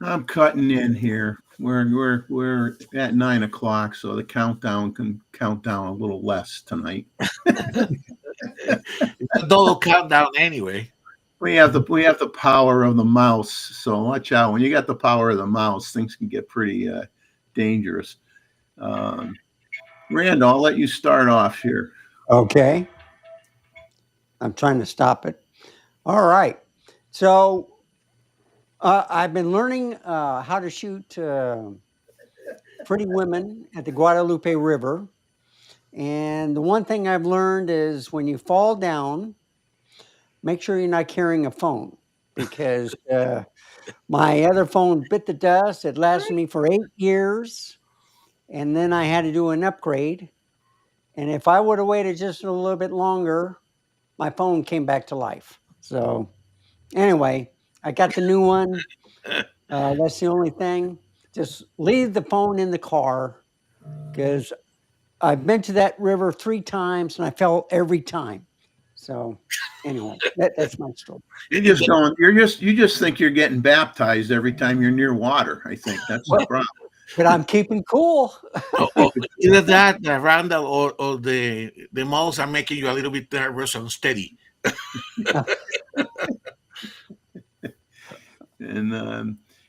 I'm cutting in here. We're at 9 o'clock, so the countdown can count down a little less tonight. It's a double countdown anyway. We have the power of the mouse, so watch out. When you got the power of the mouse, things can get pretty dangerous. Um, Randall, I'll let you start off here. Okay. I'm trying to stop it. All right. So I've been learning how to shoot pretty women at the Guadalupe River. And the one thing I've learned is when you fall down, make sure you're not carrying a phone because my other phone bit the dust. It lasted me for 8 years. And then I had to do an upgrade. And if I would have waited just a little bit longer, my phone came back to life. So anyway, I got the new one. That's the only thing. Just leave the phone in the car because I've been to that river 3 times and I fell every time. So anyway, that's my story. You just think you're getting baptized every time you're near water. I think that's the Well, problem. but I'm keeping cool. Either that, Randall, or the malls are making you a little bit nervous and steady.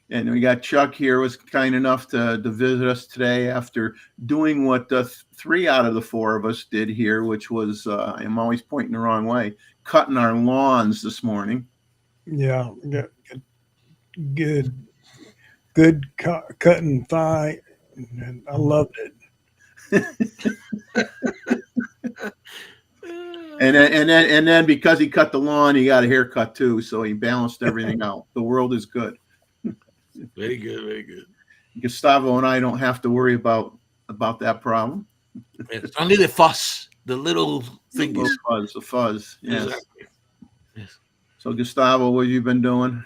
And we got Chuck here, was kind enough to visit us today after doing what 3 out of the 4 of us did here, which was I'm always pointing the wrong way, cutting our lawns this morning. Yeah, good, good cut and thigh, and I loved it. And then because he cut the lawn, he got a haircut too, so he balanced everything out. The world is good. Very good, very good. Gustavo and I don't have to worry about that problem. It's only the fuss, the little things. The fuzz. Yes. Exactly. Yes. So Gustavo, what have you been doing?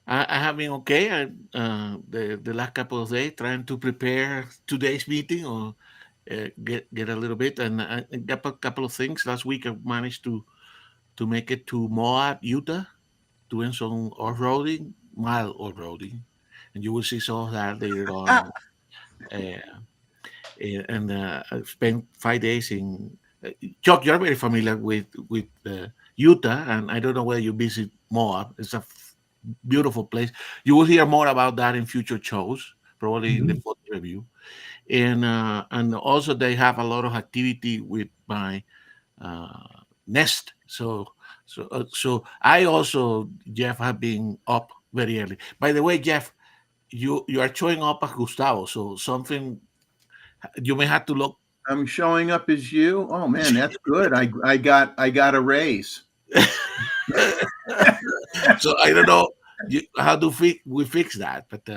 I have been okay. The last couple of days trying to prepare today's meeting or get a little bit, and I got a couple of things. Last week I managed to make it to Moab, Utah, doing some off-roading, mild off-roading, and you will see some of that later on. Uh, and I spent 5 days in. Chuck, you're very familiar with Utah, and I don't know whether you visit Moab. It's a beautiful place. You will hear more about that in future shows, probably in the Mhm. fourth review. And also they have a lot of activity with my nest. So I also, Jeff, have been up very early. By the way, Jeff, you are showing up as Gustavo, so something you may have to look. I'm showing up as you. Oh man, that's good. I got a raise. So I don't know how do we fix that, but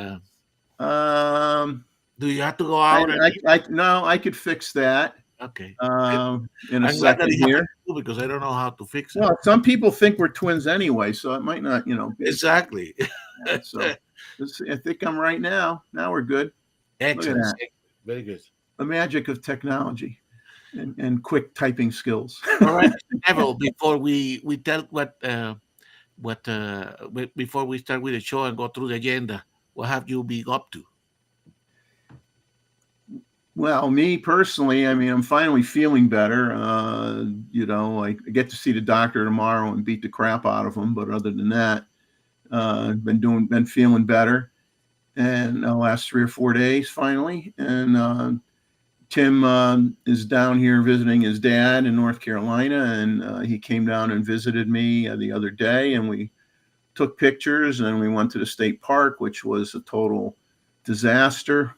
Um, do you have to go I, out and no, I could fix that. okay? In a I'm glad that second it here. happened too because I don't know how to fix it. Well, some people think we're twins anyway, so it might not, be. Exactly. So I think I'm right now. Now we're good. Look at Excellent. that. Very good. The magic of technology and quick typing skills. All right, Neville. Before we tell before we start with the show and go through the agenda, what have you been up to? Well, me personally, I mean, I'm finally feeling better. I get to see the doctor tomorrow and beat the crap out of him. But other than that, been feeling better. And the last 3 or 4 days, finally. And Tim is down here visiting his dad in North Carolina, and he came down and visited me the other day, and we took pictures, and we went to the state park, which was a total disaster.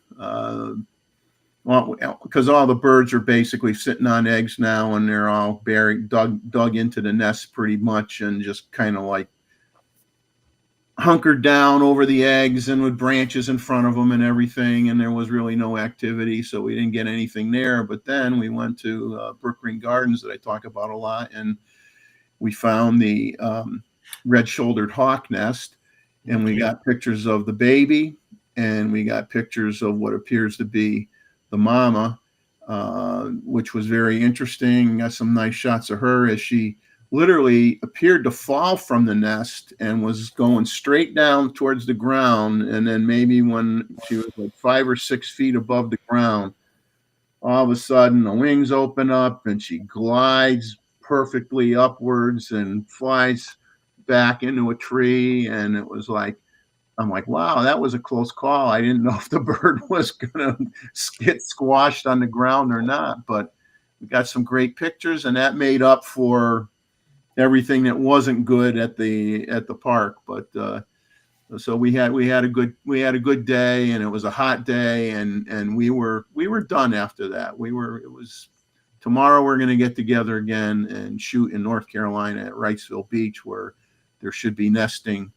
Well, because all the birds are basically sitting on eggs now, and they're all buried, dug into the nest pretty much, and just kind of like hunkered down over the eggs and with branches in front of them and everything. And there was really no activity, so we didn't get anything there. But then we went to Brook Green Gardens that I talk about a lot, and we found the red-shouldered hawk nest, and we got pictures of the baby, and we got pictures of what appears to be the mama, which was very interesting. Got some nice shots of her as she literally appeared to fall from the nest and was going straight down towards the ground. And then maybe when she was like 5 or 6 feet above the ground, all of a sudden the wings open up and she glides perfectly upwards and flies back into a tree. And it was like, I'm like, wow, that was a close call. I didn't know if the bird was going to get squashed on the ground or not, but we got some great pictures, and that made up for everything that wasn't good at the park. But so we had a good day, and it was a hot day, and we were done after that. It was tomorrow we're going to get together again and shoot in North Carolina at Wrightsville Beach, where there should be nesting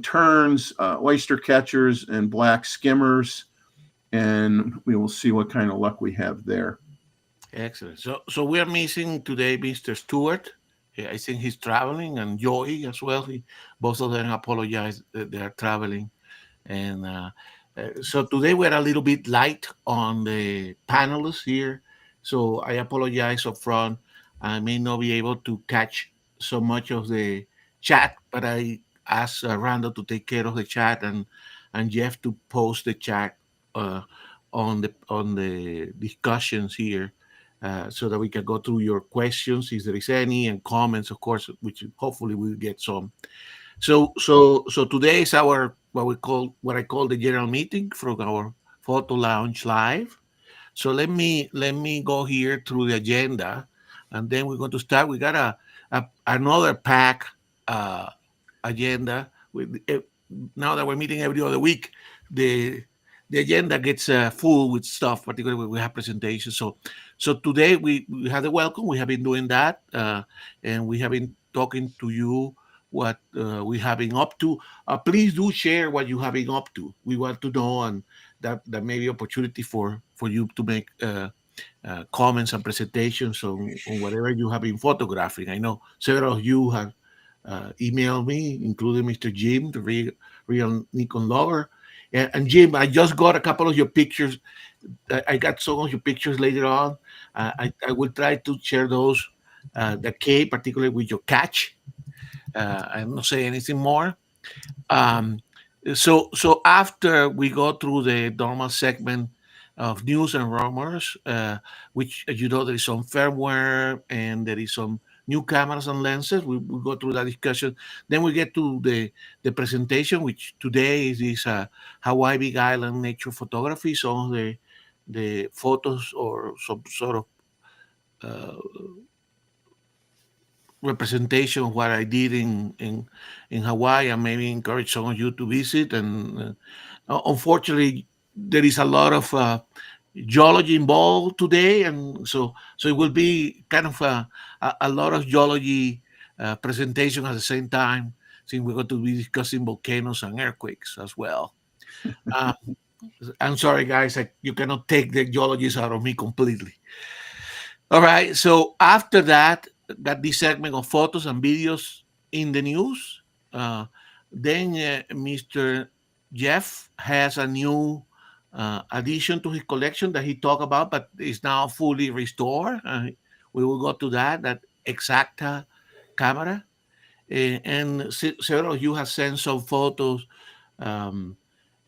terns, oyster catchers, and black skimmers, and we will see what kind of luck we have there. Excellent. So we are missing today Mr. Stewart. I think he's traveling, and Joy as well. Both of them apologize that they are traveling. And so today we're a little bit light on the panelists here. So I apologize up front. I may not be able to catch so much of the chat, but I asked Randall to take care of the chat, and Jeff to post the chat uh, on the discussions here, so that we can go through your questions if there is any, and comments, of course, which hopefully we'll get some. So today is our what I call the general meeting from our photo lounge live. So let me go here through the agenda, and then we're going to start. We got another pack uh, agenda. Now that we're meeting every other week, the the agenda gets full with stuff, particularly when we have presentations. So today we had a welcome. We have been doing that, and we have been talking to you what we have been up to. Please do share what you have been up to. We want to know, and that may be opportunity for you to make comments and presentations on whatever you have been photographing. I know several of you have emailed me, including Mr. Jim, the real Nikon lover. And Jim, I just got a couple of your pictures. I got some of your pictures later on. I will try to share those, the K, particularly with your catch. I'm not saying anything more. Um, so after we go through the normal segment of news and rumors, which, as you know, there is some firmware and there is some new cameras and lenses. We go through that discussion. Then we get to the presentation, which today is this Hawaii Big Island nature photography. Some of the photos or some sort of uh, representation of what I did in Hawaii, and maybe encourage some of you to visit. And unfortunately, there is a lot of geology involved today, and so it will be kind of a lot of geology presentation at the same time, since we're going to be discussing volcanoes and earthquakes as well. Uh, I'm sorry, guys, you cannot take the geologists out of me completely. All right. So after that, got this segment of photos and videos in the news. Uh, then Mr. Jeff has a new addition to his collection that he talked about, but is now fully restored. We will go to that Exacta camera. And several of you have sent some photos, um,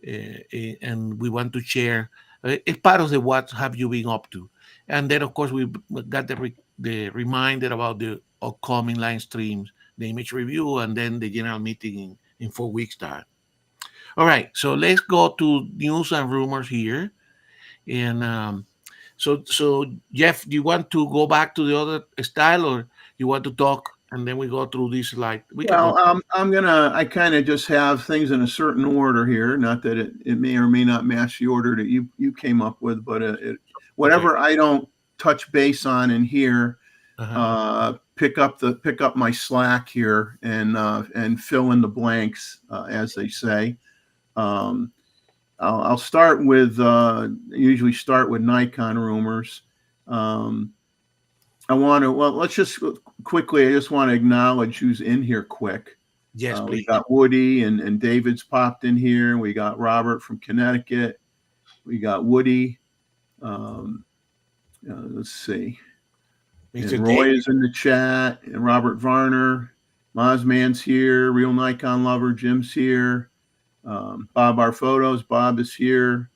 and we want to share. It's part of the what have you been up to, and then of course we got the reminder about the upcoming live streams, the image review, and then the general meeting in 4 weeks time. All right, so let's go to news and rumors here, and so Jeff, do you want to go back to the other style, or you want to talk, and then we go through this like we can go. Well, I kind of just have things in a certain order here. Not that it may or may not match the order that you came up with, but Okay. whatever I don't touch base on in here, Uh-huh. pick up my slack here and fill in the blanks, as they say. Um, I'll start with usually start with Nikon rumors. Um, let's just quickly. I just want to acknowledge who's in here quick. Yes, We please. got Woody and David's popped in here. We got Robert from Connecticut. We got Woody. Um, let's see. Mr. And Roy Dave. is in the chat, and Robert Varner, Mozman's here, Real Nikon Lover, Jim's here, Bob Our Photos, Bob is here,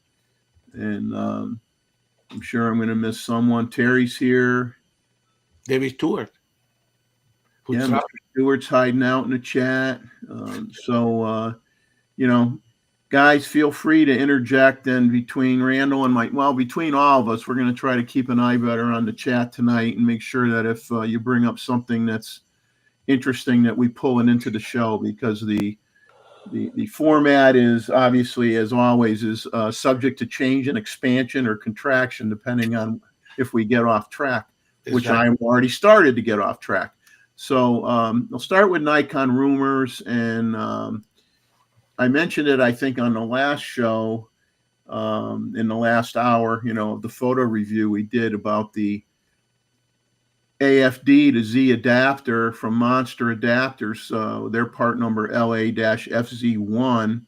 and I'm sure I'm going to miss someone. Terry's here. David Stewart. Who Yeah, Mr. traveled. Stewart's hiding out in the chat. You know, guys, feel free to interject. And between Randall and Mike, well, between all of us, we're going to try to keep an eye better on the chat tonight and make sure that if you bring up something that's interesting, that we pull it into the show, because the format is obviously, as always, is subject to change and expansion or contraction depending on if we get off track, which Exactly. I'm already started to get off track. So I'll start with Nikon rumors, and I mentioned it, I think, on the last show, in the last hour, of the photo review we did about the AFD to Z adapter from Monster Adapters, their part number LA-FZ1.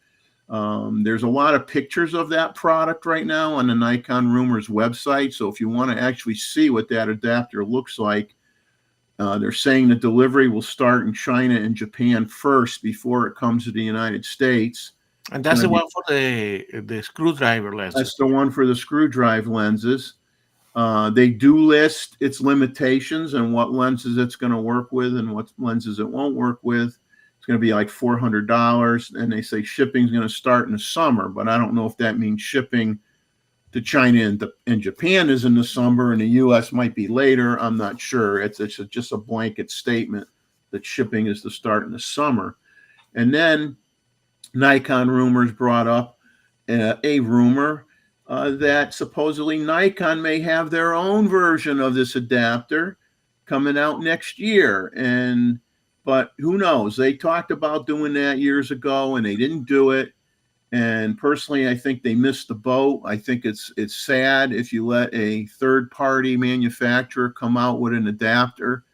There's a lot of pictures of that product right now on the Nikon Rumors website. So if you want to actually see what that adapter looks like, they're saying the delivery will start in China and Japan first before it comes to the United States. And that's the one for the screwdriver lenses. That's the one for the screwdriver lenses. They do list its limitations and what lenses it's going to work with and what lenses it won't work with. It's going to be like $400, and they say shipping is going to start in the summer, but I don't know if that means shipping to China and Japan is in the summer, and the U.S. might be later. I'm not sure. It's just a blanket statement that shipping is to start in the summer. And then Nikon Rumors brought up a rumor that supposedly Nikon may have their own version of this adapter coming out next year. But who knows? They talked about doing that years ago, and they didn't do it. And personally, I think they missed the boat. I think it's sad if you let a third-party manufacturer come out with an adapter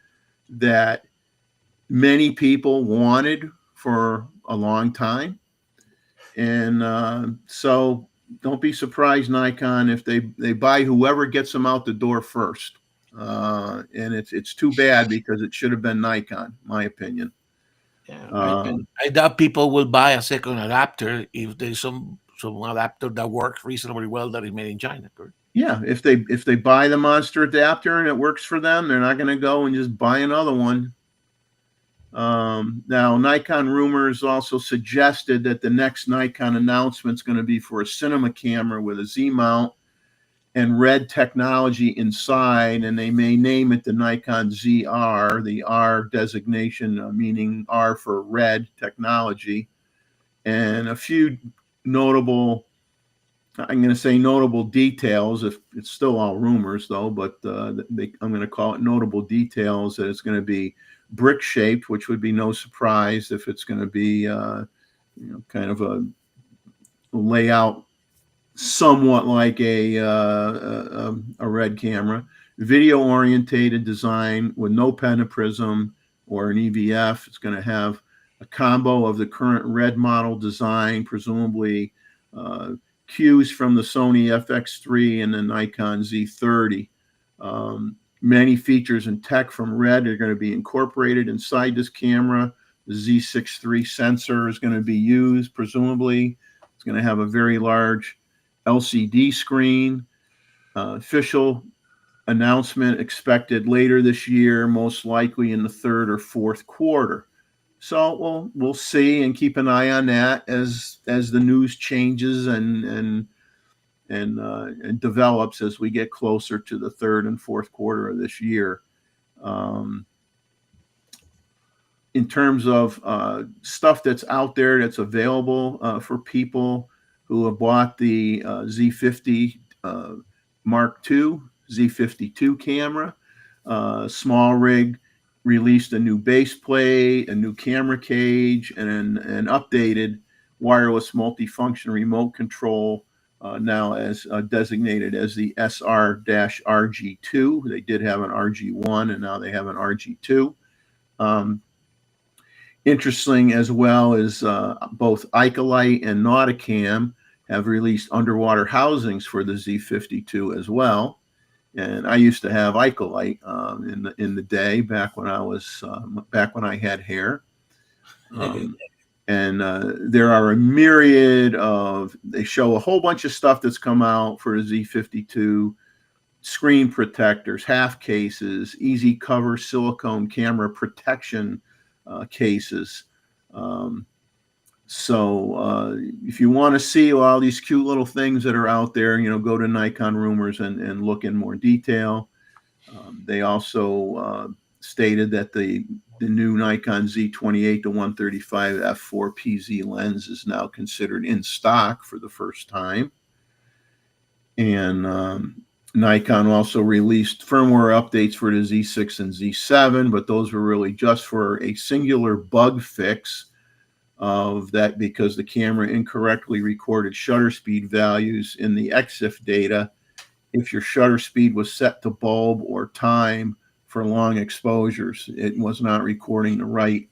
that many people wanted for a long time. And so don't be surprised, Nikon, if they buy whoever gets them out the door first. And it's too bad, because it should have been Nikon, my opinion. Yeah, I doubt people will buy a second adapter if there's some adapter that works reasonably well that is made in China. Correct? Yeah, if they buy the Monster adapter and it works for them, they're not going to go and just buy another one. Now, Nikon Rumors also suggested that the next Nikon announcement is going to be for a cinema camera with a Z mount and red technology inside, and they may name it the Nikon ZR, the R designation meaning R for red technology, and a few notable, I'm going to say notable details, if it's still all rumors though, but I'm going to call it notable details, that it's going to be brick shaped, which would be no surprise if it's going to be kind of a layout somewhat like a red camera. Video orientated design with no pentaprism or an EVF. It's going to have a combo of the current red model design, presumably cues from the Sony FX3 and the Nikon Z30. Many features and tech from red are going to be incorporated inside this camera. The Z6 sensor is going to be used, presumably. It's going to have a very large LCD screen. Official announcement expected later this year, most likely in the third or fourth quarter. So we'll see and keep an eye on that as the news changes and develops as we get closer to the third and fourth quarter of this year. In terms of stuff that's out there that's available for people who have bought the Z50 Mark II, Z52 camera, Small Rig released a new base plate, a new camera cage, and an updated wireless multifunction remote control, now as designated as the SR-RG2. They did have an RG1, and now they have an RG2. Interesting as well is both Icolite and Nauticam have released underwater housings for the Z52 as well. And I used to have Icolite in the day back when I had hair. And there are a myriad of. They show a whole bunch of stuff that's come out for a Z52. Screen protectors, half cases, easy cover silicone camera protection cases. So if you want to see all these cute little things that are out there, go to Nikon Rumors and look in more detail. They also stated that the new Nikon Z28 to 135 f4 PZ lens is now considered in stock for the first time. And Nikon also released firmware updates for the Z6 and Z7, but those were really just for a singular bug fix of that, because the camera incorrectly recorded shutter speed values in the EXIF data if your shutter speed was set to bulb or time for long exposures. It was not recording the right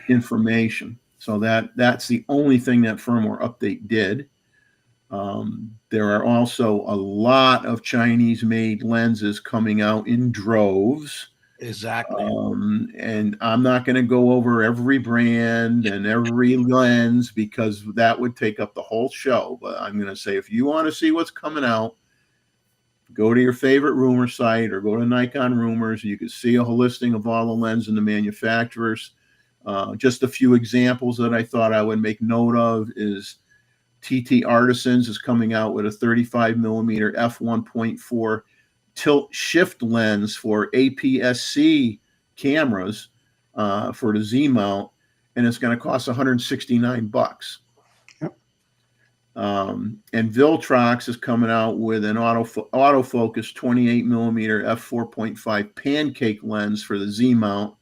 information. So that's the only thing that firmware update did. There are also a lot of Chinese-made lenses coming out in droves. Exactly. And I'm not going to go over every brand and every lens, because that would take up the whole show. But I'm going to say, if you want to see what's coming out, go to your favorite rumor site or go to Nikon Rumors. You can see a whole listing of all the lenses and the manufacturers. Just a few examples that I thought I would make note of is TT Artisans is coming out with a 35 millimeter f1.4 tilt shift lens for APS-C cameras for the Z mount, and it's going to cost $169. Yep. And Viltrox is coming out with an autofocus 28 millimeter f4.5 pancake lens for the Z mount.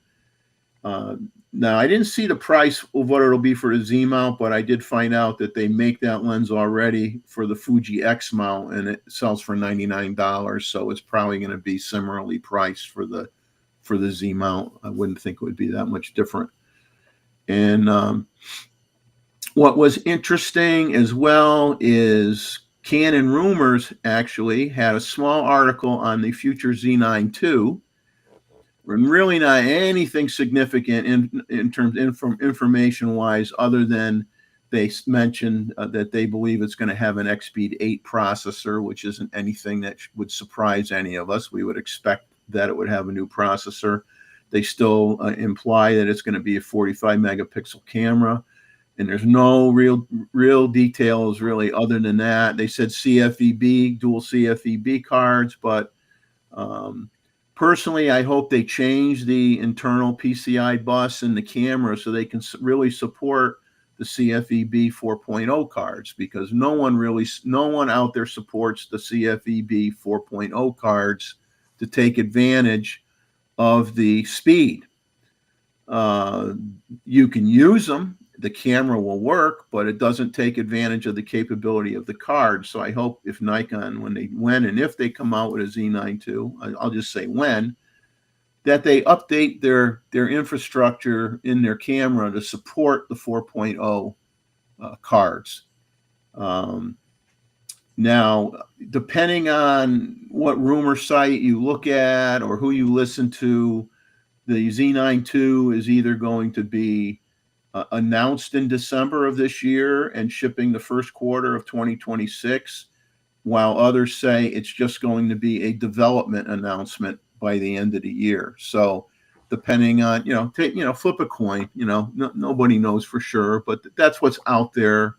Now, I didn't see the price of what it'll be for a Z mount, but I did find out that they make that lens already for the Fuji X mount, and it sells for $99. So it's probably going to be similarly priced for the Z mount. I wouldn't think it would be that much different. And what was interesting as well is Canon Rumors actually had a small article on the future Z9 II. Really not anything significant in terms of information wise, other than they mentioned that they believe it's going to have an XSpeed 8 processor, which isn't anything that would surprise any of us. We would expect that it would have a new processor. They still imply that it's going to be a 45 megapixel camera, and there's no real details really other than that. They said CFEB, dual CFEB cards, but personally, I hope they change the internal PCI bus in the camera so they can really support the CFEB 4.0 cards, because no one out there supports the CFEB 4.0 cards to take advantage of the speed. You can use them. The camera will work, but it doesn't take advantage of the capability of the card. So I hope if Nikon, when and if they come out with a Z9 II, I'll just say when, that they update their infrastructure in their camera to support the 4.0 cards. Now, depending on what rumor site you look at or who you listen to, the Z9 II is either going to be announced in December of this year and shipping the first quarter of 2026, while others say it's just going to be a development announcement by the end of the year. So depending on, flip a coin, nobody knows for sure, but that's what's out there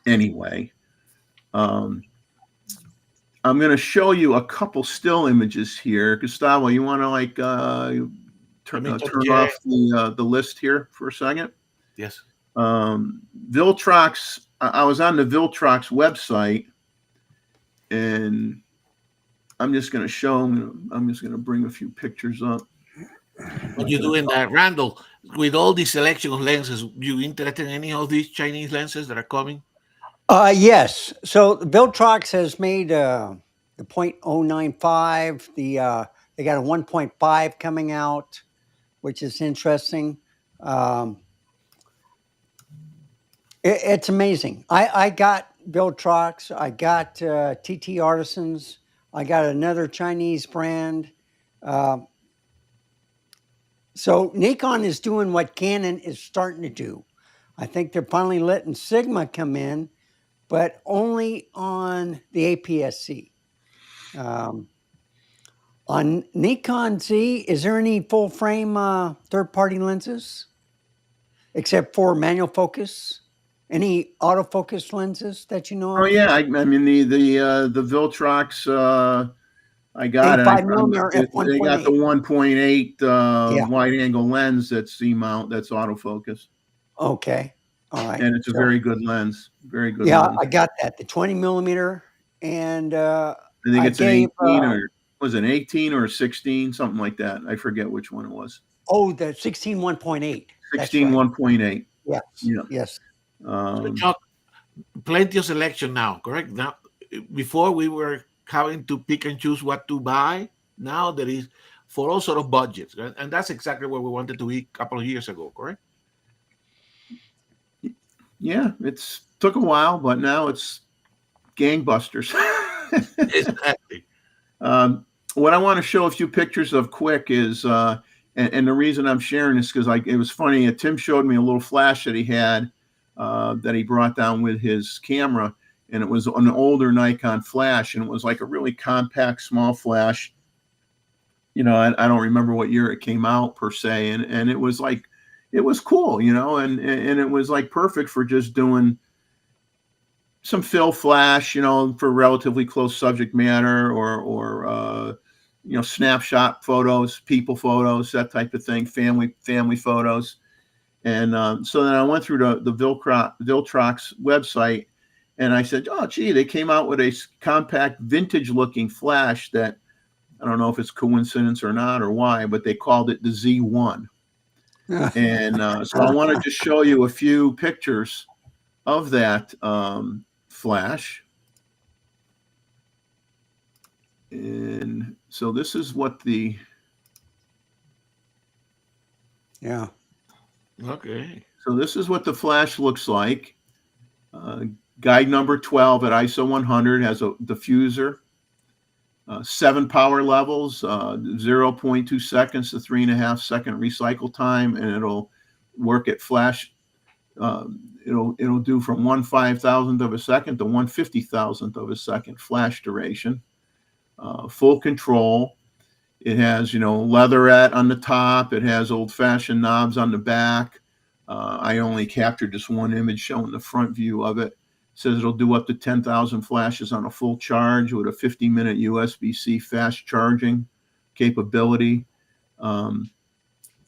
anyway. I'm going to show you a couple still images here. Gustavo, you want to turn off the list here for a second? Yes. Viltrox, I was on the Viltrox website, and I'm just going to show them. I'm just going to bring a few pictures up. What you doing that, Randall? With all the selection of lenses, you interested in any of these Chinese lenses that are coming? Yes. So Viltrox has made the 0.095. They got a 1.5 coming out, which is interesting. It's amazing. I got Viltrox. I got TT Artisans. I got another Chinese brand. So Nikon is doing what Canon is starting to do. I think they're finally letting Sigma come in, but only on the APS-C. On Nikon Z, is there any full frame third-party lenses except for manual focus? Any autofocus lenses that you know Oh of? yeah, I mean the Viltrox. I got it. 85 millimeter They got the 1.8. 1.8 Yeah. wide angle lens that's Z mount, that's autofocus, Okay. All right. and it's a very good lens. Very good Yeah, lens. I got that. The 20 millimeter, and I think I it's an gave 18 or was it 18 or 16, something like that. I forget which one it was. the 16 1.8. That's 16 right. 1.8. Yes. Yeah. Yes. Chuck, plenty of selection now, correct? Now, before we were having to pick and choose what to buy. Now there is for all sort of budgets, and that's exactly where we wanted to be a couple of years ago, correct? Yeah, it's took a while, but now it's gangbusters. Exactly. What I want to show a few pictures of quick is, and the reason I'm sharing this because it was funny. Tim showed me a little flash that he had that he brought down with his camera, and it was an older Nikon flash, and it was like a really compact, small flash. You know, I don't remember what year it came out per se, and it was like, it was cool, you know, and it was like perfect for just doing some fill flash, you know, for relatively close subject matter, or you know, snapshot photos, people photos, that type of thing, family photos. And so then I went through the Viltrox website, and I said, oh, gee, they came out with a compact vintage looking flash that I don't know if it's coincidence or not or why, but they called it the Z1. And so I want to just show you a few pictures of that flash. And so this is what the Yeah. Okay. So this is what the flash looks like. Guide number 12 at ISO 100 has a diffuser, 7 power levels, 0.2 seconds to 3.5 second recycle time, and it'll work at flash. It'll do from 1/5000th of a second to 1/50,000th of a second flash duration. Full control. It has, you know, leatherette on the top. It has old-fashioned knobs on the back. I only captured just one image showing the front view of it. It says it'll do up to 10,000 flashes on a full charge with a 50-minute USB-C fast charging capability. Like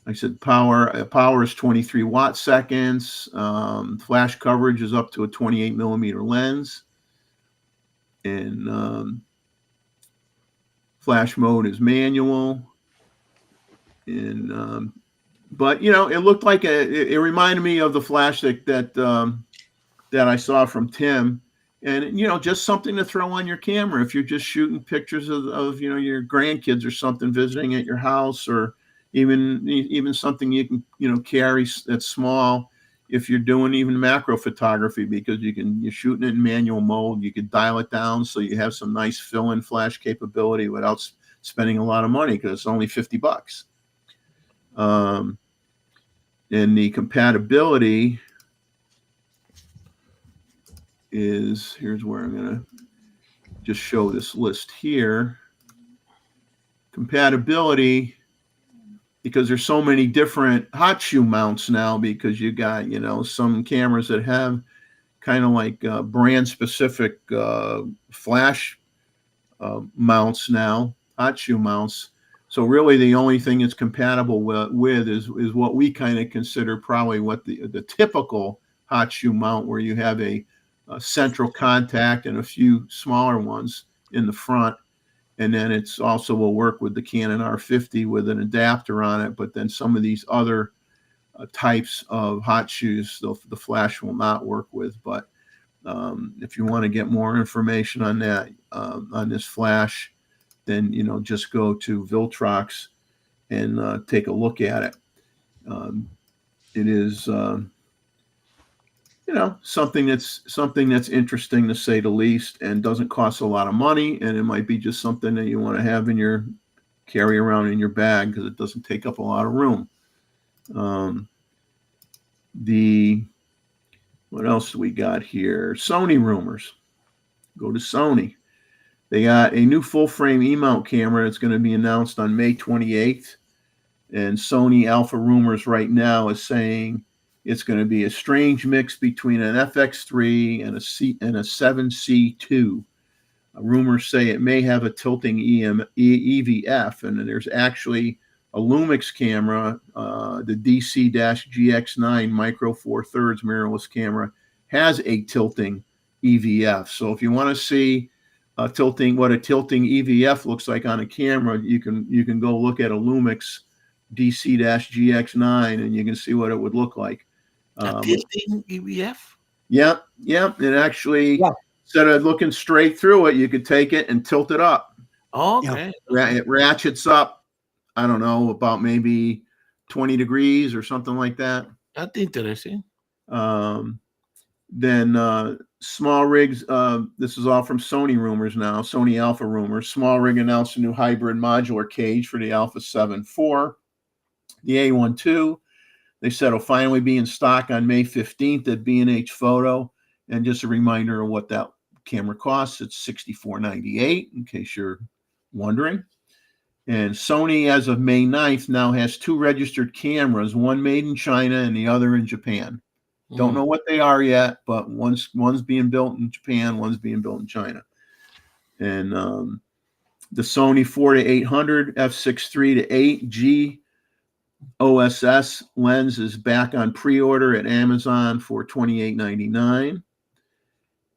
I said, power is 23 watt seconds. Flash coverage is up to a 28 millimeter lens. And flash mode is manual. And but you know, it looked like it reminded me of the flash that I saw from Tim, and you know, just something to throw on your camera if you're just shooting pictures of you know, your grandkids or something visiting at your house, or even something you can, you know, carry that's small if you're doing even macro photography, because you're shooting it in manual mode. You could dial it down so you have some nice fill-in flash capability without spending a lot of money, because it's only $50. And the compatibility is, here's where I'm going to just show this list here. Compatibility, because there's so many different hot shoe mounts now, because you got, you know, some cameras that have kind of like brand specific flash mounts now, hot shoe mounts. So really the only thing it's compatible with is what we kind of consider probably what the typical hot shoe mount, where you have a central contact and a few smaller ones in the front. And then it's also will work with the Canon R50 with an adapter on it. But then some of these other types of hot shoes, the flash will not work with. But if you want to get more information on that, on this flash, then, you know, just go to Viltrox and take a look at it. It is something that's interesting, to say the least, and doesn't cost a lot of money, and it might be just something that you want to have carry around in your bag because it doesn't take up a lot of room. What else do we got here? Sony rumors. Go to Sony. They got a new full-frame E-mount camera that's going to be announced on May 28th. And Sony Alpha Rumors right now is saying it's going to be a strange mix between an FX3 and a 7C2. Rumors say it may have a tilting EVF, and then there's actually a Lumix camera, the DC-GX9 Micro Four Thirds mirrorless camera has a tilting EVF. So if you want to see what a tilting EVF looks like on a camera, you can go look at a Lumix DC-GX9 and you can see what it would look like. A tilting EVF? Yep. It actually, instead of looking straight through it, you could take it and tilt it up. Okay. It ratchets up, I don't know, about maybe 20 degrees or something like that. That's interesting. Then Small Rigs, this is all from Sony Rumors now, Sony Alpha Rumors. Small Rig announced a new hybrid modular cage for the Alpha 7 IV. The A12, they said, will finally be in stock on May 15th at B&H Photo. And just a reminder of what that camera costs, it's $64.98, in case you're wondering. And Sony, as of May 9th, now has 2 registered cameras, one made in China and the other in Japan. Don't know what they are yet, but one's being built in Japan, one's being built in China. And the Sony 4-800 f6.3-8 G OSS lens is back on pre-order at Amazon for $28.99.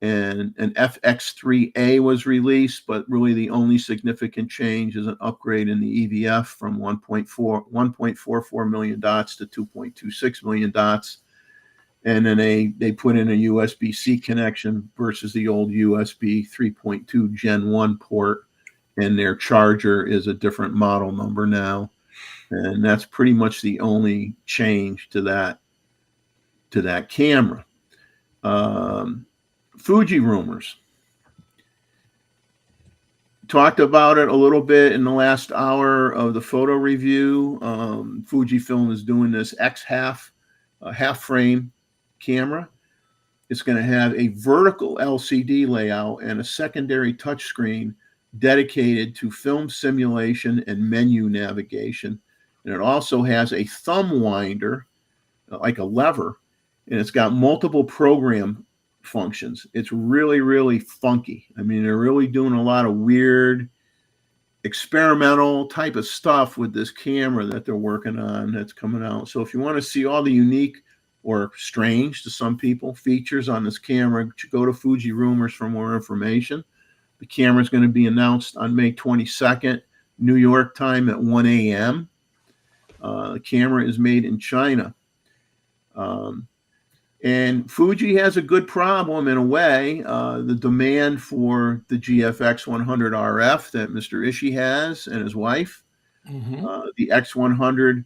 And an FX3A was released, but really the only significant change is an upgrade in the EVF from 1.44 million dots to 2.26 million dots. And then they put in a USB-C connection versus the old USB 3.2 Gen 1 port, and their charger is a different model number now. And that's pretty much the only change to that camera. Fuji rumors. Talked about it a little bit in the last hour of the photo review. Fujifilm is doing this half frame camera. It's going to have a vertical LCD layout and a secondary touchscreen dedicated to film simulation and menu navigation. And it also has a thumb winder, like a lever, and it's got multiple program functions. It's really, really funky. I mean, they're really doing a lot of weird experimental type of stuff with this camera that they're working on that's coming out. So if you want to see all the unique or strange to some people features on this camera, go to Fuji Rumors for more information. The camera is going to be announced on May 22nd, New York time at 1 a.m. The camera is made in China. And Fuji has a good problem in a way. The demand for the GFX 100 RF that Mr. Ishii has and his wife, the X100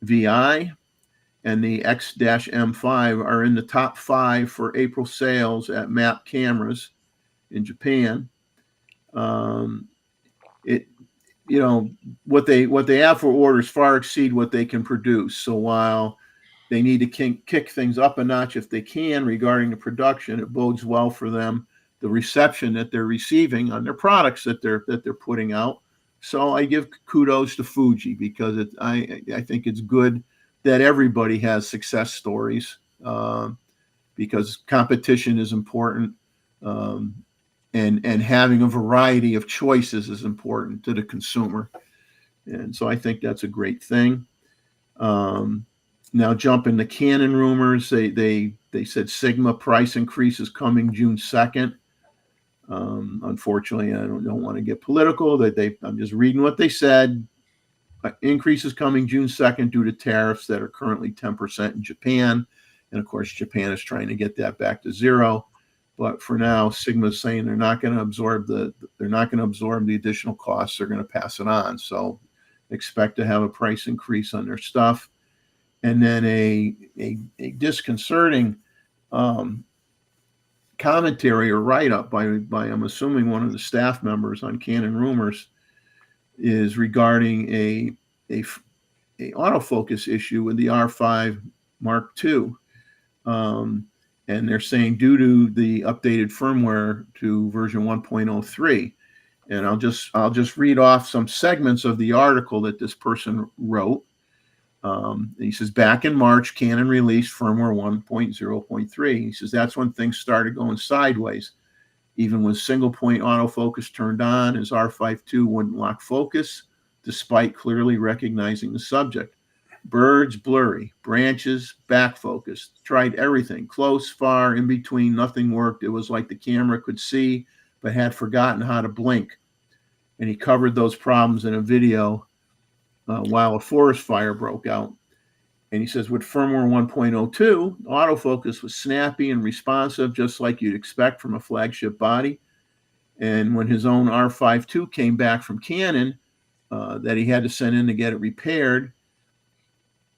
VI, and the X-M5 are in the top 5 for April sales at MAP Cameras in Japan. What they have for orders far exceed what they can produce. So while they need to kick things up a notch if they can regarding the production, it bodes well for them, the reception that they're receiving on their products that they're putting out. So I give kudos to Fuji because I think it's good that everybody has success stories because competition is important, and having a variety of choices is important to the consumer. And so I think that's a great thing. Now jumping to Canon rumors, they said Sigma price increase is coming June 2nd. Unfortunately, I don't want to get political. I'm just reading what they said. Increase is coming June 2nd due to tariffs that are currently 10% in Japan. And of course, Japan is trying to get that back to 0. But for now, Sigma is saying they're not going to absorb the additional costs. They're going to pass it on. So expect to have a price increase on their stuff. And then a disconcerting um, commentary or write up by I'm assuming one of the staff members on Canon Rumors is regarding a autofocus issue with the R5 Mark II. And they're saying due to the updated firmware to version 1.03. And I'll just read off some segments of the article that this person wrote. He says, back in March, Canon released firmware 1.0.3. He says that's when things started going sideways. Even with single point autofocus turned on, his R5 II wouldn't lock focus, despite clearly recognizing the subject. Birds blurry, branches back focused. Tried everything, close, far, in between, nothing worked. It was like the camera could see, but had forgotten how to blink. And he covered those problems in a video while a forest fire broke out. And he says with firmware 1.02, autofocus was snappy and responsive, just like you'd expect from a flagship body. And when his own R5 II came back from Canon, that he had to send in to get it repaired,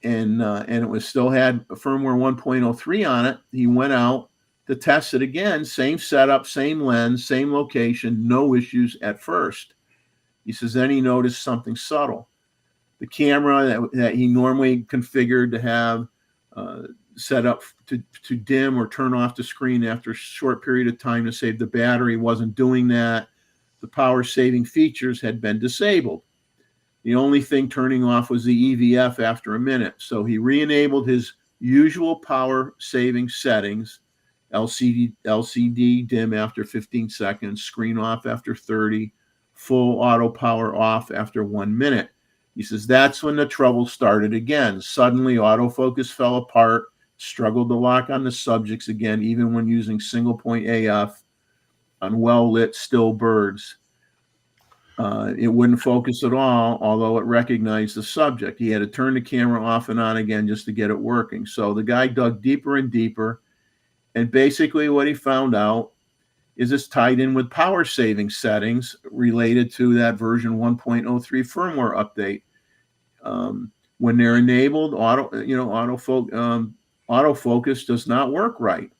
and it was still had firmware 1.03 on it, he went out to test it again, same setup, same lens, same location, no issues at first. He says then he noticed something subtle. The camera that he normally configured to have set up to dim or turn off the screen after a short period of time to save the battery wasn't doing that. The power saving features had been disabled. The only thing turning off was the EVF after a minute. So he re-enabled his usual power saving settings, LCD dim after 15 seconds, screen off after 30, full auto power off after 1 minute. He says that's when the trouble started again. Suddenly autofocus fell apart, struggled to lock on the subjects again, even when using single point AF on well-lit still birds. It wouldn't focus at all, although it recognized the subject. He had to turn the camera off and on again just to get it working. So the guy dug deeper and deeper, and basically what he found out is it's tied in with power saving settings related to that version 1.03 firmware update. When they're enabled, autofocus does not work right.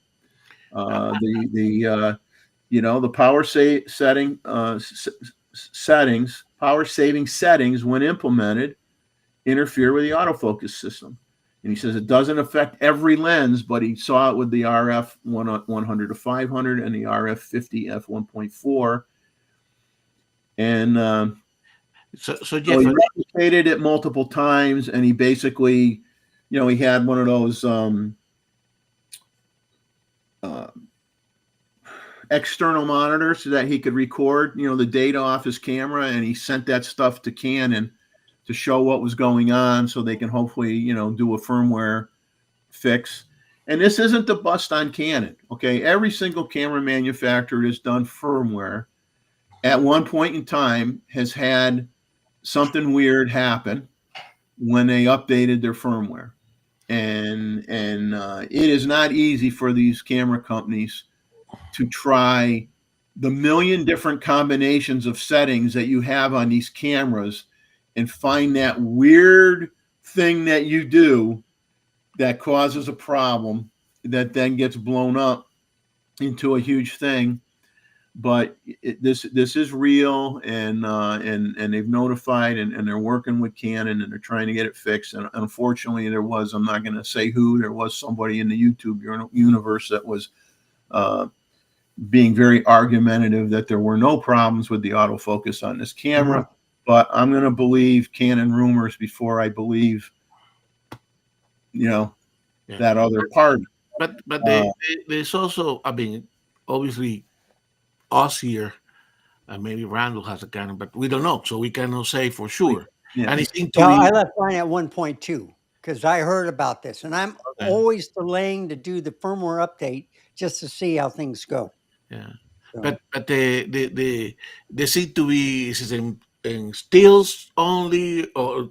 The power power saving settings, when implemented, interfere with the autofocus system. And he says it doesn't affect every lens, but he saw it with the RF 100 to 500 and the RF 50 f1.4. And so he replicated it multiple times, and he basically, he had one of those external monitors so that he could record, the data off his camera, and he sent that stuff to Canon to show what was going on so they can hopefully, do a firmware fix. And this isn't the bust on Canon, okay? Every single camera manufacturer that's done firmware at one point in time has had something weird happen when they updated their firmware. And it is not easy for these camera companies to try the million different combinations of settings that you have on these cameras and find that weird thing that you do that causes a problem that then gets blown up into a huge thing. But this is real, and they've notified, and they're working with Canon, and they're trying to get it fixed. And unfortunately, I'm not going to say who, there was somebody in the YouTube universe that was being very argumentative that there were no problems with the autofocus on this camera. Mm-hmm. But I'm going to believe Canon Rumors before I believe, that other party. But there's also, obviously, us here, maybe Randall has a Canon, but we don't know, so we cannot say for sure. Yeah. And it seemed to I left mine at 1.2 because I heard about this, and I'm always delaying to do the firmware update just to see how things go. Yeah, so. But they seem to be in stills only, or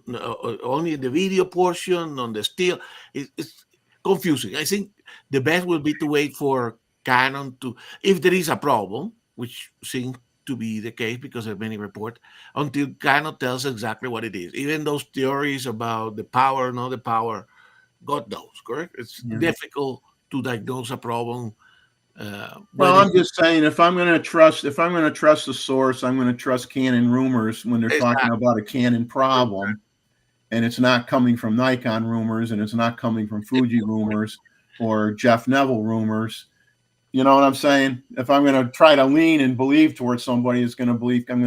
only the video portion on the still. It's confusing. I think the best will be to wait for Canon to, if there is a problem, which seems to be the case because of many reports, until Canon tells exactly what it is. Even those theories about the power, not the power, God knows, correct? It's difficult to diagnose a problem. Well, I'm just saying, if I'm going to trust the source, I'm going to trust Canon rumors when they're talking about a Canon problem, and it's not coming from Nikon rumors, and it's not coming from Fuji rumors or Jeff Neville rumors. You know what I'm saying? If I'm going to try to lean and believe towards somebody, I'm going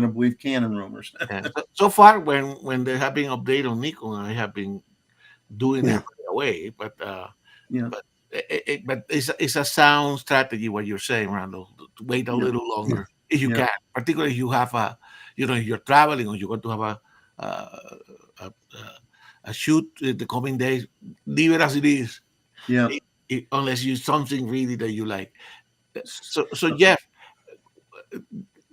to believe Canon rumors. So far, when there have been updates on Nikon, I have been doing it right away. But but it's a sound strategy what you're saying, Randall. To wait a little longer if you can, particularly if you have if you're traveling or you're going to have a shoot in the coming days. Leave it as it is. Yeah. Unless you something really that you like. So Jeff,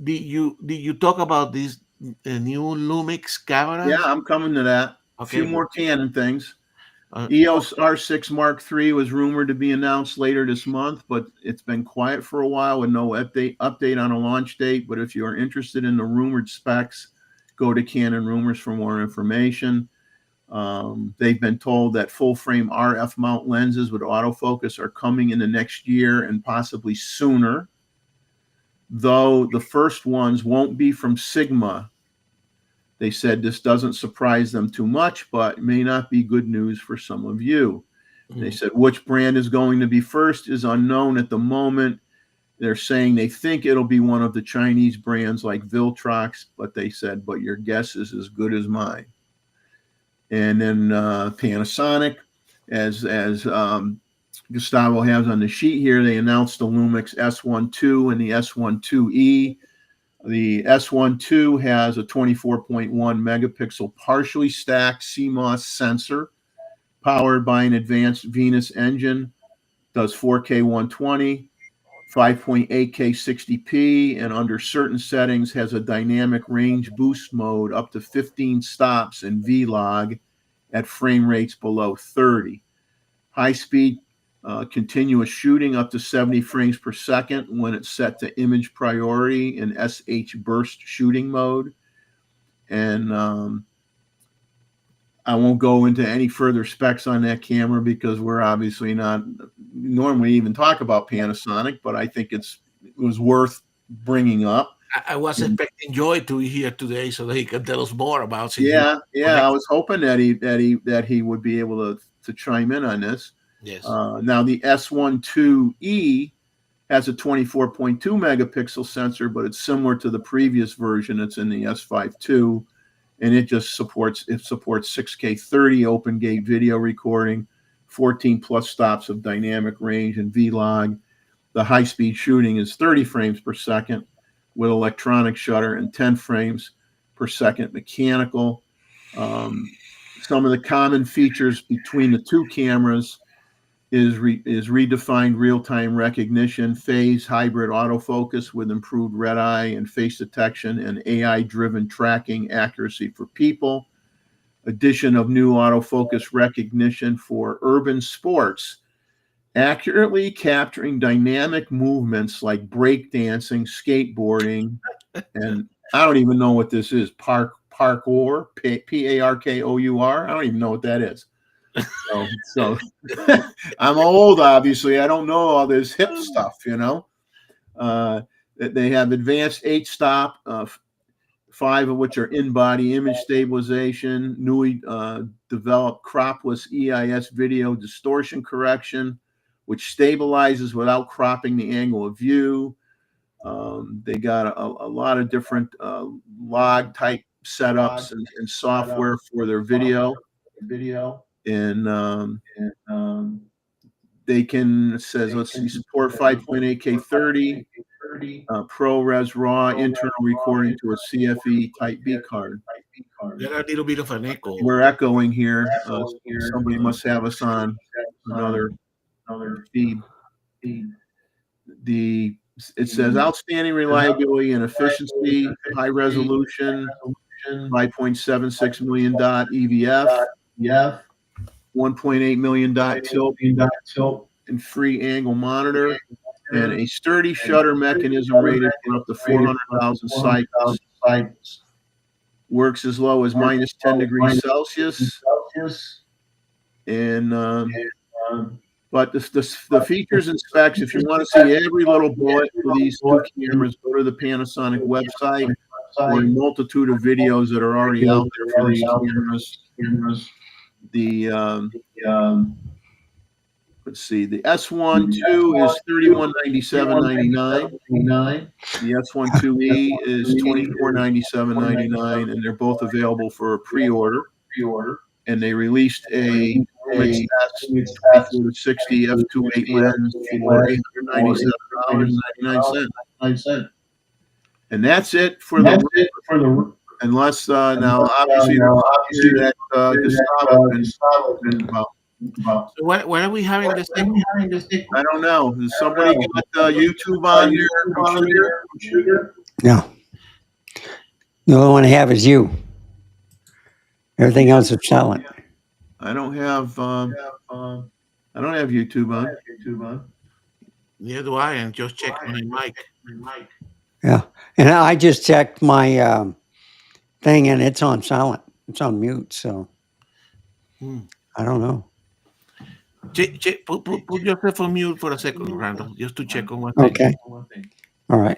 did you talk about these new Lumix cameras? Yeah, I'm coming to that. A few more Canon things. EOS R6 Mark III was rumored to be announced later this month, but it's been quiet for a while with no update on a launch date. But if you are interested in the rumored specs, go to Canon Rumors for more information. They've been told that full-frame RF mount lenses with autofocus are coming in the next year and possibly sooner, though the first ones won't be from Sigma. They said this doesn't surprise them too much, but may not be good news for some of you. They said which brand is going to be first is unknown at the moment. They're saying they think it'll be one of the Chinese brands like Viltrox, but they said, but your guess is as good as mine. And then Panasonic, as Gustavo has on the sheet here, they announced the Lumix S12 and the S12E. The S12 has a 24.1 megapixel partially stacked CMOS sensor powered by an advanced Venus engine, does 4K 120, 5.8K 60p, and under certain settings has a dynamic range boost mode up to 15 stops in V-Log at frame rates below 30. High-speed continuous shooting up to 70 frames per second when it's set to image priority in SH burst shooting mode. And I won't go into any further specs on that camera because we're obviously not normally even talk about Panasonic, but I think it was worth bringing up. I was expecting Joy to be here today so that he can tell us more about it. I was hoping that he would be able to chime in on this. Yes. Now the S12E has a 24.2 megapixel sensor, but it's similar to the previous version. It's in the S5 II, and it supports 6K 30 open gate video recording, 14 plus stops of dynamic range and V-Log. The high speed shooting is 30 frames per second with electronic shutter and 10 frames per second mechanical. Some of the common features between the two cameras is redefined real-time recognition, phase hybrid autofocus with improved red eye and face detection, and AI-driven tracking accuracy for people. Addition of new autofocus recognition for urban sports, accurately capturing dynamic movements like breakdancing, skateboarding, and I don't even know what this is. Parkour, Parkour. I don't even know what that is. So I'm old, obviously. I don't know all this hip stuff, you know. They have advanced 8-stop, 5 of which are in-body image stabilization, newly developed cropless EIS video distortion correction, which stabilizes without cropping the angle of view. They got a lot of different log type setups and software for their video. And they can, it says, let's see, support 5.8K 30, ProRes RAW internal recording to a CFE Type B card. There's a little bit of an echo. We're echoing here. Somebody must have us on another feed. It says outstanding reliability and efficiency, high resolution, 5.76 million dot EVF, 1.8 million dot tilt and free angle monitor, and a sturdy shutter mechanism rated for up to 400,000 cycles. Works as low as minus 10 degrees Celsius. And But the features and specs, if you want to see every little bullet for these two cameras, go to the Panasonic website or a multitude of videos that are already out there for these cameras. The let's see, the S12 is $3197.99. The S12E is $2497.99, and they're both available for a pre-order. And they released a Lumix S24-60 f2.8 lens for $897.99. And that's it for the unless now obviously that Gustavo been about. So when are we having this thing? I don't know. Has somebody got YouTube on their computer? No. The only one I have is you. Everything else is silent. I don't have YouTube on. Neither do I, and just check my mic. Yeah. And I just checked my thing and it's on silent. It's on mute. So I don't know. Put yourself on mute for a second, Randall, just to check on one thing. Okay. All right.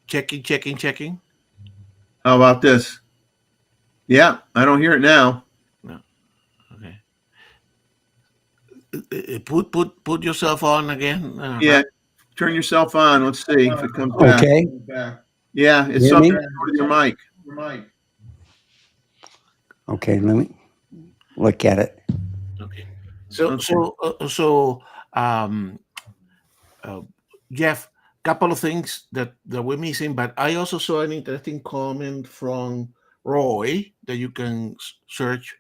Checking. How about this? Yeah, I don't hear it now. No. Okay. Put yourself on again. Yeah, turn yourself on. Let's see if it comes back. Okay. Yeah, it's Hear something me? to do with your mic. Okay. Let me look at it. Okay. So Jeff, couple of things that we're missing, but I also saw an interesting comment from Roy that you can search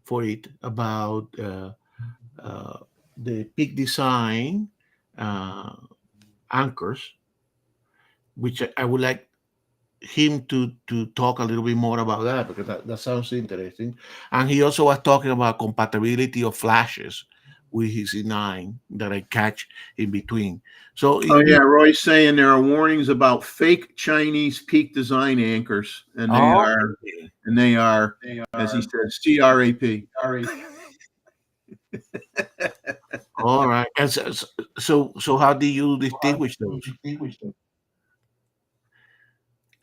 for it about the Peak Design anchors, which I would like him to talk a little bit more about that, because that sounds interesting. And he also was talking about compatibility of flashes with his E9 that I catch in between. So Roy's saying there are warnings about fake Chinese Peak Design anchors, and they are, as he said, CRAP. All right. And so how do you distinguish those?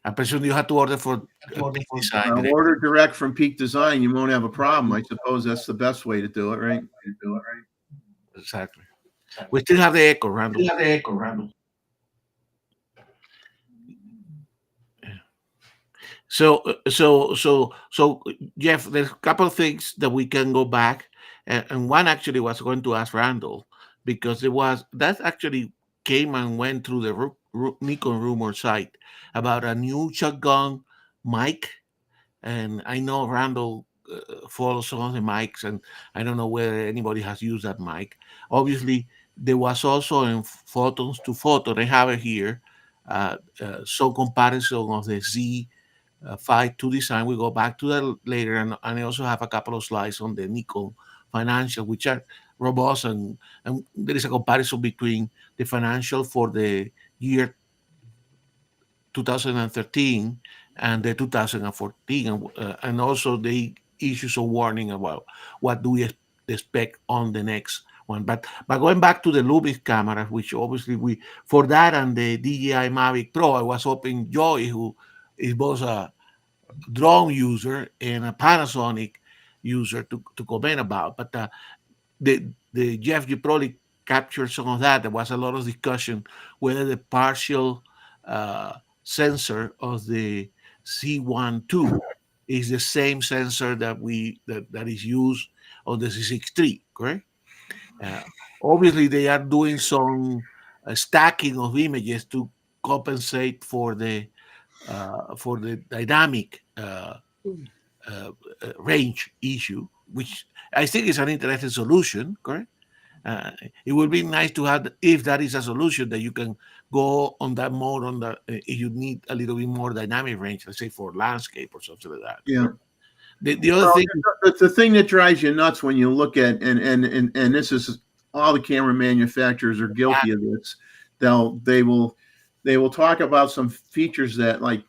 I presume you have to order for Peak Design. Order direct from Peak Design. You won't have a problem. I suppose that's the best way to do it, right? Exactly. We still have the echo, Randall. So Jeff, there's a couple of things that we can go back, and one actually was going to ask Randall, because that actually came and went through the Nikon rumor site about a new shotgun mic, and I know Randall follows some of the mics, and I don't know whether anybody has used that mic. Obviously, there was also in Photons to Photo, they have it here, some comparison of the Z5 to Design. We go back to that later, and I also have a couple of slides on the Nikon financial, which are robust, and there is a comparison between the financial for the year 2013 and the 2014, and also they issue some warning about what do we expect on the next one. But going back to the Lumix camera, which obviously we, for that and the DJI Mavic Pro, I was hoping Joy, who is both a drone user and a Panasonic user, to comment about. But the Jeff, you probably captured some of that. There was a lot of discussion whether the partial sensor of the C1 II is the same sensor that is used on the C6 III, correct? Obviously, they are doing some stacking of images to compensate for the dynamic range issue, which I think is an interesting solution, correct? It would be nice to have, if that is a solution, that you can go on that mode if you need a little bit more dynamic range, let's say for landscape or something like that. Yeah. The other thing, the thing that drives you nuts when you look at, and this is, all the camera manufacturers are guilty of this. They will talk about some features that like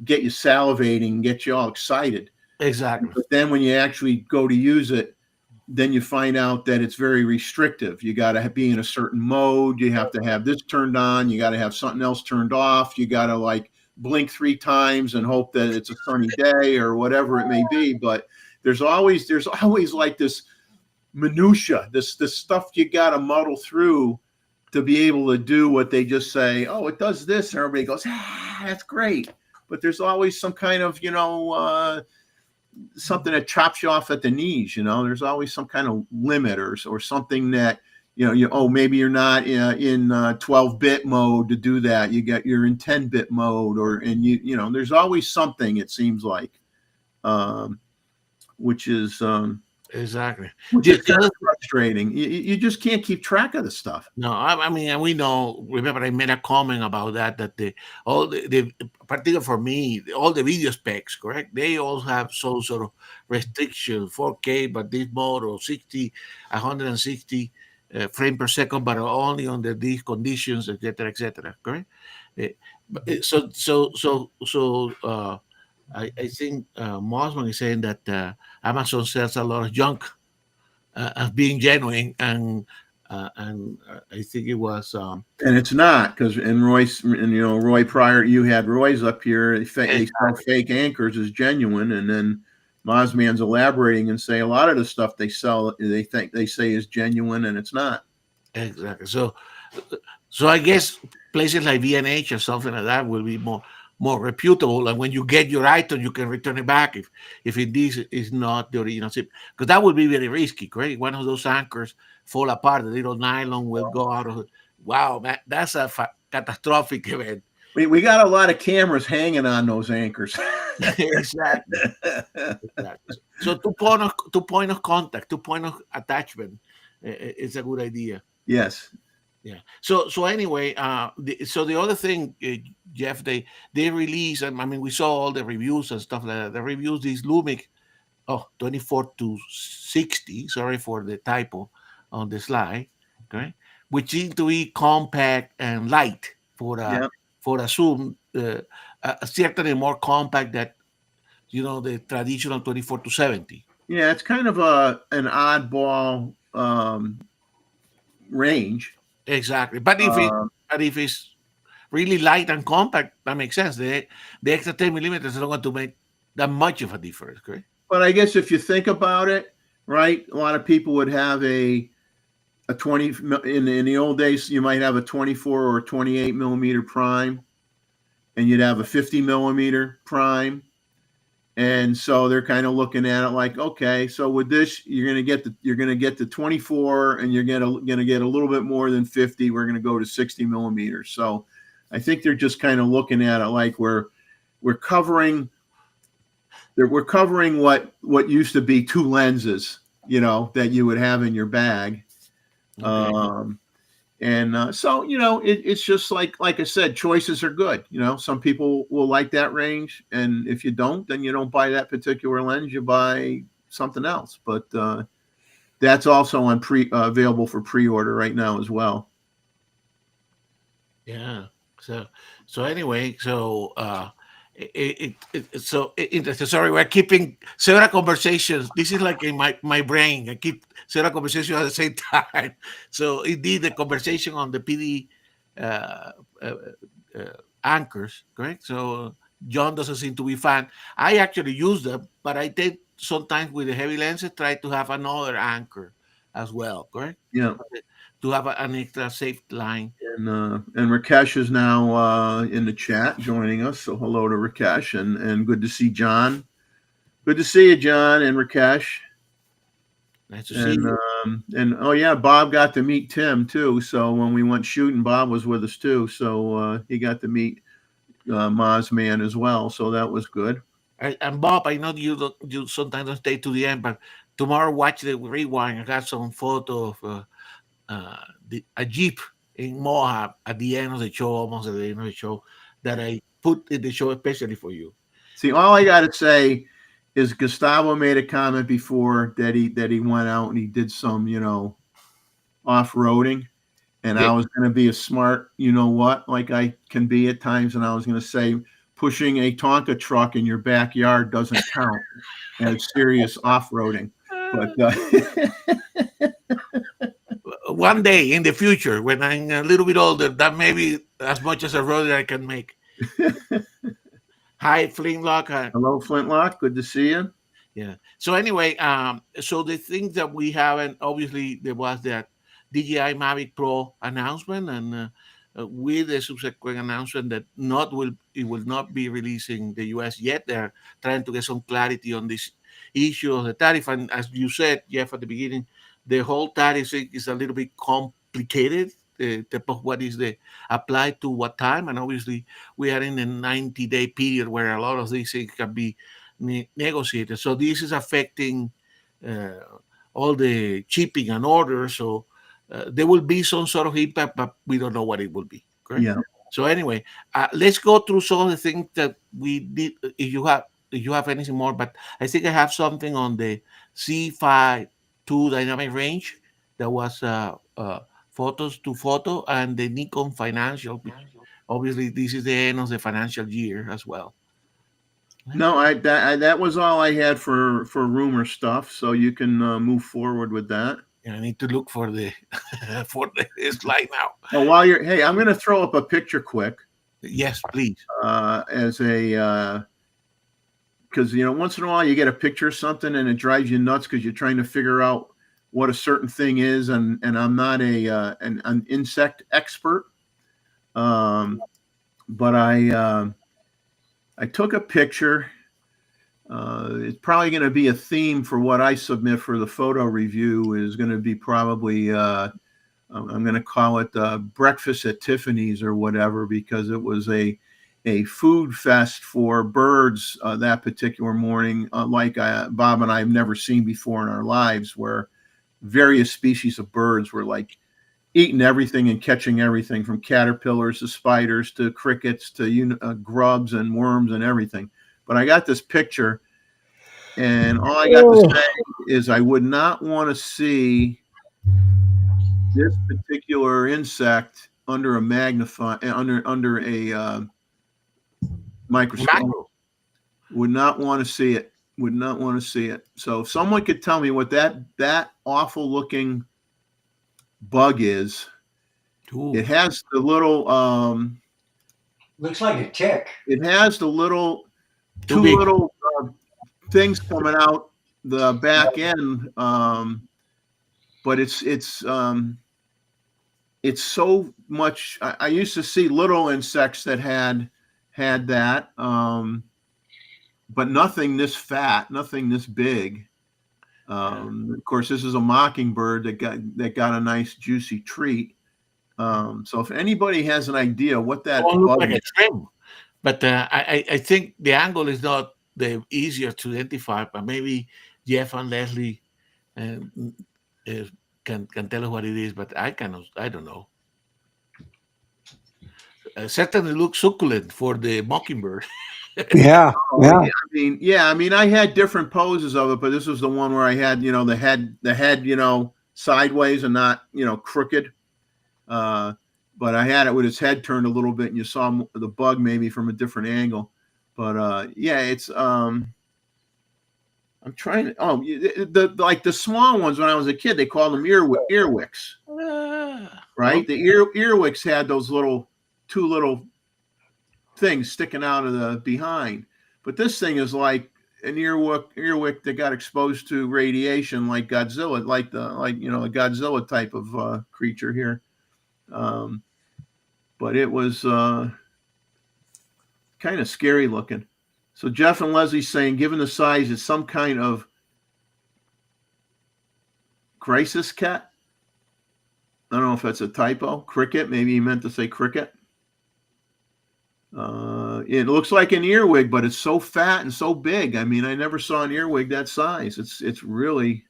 get you salivating, get you all excited. exactly. But then when you actually go to use it, then you find out that it's very restrictive. You got to be in a certain mode. You have to have this turned on. You got to have something else turned off. You got to like blink 3 times and hope that it's a sunny day or whatever it may be. But there's always like this minutia, this stuff you got to muddle through to be able to do what they just say. Oh, it does this, and everybody goes, that's great. But there's always some kind of, something that chops you off at the knees. There's always some kind of limit or something that maybe you're not in 12-bit mode to do that. You're in 10-bit mode, and there's always something, it seems like, which is exactly, which is kind of frustrating. You just can't keep track of the stuff. No, I mean, and we know. Remember, I made a comment about that the particular for me, all the video specs, correct? They all have some sort of restriction, 4K, but this mode or 160 frame per second, but only under these conditions, etc., correct? I think Mossman is saying that Amazon sells a lot of junk as being genuine, and I think it was and it's not, because Roy, prior you had Roy's up here, they sell fake anchors as genuine, and then Mossman's elaborating and say a lot of the stuff they sell they say is genuine, and it's not. Exactly. So I guess places like V&H or something like that will be more reputable, and when you get your item, you can return it back if indeed is not the original ship, because that would be very risky, correct? One of those anchors fall apart, the little nylon will go out of it. Wow, man, that's a catastrophic event. We got a lot of cameras hanging on those anchors. Exactly. So two point of contact, 2 point of attachment is a good idea. Yes. Yeah. So anyway, the other thing, Jeff, they release, and I mean, we saw all the reviews and stuff like that. They reviews this Lumic 24 to 60. Sorry for the typo on the slide. Okay, which seems to be compact and light for a zoom, certainly more compact than the traditional 24 to 70. Yeah, it's kind of an oddball range. Exactly, but if it's really light and compact, that makes sense. The extra 10 millimeters are not going to make that much of a difference, correct? But I guess if you think about it, right, a lot of people would have a 20 in the old days. You might have a 24 or 28 millimeter prime, and you'd have a 50 millimeter prime. And so they're kind of looking at it like, okay, so with this, you're going to get the 24, and you're going to get a little bit more than 50. We're going to go to 60 millimeters. So I think they're just kind of looking at it like we're covering what used to be 2 lenses, that you would have in your bag. Okay. So it's just like I said, choices are good. Some people will like that range, and if you don't, then you don't buy that particular lens. You buy something else. But that's also on available for pre-order right now as well. Yeah. So anyway, sorry, we're keeping several conversations. This is like in my brain. I keep several conversations at the same time. So indeed, the conversation on the PD anchors, correct? So John doesn't seem to be fan. I actually use them, but I did sometimes with the heavy lenses try to have another anchor as well, correct? Yeah. To have an extra safe line. And Rakesh is now in the chat joining us. So hello to Rakesh, and good to see John. Good to see you, John and Rakesh. Nice to see you. And oh yeah, Bob got to meet Tim too. So when we went shooting, Bob was with us too. So he got to meet Mossman as well. So that was good. And Bob, I know you sometimes don't stay to the end, but tomorrow watch the rewind. I got some photo of a Jeep in Moab at the end of the show, almost at the end of the show, that I put in the show especially for you. See, all I got to say is Gustavo made a comment before that he went out and he did some, off-roading, and I was going to be a smart, like I can be at times, and I was going to say pushing a Tonka truck in your backyard doesn't count as serious off-roading. But One day in the future, when I'm a little bit older, that may be as much as a brother I can make. Hi, Flintlock. hello, Flintlock. Good to see you. Yeah. So anyway, so the things that we haven't, obviously there was that DJI Mavic Pro announcement, and with the subsequent announcement that it will not be releasing the US yet. They're trying to get some clarity on this issue of the tariff, and as you said, Jeff, at the beginning, the whole tariff thing is a little bit complicated. The type of what is the applied to what time, and obviously we are in a 90-day period where a lot of these things can be negotiated. So this is affecting uh, all the shipping and orders. So there will be some sort of impact, but we don't know what it will be. Correct. Yeah. So anyway, let's go through some of the things that we did. If you have anything more, but I think I have something on the C5 II dynamic range that was photos to photo, and the Nikon financial. Which obviously, this is the end of the financial year as well. No, that was all I had for rumor stuff. So you can move forward with that. And I need to look for the for the slide now. Oh, while you're, hey, I'm going to throw up a picture quick. Yes, please. As a because once in a while you get a picture of something and it drives you nuts because you're trying to figure out what a certain thing is, and I'm not an insect expert, but I took a picture. It's probably going to be a theme for what I submit for the photo review. Is going to be probably I'm going to call it breakfast at Tiffany's or whatever, because it was a food fest for birds that particular morning, like Bob and I have never seen before in our lives, where various species of birds were like eating everything and catching everything, from caterpillars to spiders to crickets to grubs and worms and everything. But I got this picture, and all I got to say is I would not want to see this particular insect under a under a microscope. Would not want to see it. Would not want to see it. So if someone could tell me what that awful looking bug is. Ooh. It has the little looks like a tick. It has the little two little things coming out the back end, but it's so much. I used to see little insects that had that, but nothing this fat, nothing this big. Of course, this is a mockingbird that got a nice juicy treat. So if anybody has an idea what that bug like a trim, but I think the angle is not the easier to identify, but maybe Jeff and Leslie can tell us what it is, but I don't know. Certainly looks succulent for the mockingbird. Yeah. I mean, I had different poses of it, but this was the one where I had, the head, sideways and not, crooked. But I had it with his head turned a little bit, and you saw the bug maybe from a different angle. But it's I'm trying to. Oh, the small ones when I was a kid, they called them earwicks, right? The earwicks had those two little things sticking out of the behind, but this thing is like an earwick that got exposed to radiation, like Godzilla, like a Godzilla type of creature here. But it was kind of scary looking. So Jeff and Leslie saying, given the size, it's some kind of crisis cat. I don't know if that's a typo. Cricket, maybe he meant to say cricket. It looks like an earwig, but it's so fat and so big. I mean, I never saw an earwig that size. It's really,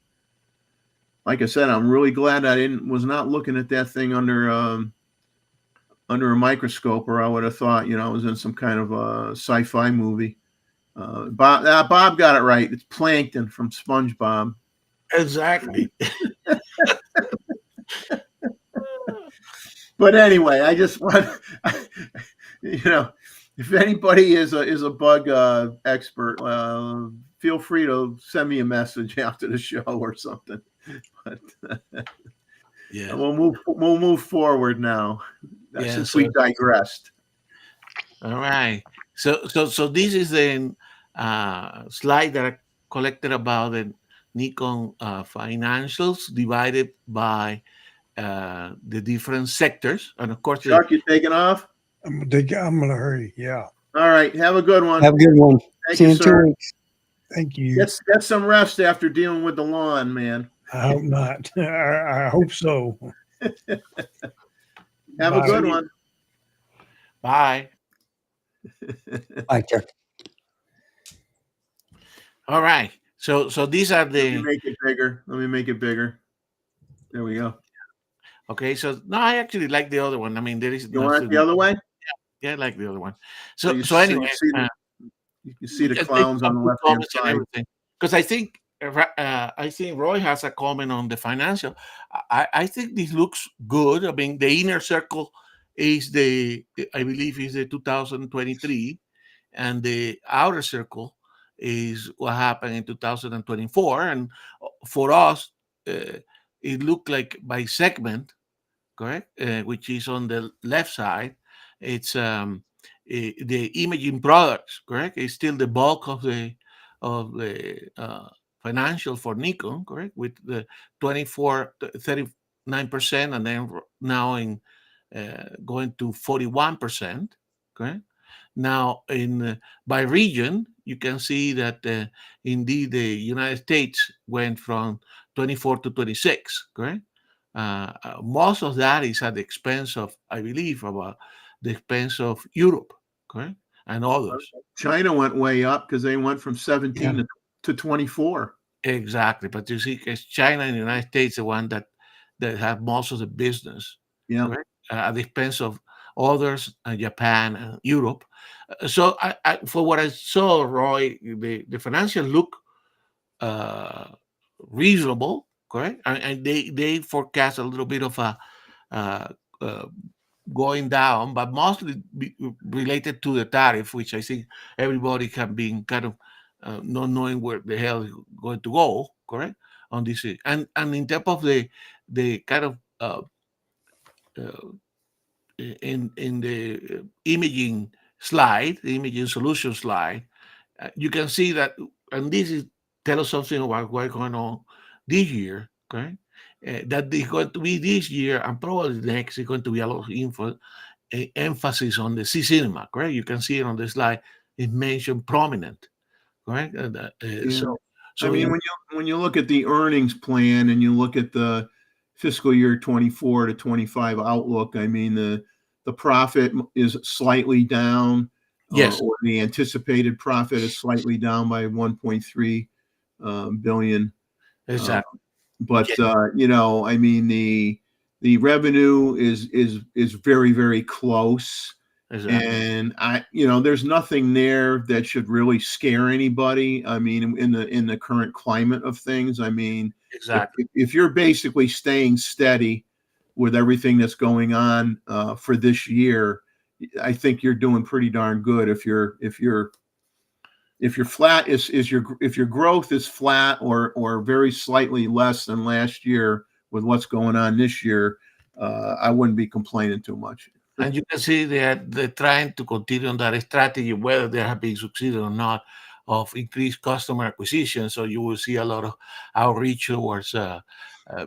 like I said, I'm really glad I was not looking at that thing under a microscope, or I would have thought, I was in some kind of a sci-fi movie. Bob got it right. It's plankton from SpongeBob. Exactly. But anyway, I just want, If anybody is a bug expert, feel free to send me a message after the show or something. But Yeah. we'll move forward now, Yeah. since we So digressed. all right. So this is the slide that I collected about the Nikon financials divided by the different sectors, and of course the Chuck, you taking off? I'm gonna hurry. Yeah. All right. Have a good one. Have a good one. Thank See you, you in 2 sir. weeks. Thank you. Get some rest after dealing with the lawn, man. I hope not. I hope so. Have a Bye. good one. bye. Bye, Chuck. All right. So these are Let me the make it bigger. Let me make it bigger. There we go. okay. So no, I actually like the other one. I mean, there is You want it the other way? yeah, I like the other one. So So anyway, you see the can take clowns on some the good left hand comments and side. everything. Because I think Roy has a comment on the financial. I think this looks good. I mean, the inner circle is I believe is the 2023, and the outer circle is what happened in 2024. And for us, it looked like by segment, correct, which is on the left side. It's the imaging products, correct, is still the bulk of the financial for Nikon, correct, with the 24 39%, and then now in going to 41%, correct. Now, in by region, you can see that indeed the United States went from 24 to 26, correct? Most of that is at the expense of, I believe, about the expense of Europe, correct, and others. China went way up because they went from 17 Yeah. to 24. Exactly, but you see, because China and the United States, the one that have most of the business, Yeah. correct, at the expense of others, Japan and Europe. So, for what I saw, Roy, the financial look uh, reasonable, correct, and they forecast a little bit of a uh, uh, going down, but mostly related to the tariff, which I think everybody can be kind of not knowing where the hell is going to go, correct, on this. And in terms of the kind of uh, in the imaging slide, the imaging solution slide, you can see that, and this is tell us something about what's going on this year, okay? That is going to be this year, and probably next is going to be a lot of emphasis on the C cinema, correct? You can see it on the slide. It's mentioned prominent, correct? Yeah. So, I so mean, in, when you look at the earnings plan and you look at the fiscal year 24 to 25 outlook, I mean, the profit is slightly down, yes, or the anticipated profit is slightly down by 1.3 billion. Uh, exactly, but yeah, I mean, the revenue is very, very close. exactly, And there's nothing there that should really scare anybody. I mean, in the current climate of things, I mean, exactly. if you're basically staying steady with everything that's going on for this year, I think you're doing pretty darn good. If your flat is your if your growth is flat or very slightly less than last year with what's going on this year, I wouldn't be complaining too much. And you can see they're trying to continue on that strategy, whether they have been succeeded or not, of increased customer acquisition. So you will see a lot of outreach towards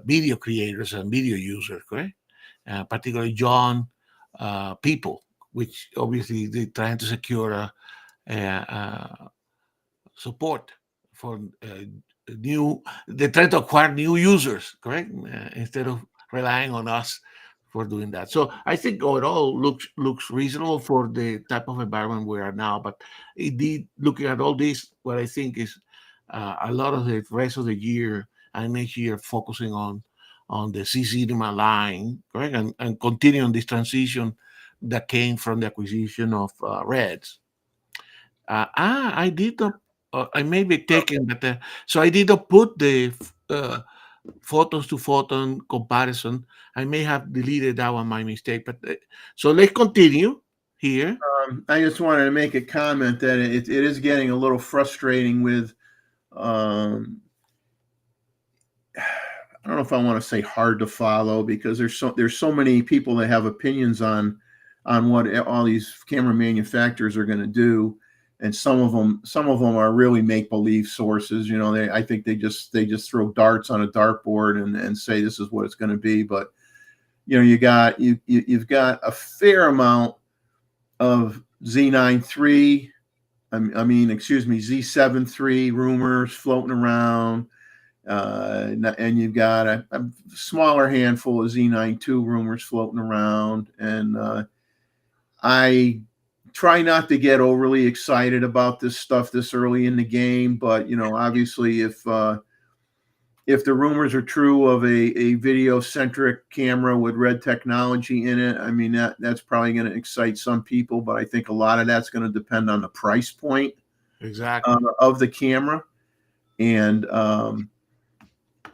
video creators and video users, correct? Particularly young people, which obviously they're trying to secure support for new. They're trying to acquire new users, correct? Instead of relying on us for doing that. So I think overall looks reasonable for the type of environment we are now. But indeed, looking at all this, what I think is a lot of the rest of the year and next year focusing on the C cinema line, correct, and continuing this transition that came from the acquisition of Reds. I did not. I may be taken, but so I did not put the photos to photon comparison. I may have deleted that one, my mistake. But so let's continue here. I just wanted to make a comment that it is getting a little frustrating with, I don't know if I want to say hard to follow, because there's so many people that have opinions on what all these camera manufacturers are going to do, and some of them are really make believe sources. I think they just throw darts on a dartboard and say this is what it's going to be. But you've got a fair amount of Z9 III, Z7 III rumors floating around. And you've got a smaller handful of Z9 II rumors floating around. And I try not to get overly excited about this stuff this early in the game. But, obviously, if the rumors are true of a video-centric camera with red technology in it, that's probably going to excite some people. But I think a lot of that's going to depend on the price point of the camera.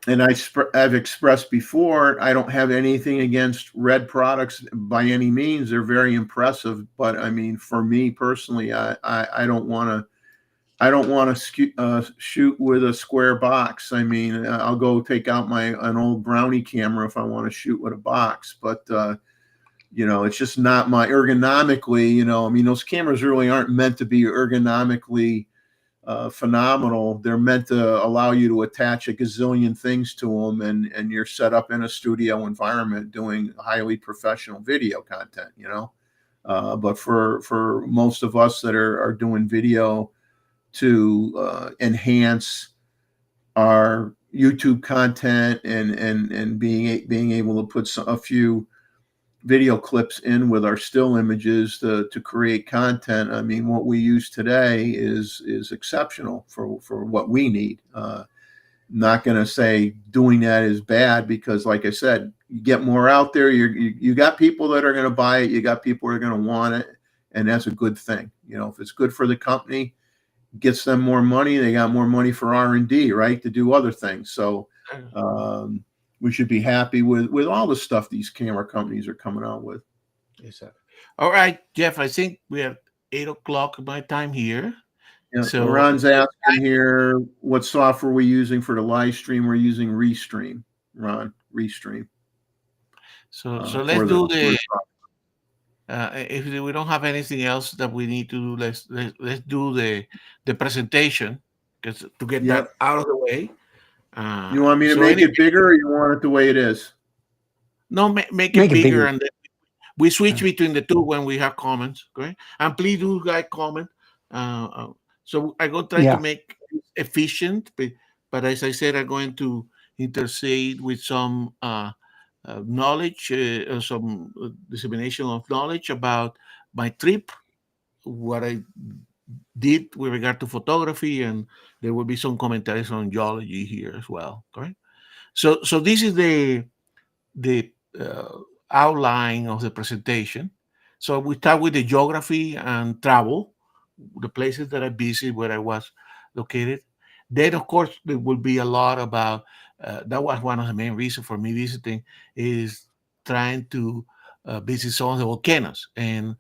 And I've expressed before, I don't have anything against red products by any means. They're very impressive. But for me personally, I don't want to shoot with a square box. I'll go take out an old Brownie camera if I want to shoot with a box. But it's just not my ergonomically. Those cameras really aren't meant to be ergonomically phenomenal. They're meant to allow you to attach a gazillion things to them, and you're set up in a studio environment doing highly professional video content. But for most of us that are doing video to enhance our YouTube content and being able to put a few video clips in with our still images to create content. What we use today is exceptional for what we need. Not going to say doing that is bad, because like I said, you get more out there. You got people that are going to buy it. You got people that are going to want it. And that's a good thing. If it's good for the company, gets them more money, they got more money for R&D, right, to do other things. So we should be happy with all the stuff these camera companies are coming out with. Exactly. All right, Jeff, I think we have 8:00 my time here. Yeah, So Ron's asking here, what software we're using for the live stream. We're using Restream, Ron, Restream. So let's do if we don't have anything else that we need to do, let's do the presentation, because to get that out of the way. You want me to make it bigger, or you want it the way it is? No, make it bigger, and then we switch between the two when we have comments. Okay, and please do comment. So I'm going to try to make it efficient, but as I said, I'm going to intercede with some knowledge, some dissemination of knowledge about my trip, what I did with regard to photography, and there will be some commentaries on geology here as well. Correct. So this is the outline of the presentation. So we start with the geography and travel, the places that I visit, where I was located. Then, of course, there will be a lot about, that was one of the main reasons for me visiting, is trying to visit some of the volcanoes. And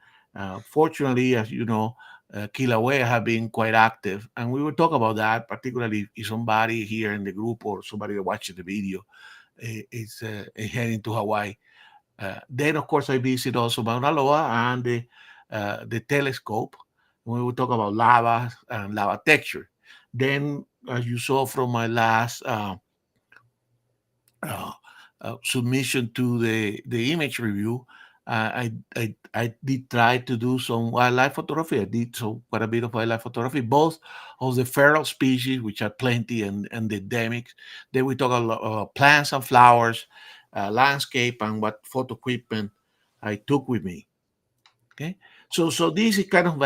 fortunately, as you know, Kilauea have been quite active. And we will talk about that, particularly if somebody here in the group or somebody watching the video is heading to Hawaii. Then, of course, I visit also Mauna Loa and the telescope. We will talk about lava and lava texture. Then, as you saw from my last submission to the image review, I did try to do some wildlife photography. I did quite a bit of wildlife photography, both of the feral species, which are plenty, and the endemics. Then we talk about plants and flowers, landscape, and what photo equipment I took with me. Okay, so this is kind of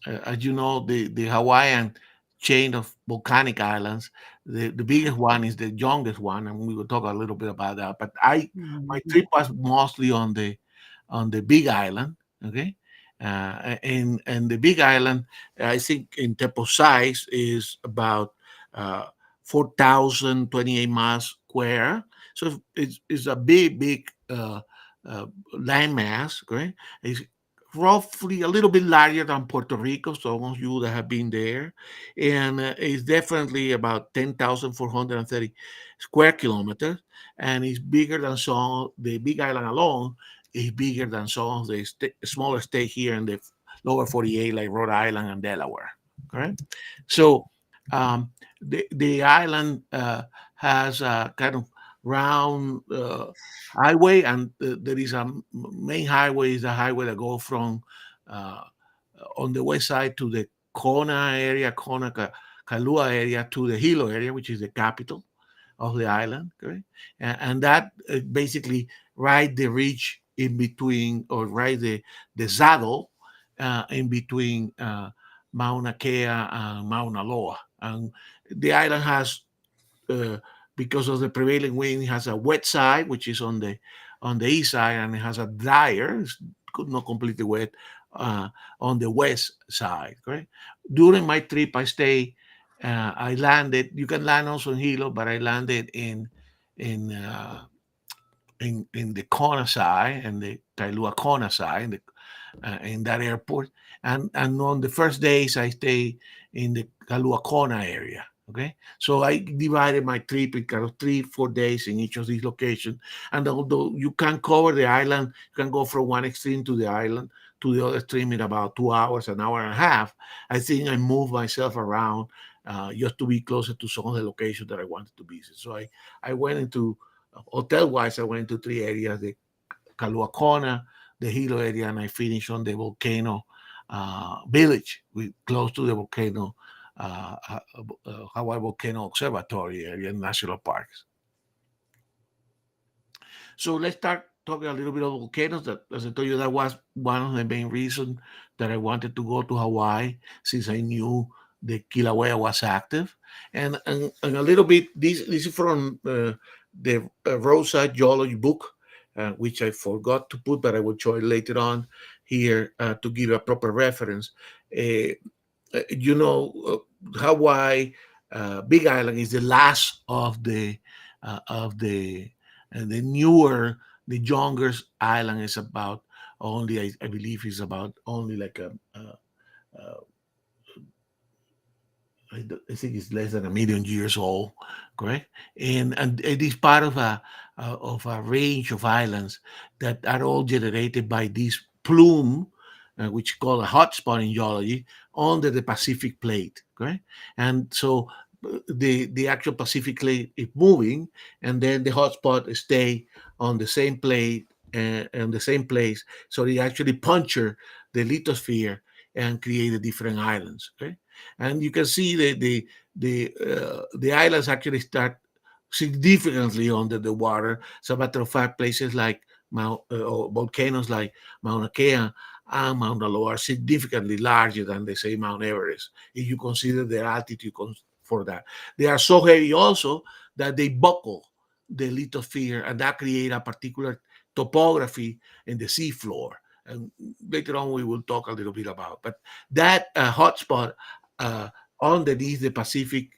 as you know, the Hawaiian chain of volcanic islands. The biggest one is the youngest one, and we will talk a little bit about that. But my trip was mostly on the Big Island. Okay, and the Big Island, I think in terms of size, is about 4,028 miles square. So it's a big landmass. Okay, roughly a little bit larger than Puerto Rico. Some of you that have been there, and it's definitely about 10,430 square kilometers, and it's bigger than some. The Big Island alone is bigger than some of the smaller states here in the lower 48, like Rhode Island and Delaware. Correct. So the island has a kind of round highway, and there is a main highway, is a highway that goes from uh, on the west side to the Kona area, Kalua area, to the Hilo area, which is the capital of the island. Okay? And that basically ride the ridge in between, or ride the saddle in between Mauna Kea and Mauna Loa. And the island has, uh, because of the prevailing wind, it has a wet side, which is on the east side, and it has a drier, it's not completely wet, on the west side. Correct. During my trip, I landed. You can land also in Hilo, but I landed in uh, in the Kona side and the Kailua Kona side, in that airport. And on the first days, I stay in the Kalua Kona area. Okay, so I divided my trip in kind of 3-4 days in each of these locations. And although you can cover the island, you can go from one extreme to the island to the other extreme in about 2 hours, an hour and a half. I think I moved myself around just to be closer to some of the locations that I wanted to visit. So I went into hotel wise, I went into 3 areas: the Kalua Kona, the Hilo area, and I finished on the volcano village, close to the volcano, Hawaii Volcano Observatory area in national parks. So let's start talking a little bit of volcanoes. That, as I told you, that was one of the main reasons that I wanted to go to Hawaii, since I knew the Kilauea was active. And a little bit, this is from the roadside geology book, which I forgot to put, but I will show it later on here to give a proper reference. Uh, Hawaii, Big Island is the last of the newer, the youngest island is about only, I believe, is about only like a I think it's less than 1 million years old, correct? And it is part of a range of islands that are all generated by this plume, which is called a hotspot in geology, under the Pacific plate, correct? And so the actual Pacific plate is moving, and then the hotspot stay on the same plate and the same place, so they actually puncture the lithosphere and create the different islands. Okay, and you can see the islands actually start significantly under the water. As a matter of fact, places like or volcanoes like Mauna Kea and Mauna Loa are significantly larger than, they say, Mount Everest, if you consider their altitude for that. They are so heavy also that they buckle the lithosphere, and that create a particular topography in the seafloor. And later on, we will talk a little bit about. But that hotspot underneath the Pacific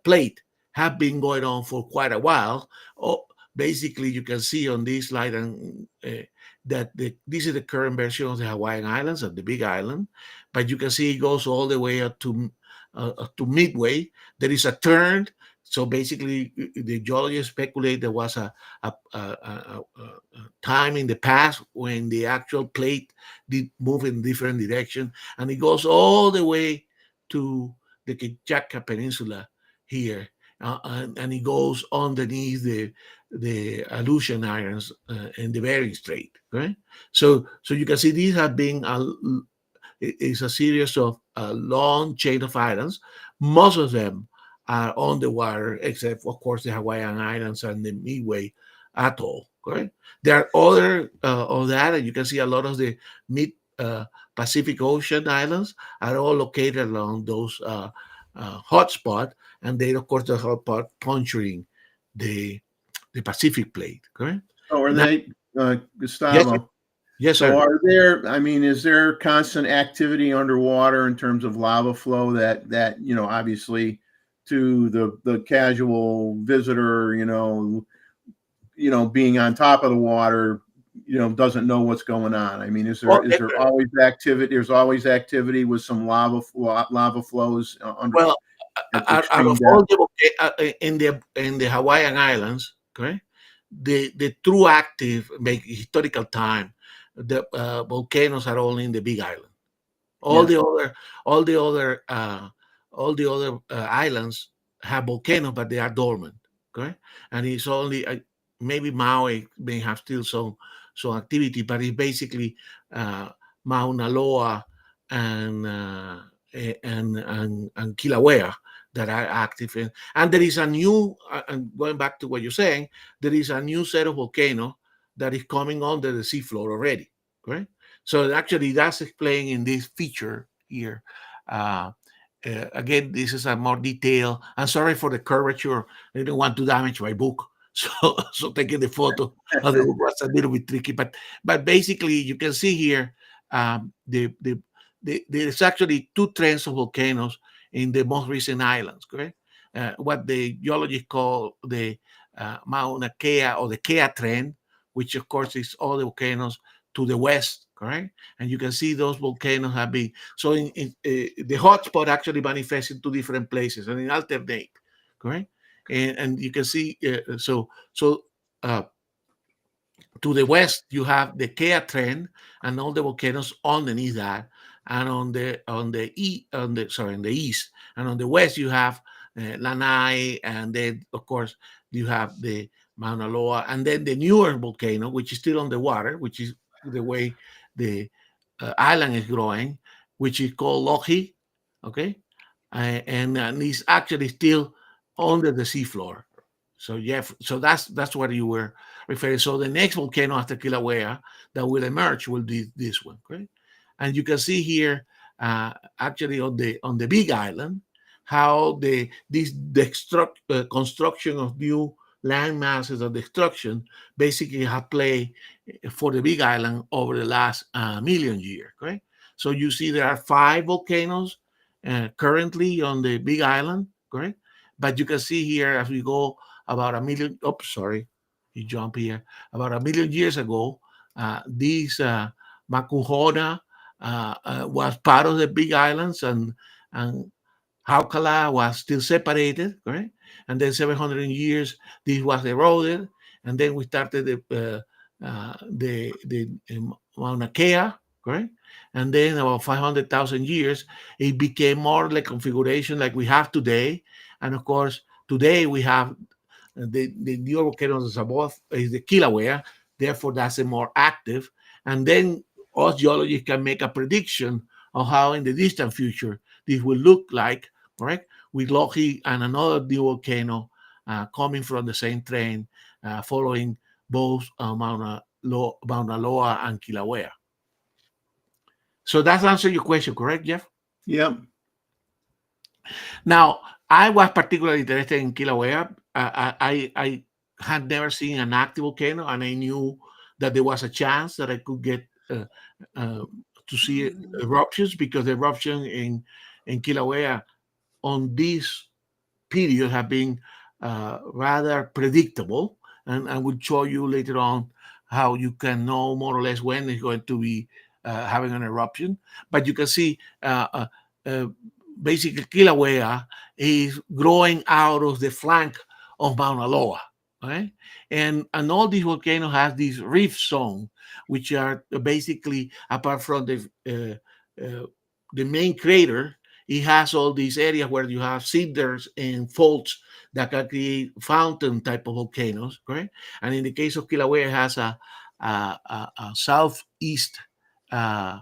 plate have been going on for quite a while. Oh, basically, you can see on this slide that this is the current version of the Hawaiian Islands and the Big Island. But you can see it goes all the way up to Midway. There is a turn. So basically, the geologists speculate there was a time in the past when the actual plate did move in different direction, and it goes all the way to the Kichaka Peninsula here, and it goes underneath the Aleutian Islands in the Bering Strait. Right, so you can see these have been is a series of long chain of islands. Most of them are on the water, except, of course, the Hawaiian Islands and the Midway Atoll. Correct. There are other of that, and you can see a lot of the mid Pacific Ocean islands are all located along those hotspot, and they, of course, the hotspot puncturing the Pacific plate. Correct. Oh, are Now, they, yes, Gustavo? yes, So sir. are there, I mean, is there constant activity underwater in terms of lava flow that, obviously to the casual visitor, being on top of the water, doesn't know what's going on? I mean, is Well, there always activity? There's always activity with some lava flows under well, at out extreme of all depth. in the Hawaiian Islands, okay, the true active historical time, the volcanoes are only in the Big Island. All Yeah. the other, all the other, islands have volcanoes, but they are dormant. Okay, and it's only maybe Maui may have still some activity, but it's basically uh, Mauna Loa and and Kilauea that are active. And there is a new, and going back to what you're saying, there is a new set of volcanoes that is coming under the seafloor already. Right. So actually, that's explained in this feature here. Uh, Again, this is a more detail. I'm sorry for the curvature. I didn't want to damage my book, so taking the photo of the book was a little bit tricky. But basically, you can see here there's actually two trends of volcanoes in the most recent islands. Correct? What the geologists call the Mauna Kea or the Kea trend, which of course is all the volcanoes to the west, correct? And you can see those volcanoes have been so the hotspot actually manifests in two different places and in alternate, correct? And you can see uh, to the west you have the Kea trend and all the volcanoes underneath that, and on the east and on the west you have Lanai, and then of course you have the Mauna Loa, and then the newer volcano which is still on the water, which is the way the island is growing, which is called Lohi, okay, and it's actually still under the seafloor. So yeah, so that's what you were referring. So the next volcano after Kilauea that will emerge will be this one, okay? And you can see here, actually on the Big Island, how construction of new land masses of destruction basically have played for the Big Island over the last million years, okay? So you see there are 5 volcanoes currently on the Big Island, correct? But you can see here as we go about a million. Oops, sorry, you jump here. About a million years ago, this Makuhona was part of the Big Islands, and Haukala was still separated, right? And then 700 years, this was eroded, and then we started the Mauna Kea, correct? And then about 500,000 years, it became more like configuration like we have today. And of course, today we have the new volcano is above is the Kilauea, therefore that's a more active. And then us geologists can make a prediction of how in the distant future this will look like, correct? With Loki and another new volcano coming from the same train, following both Mauna Loa and Kilauea. So that's answer your question, correct, Jeff? Yep. Now, I was particularly interested in Kilauea. I had never seen an active volcano, and I knew that there was a chance that I could get uh, to see eruptions, because the eruption in Kilauea on this period have been rather predictable, and I will show you later on how you can know more or less when it's going to be having an eruption. But you can see uh, basically Kilauea is growing out of the flank of Mauna Loa. Right? And all these volcanoes have these reef zone, which are basically apart from the main crater, it has all these areas where you have cinders and faults that can create fountain type of volcanoes, correct? And in the case of Kilauea, it has a southeast uh,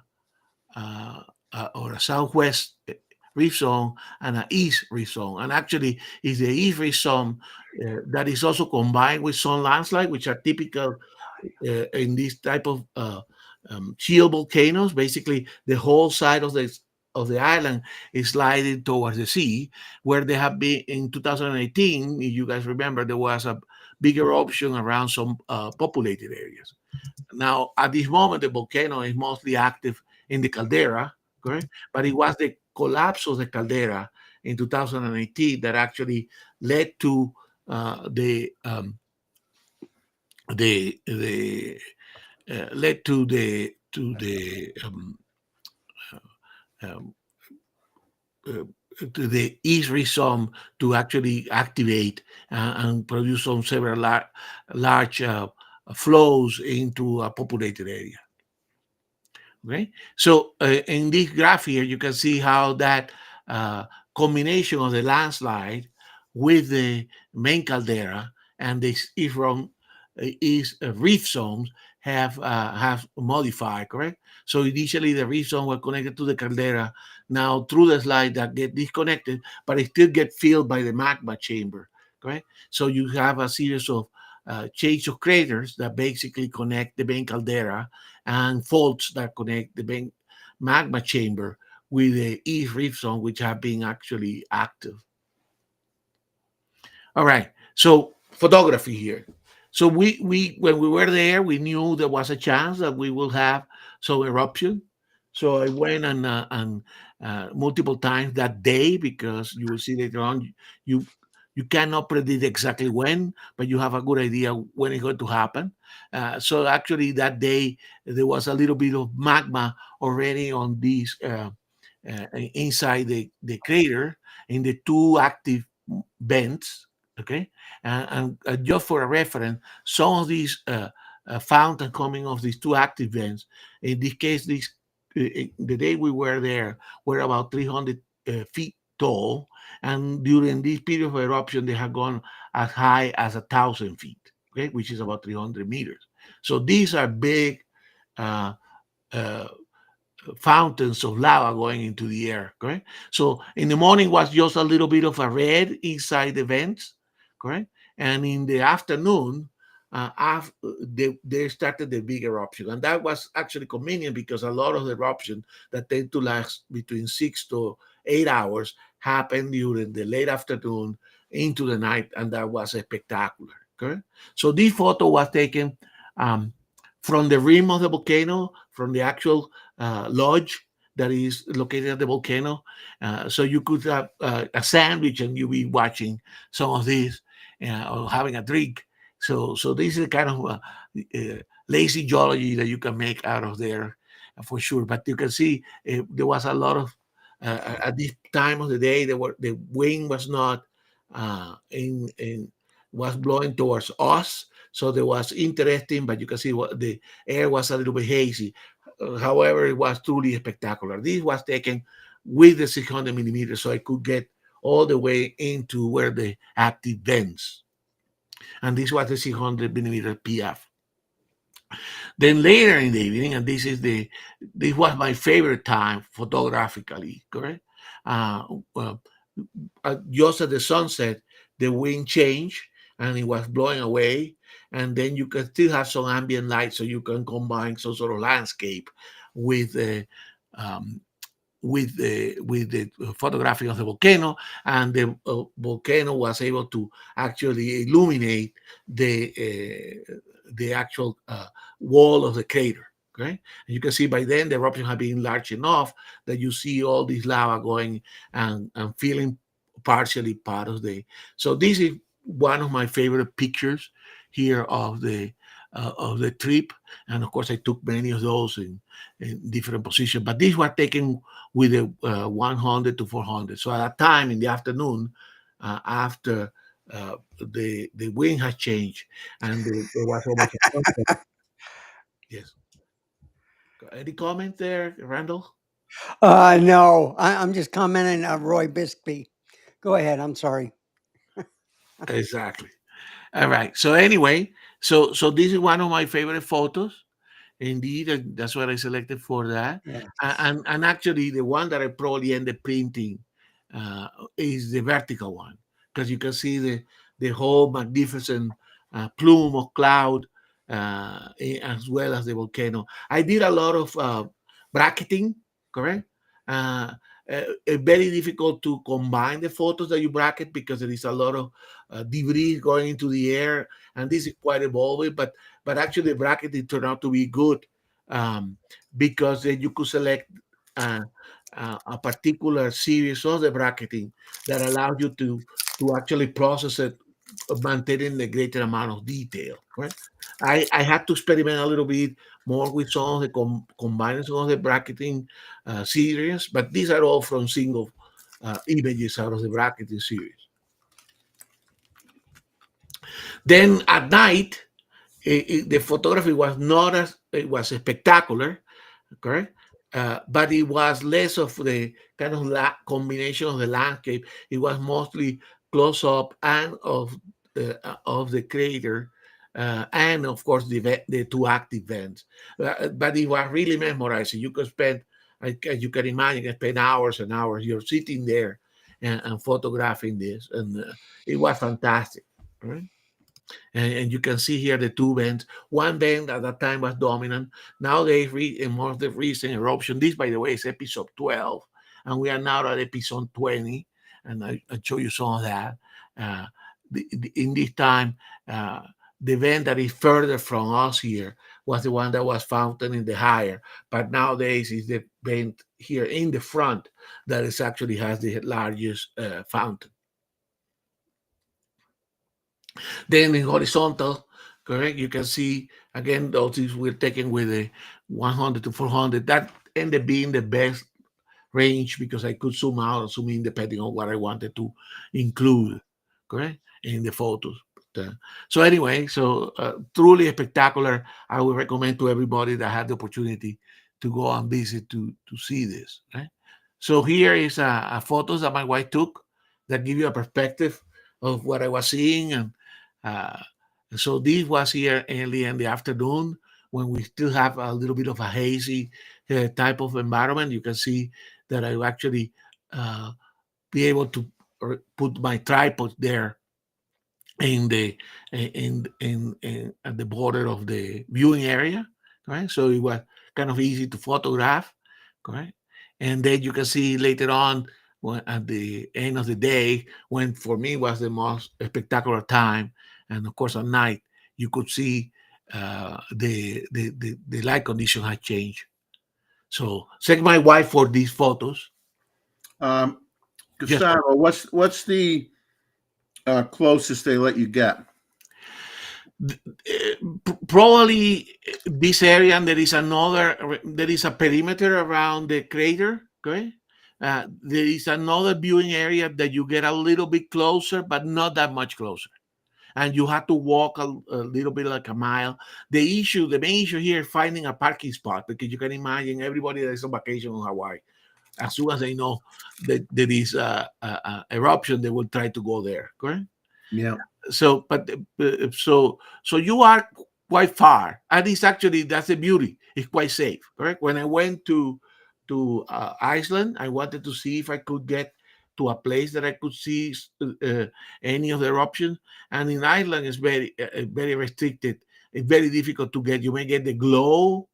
uh, or a southwest reef zone and an east reef zone. And actually, it's the east reef zone that is also combined with some landslide, which are typical in this type of shield volcanoes. Basically, the whole side of the island is sliding towards the sea, where they have been in 2018. If you guys remember, there was a big eruption around some populated areas. Now, at this moment, the volcano is mostly active in the caldera, correct? But it was the collapse of the caldera in 2018 that actually led to the led to the um, uh, to the east rhizome to actually activate and produce some several large flows into a populated area. Okay, so in this graph here, you can see how that uh, combination of the landslide with the main caldera and this reef zones have modified, correct? So initially the reef zone were connected to the caldera. Now through the slide that get disconnected, but it still get filled by the magma chamber, correct? So you have a series of change of craters that basically connect the main caldera and faults that connect the main magma chamber with the east reef zone, which have been actually active. All right. So photography here. So we when we were there, we knew there was a chance that we will have some eruption. So I went and multiple times that day because you will see later on you you cannot predict exactly when, but you have a good idea when it's going to happen. So actually that day there was a little bit of magma already on these inside the crater in the two active vents. Okay, and just for a reference, some of these fountain coming off these two active vents. In this case, the day we were there were about 300 feet tall, and during this period of eruption, they have gone as high as 1,000 feet. Okay, which is about 300 meters. So these are big. Uh, uh, Fountains of lava going into the air. Correct. So in the morning was just a little bit of a red inside the vents. Correct. And in the afternoon, they started the big eruption, and that was actually convenient because a lot of the eruption that tend to last between 6 to 8 hours happened during the late afternoon into the night, and that was spectacular. Correct. So this photo was taken um, from the rim of the volcano, from the actual lodge that is located at the volcano. So you could have a sandwich and you be watching some of this or having a drink. So this is the kind of lazy geology that you can make out of there for sure. But you can see there was a lot of at this time of the day, the wind was not in was blowing towards us. So there was interesting, but you can see what the air was a little bit hazy. However, it was truly spectacular. This was taken with the 600 millimeters, so I could get all the way into where the active vents. And this was the 600 millimeter PF. Then later in the evening, and this was my favorite time photographically, correct? Uh, well, just at the sunset, the wind changed and it was blowing away. And then you can still have some ambient light, so you can combine some sort of landscape with um, with the photography of the volcano, and the volcano was able to actually illuminate the actual wall of the crater. Okay, and you can see by then the eruption had been large enough that you see all this lava going and feeling partially part of the. So this is one of my favorite pictures here of the trip, and of course I took many of those in different positions. But these were taken with a 100 to 400. So at that time in the afternoon, after the wind has changed and there was so much. Yes. Any comment there, Randall? No, I'm just commenting on Roy Bisbee. Go ahead. I'm sorry. Exactly. All right. So anyway, so this is one of my favorite photos. Indeed, and that's what I selected for that. Yes. And actually, the one that I probably end up printing is the vertical one because you can see the whole magnificent plume of cloud as well as the volcano. I did a lot of bracketing, correct? Uh, Very difficult to combine the photos that you bracket because there is a lot of debris going into the air, and this is quite evolving. But actually, the bracketing turned out to be good um, because then you could select uh, a particular series of the bracketing that allows you to actually process it maintaining the greater amount of detail. Right? I had to experiment a little bit more with some of the combining some of the bracketing series, but these are all from single images out of the bracketing series. Then at night, the photography was not as it was spectacular, correct? But it was less of the kind of combination of the landscape. It was mostly close up and of the crater, and of course the two active vents. But it was really memorizing. You could spend, as you can imagine, you can spend hours and hours. You're sitting there and photographing this, and it was fantastic. Right? And you can see here the two vents. One vent at that time was dominant. Nowadays, in more of the recent eruption, this, by the way, is episode 12, and we are now at episode 20, and I'll show you some of that. In this time, the vent that is further from us here was the one that was fountain in the higher, but nowadays is the vent here in the front that is actually has the largest fountain. Then in horizontal, correct, you can see again those things we're taking with the 100 to 400. That ended up being the best range because I could zoom out and zoom in depending on what I wanted to include, correct, in the photos. So anyway, truly spectacular. I would recommend to everybody that had the opportunity to go and visit to see this. Right? So here is a photos that my wife took that give you a perspective of what I was seeing, and so this was here early in the afternoon when we still have a little bit of a hazy type of environment. You can see that I actually be able to put my tripod there in the in at the border of the viewing area, right? So it was kind of easy to photograph, correct? And then you can see later on when, at the end of the day, when for me was the most spectacular time, and of course at night you could see the light condition had changed. So thank my wife for these photos. Gustavo, what's the closest they let you get? Probably this area, and there is a perimeter around the crater. Okay, there is another viewing area that you get a little bit closer, but not that much closer, and you have to walk a little bit, like a mile. The main issue here is finding a parking spot, because you can imagine everybody that is on vacation in Hawaii, as soon as they know that there is a eruption, they will try to go there. Correct? Yeah. So you are quite far, and it's actually, that's the beauty, it's quite safe. Correct. When I went to Iceland, I wanted to see if I could get to a place that I could see any of the eruptions, and in Iceland it's very restricted. It's very difficult to get. You may get the glow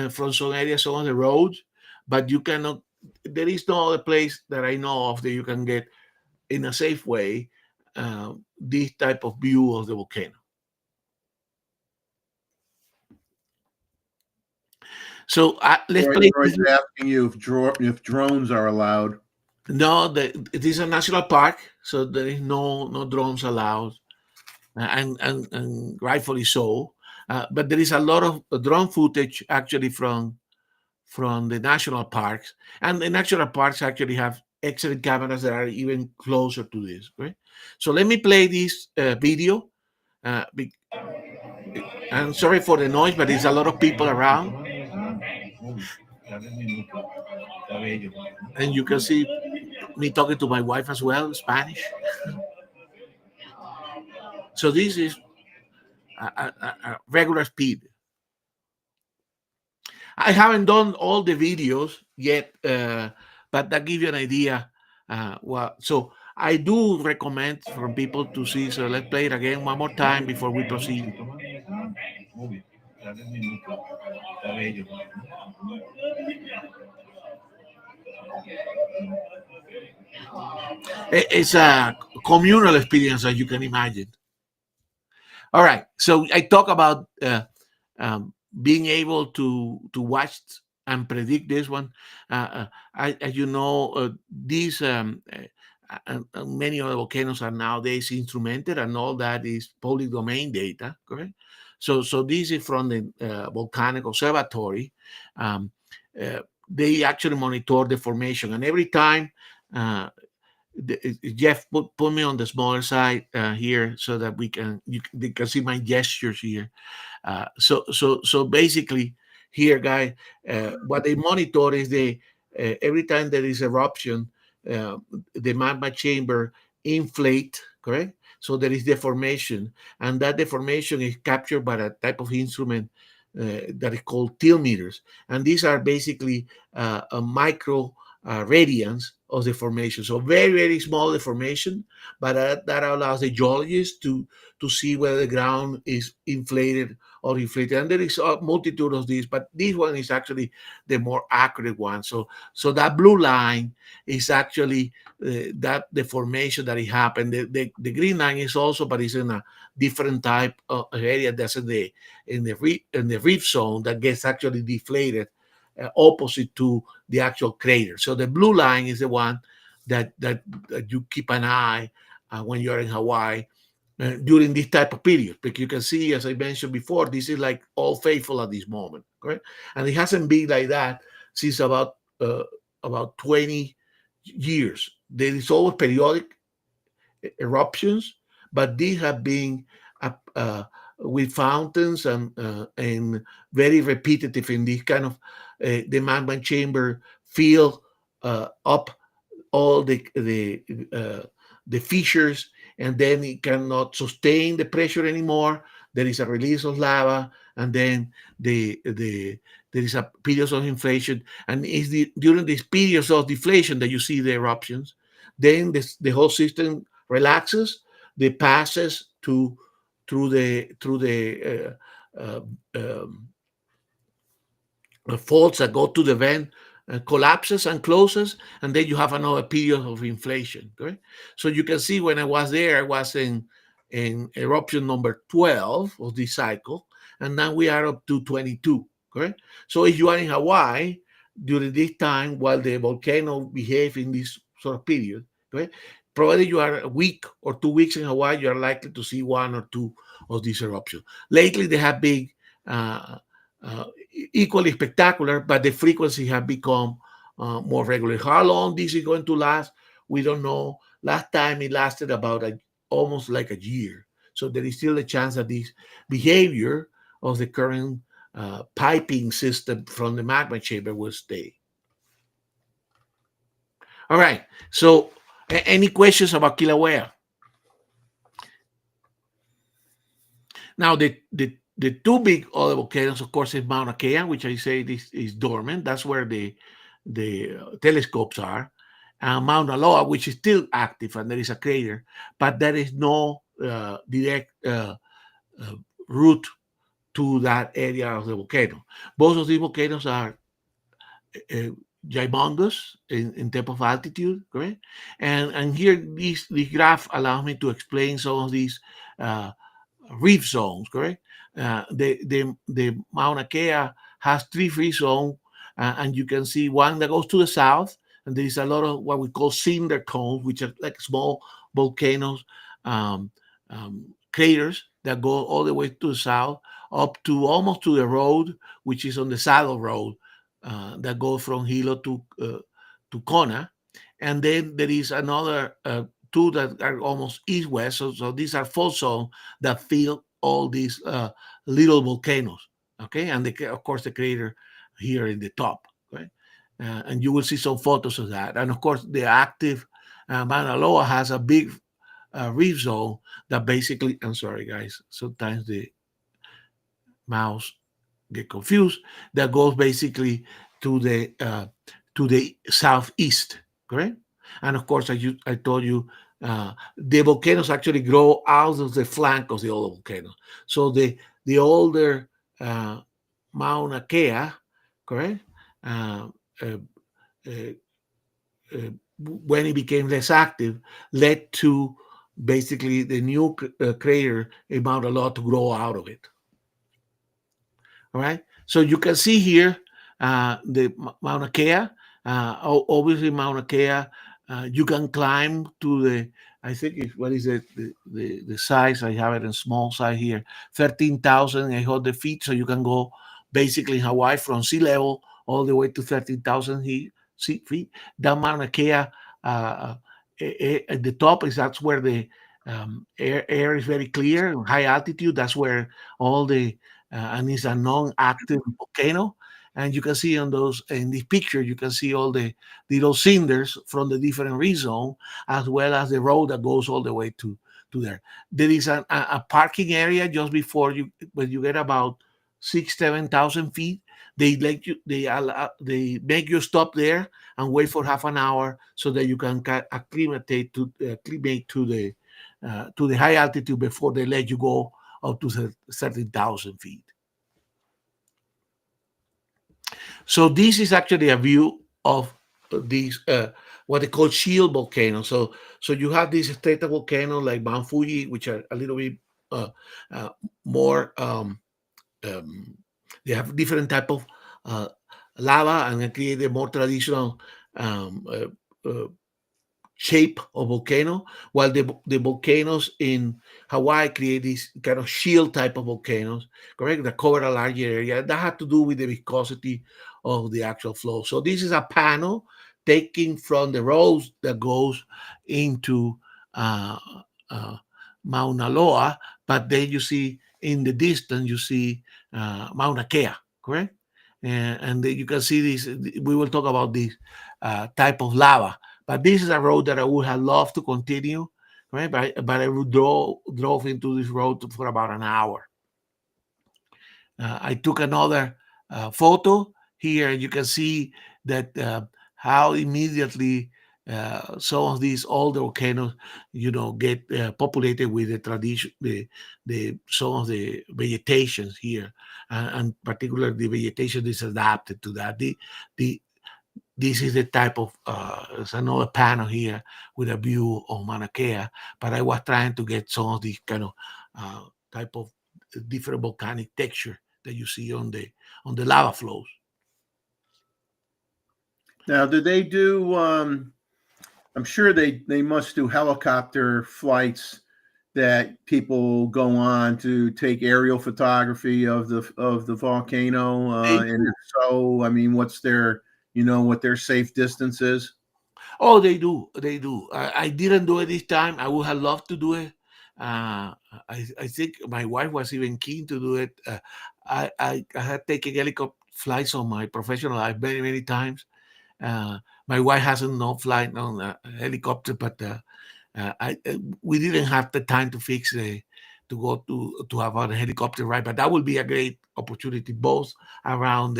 from some areas on the roads, but you cannot. There is no other place that I know of that you can get in a safe way this type of view of the volcano. So let's play. Roy's asking you if drones are allowed. No, it is a national park, so there is no drones allowed, and rightfully so. But there is a lot of drone footage actually from the national parks, and the national parks actually have excellent cameras that are even closer to this. Right? So let me play this video. I'm sorry for the noise, but there's a lot of people around, and you can see me talking to my wife as well, Spanish. So this is a regular speed. I haven't done all the videos yet, but that gives you an idea. So I do recommend for people to see. So let's play it again one more time before we proceed. It's a communal experience, as you can imagine. All right. So I talk about being able to watch and predict this one. As you know, these and many other volcanoes are nowadays instrumented, and all that is public domain data, correct? So this is from the Volcanic Observatory. Um, they actually monitor the formation, and every time Jeff, put me on the smaller side here so that they can see my gestures here. So basically, here, guy, what they monitor is every time there is eruption, uh, the magma chamber inflate, correct? So there is deformation, and that deformation is captured by a type of instrument that is called tiltmeters, and these are basically a micro radians of the formation. So very, very small deformation, but that allows the geologist to see whether the ground is inflated or inflated. And there is a multitude of these, but this one is actually the more accurate one. So that blue line is actually that deformation that it happened. The green line is also, but it's in a different type of area that's in the reef zone that gets actually deflated opposite to the actual crater. So the blue line is the one that you keep an eye when you're in Hawaii during this type of period, because you can see, as I mentioned before, this is like all faithful at this moment, correct? And it hasn't been like that since about 20 years. There is always periodic eruptions, but these have been with fountains and very repetitive in this kind of the magma chamber fill up all the fissures, and then it cannot sustain the pressure anymore. There is a release of lava, and then there is a period of inflation, and it's during these periods of deflation that you see the eruptions. Then the whole system relaxes. They passes through the faults that go to the vent, collapses and closes, and then you have another period of inflation. Correct? So you can see when I was there, I was in eruption number 12 of this cycle, and now we are up to 22. Correct? So if you are in Hawaii during this time while the volcano behaves in this sort of period, correct? Provided you are a week or 2 weeks in Hawaii, you are likely to see one or two of these eruptions. Lately, they have been equally spectacular, but the frequency have become more regular. How long this is going to last, we don't know. Last time it lasted about almost like a year. So there is still a chance that this behavior of the current piping system from the magma chamber will stay. All right. So any questions about Kilauea? Now, the two big other volcanoes, of course, is Mauna Kea, which I say is dormant. That's where the telescopes are. Mauna Loa, which is still active, and there is a crater, but there is no direct route to that area of the volcano. Both of these volcanoes are humongous in terms of altitude, correct? And here, this graph allows me to explain some of these reef zones, correct? The Mauna Kea has 3 reef zones, and you can see one that goes to the south, and there is a lot of what we call cinder cones, which are like small volcanoes, craters that go all the way to the south, up to almost to the road, which is on the saddle road that goes from Hilo to Kona. And then there is another 2 that are almost east-west. So these are fault zones that fill all these little volcanoes. Okay, and of course the crater here in the top. Right, and you will see some photos of that. And of course the active Mauna Loa has a big reef zone that basically. I'm sorry, guys. Sometimes the mouse get confused. That goes basically to the southeast. Correct. And of course, I told you, the volcanoes actually grow out of the flank of the other volcano. So the older Mauna Kea, correct, when it became less active, led to basically the new crater in Mauna Loa to grow out of it. All right. So you can see here the Mauna Kea. Obviously, Mauna Kea You can climb to the, I think what is it, the size? I have it in small size here, 13,800 feet. So you can go basically in Hawaii from sea level all the way to 13,000 feet. Down Mauna Kea, at the top is that's where the air is very clear, high altitude. That's where all the, and it's a non-active volcano. And you can see on those in the picture, you can see all the little cinders from the different rezone, as well as the road that goes all the way to there. There is a parking area just before you, when you get about 7,000 feet. They let you, they make you stop there and wait for half an hour so that you can acclimate to the high altitude before they let you go up to 30,000 feet. So this is actually a view of these what they call shield volcanoes. So you have these stratovolcanoes like Mount Fuji, which are a little bit uh, uh, more. Um, they have different type of uh, lava, and they create a more traditional um, shape of volcano, while the volcanoes in Hawaii create this kind of shield type of volcanoes, correct, that cover a larger area. That had to do with the viscosity of the actual flow. So this is a panel taken from the road that goes into uh, uh, Mauna Loa, but then you see in the distance, you see Mauna Kea, correct? And then you can see this. We will talk about this type of lava, but this is a road that I would have loved to continue, right? But I would drove into this road for about an hour. I took another photo here. You can see that how immediately some of these older volcanoes, get populated with the tradition, the some of the vegetations here, and particularly the vegetation is adapted to that. The This is the type of it's another panel here with a view of Mauna Kea, but I was trying to get some of these kind of type of different volcanic texture that you see on the lava flows. Now, do they do? I'm sure they must do helicopter flights that people go on to take aerial photography of the volcano. And if so, I mean, what's their, what their safe distance is? Oh, they do. They do. I didn't do it this time. I would have loved to do it. I think my wife was even keen to do it. I had taken helicopter flights on my professional life many, many times. My wife hasn't no flight on a helicopter, but we didn't have the time to fix to go to have a helicopter ride. But that would be a great opportunity, both around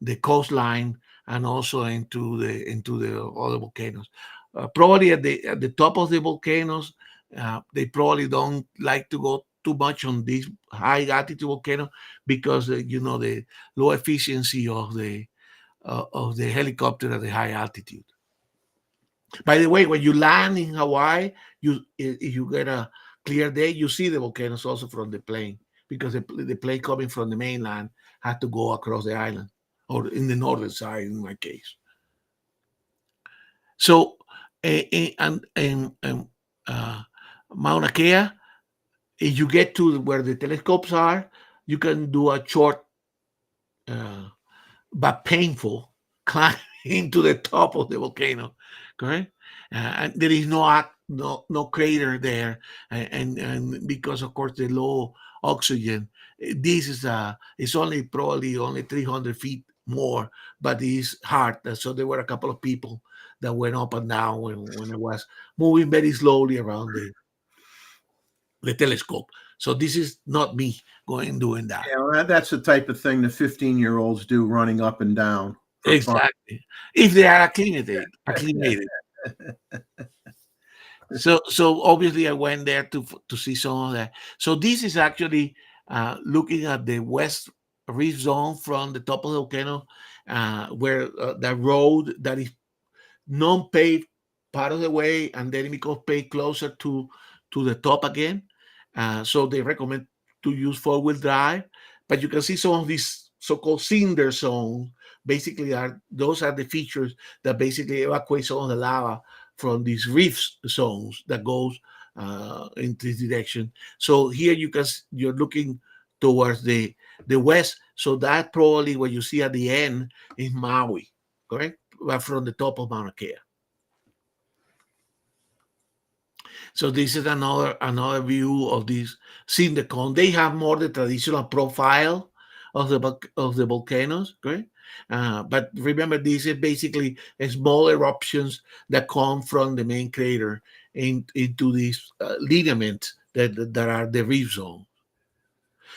the coastline and also into the other volcanoes. Probably at the top of the volcanoes, they probably don't like to go too much on these high altitude volcano because the low efficiency of the helicopter at the high altitude. By the way, when you land in Hawaii, if you get a clear day, you see the volcanoes also from the plane because the plane coming from the mainland had to go across the island or in the northern side in my case. So, and Mauna Kea, if you get to where the telescopes are, you can do a short but painful climb into the top of the volcano. Correct? And there is no crater there, and because of course the low oxygen, this is it's only probably only 300 feet more, but it's hard. So there were a couple of people that went up and down when I was moving very slowly around the telescope. So this is not me doing that. Yeah, well, that's the type of thing the 15-year-olds do, running up and down. Exactly. If they are acclimated. So obviously I went there to see some of that. So this is actually looking at the west reef zone from the top of the volcano, where the road that is non-paved part of the way, and then it becomes paved closer to the top again. So they recommend to use four-wheel drive, but you can see some of these so-called cinder zones. Basically, those are the features that basically evacuate some of the lava from these reef zones that goes in this direction. So here you're looking towards the west. So that probably what you see at the end is Maui, correct? But from the top of Mauna Kea. So this is another view of this seeing the cone. They have more the traditional profile of the volcanoes, correct? But remember, this is basically small eruptions that come from the main crater into these lineaments that are the reef zone.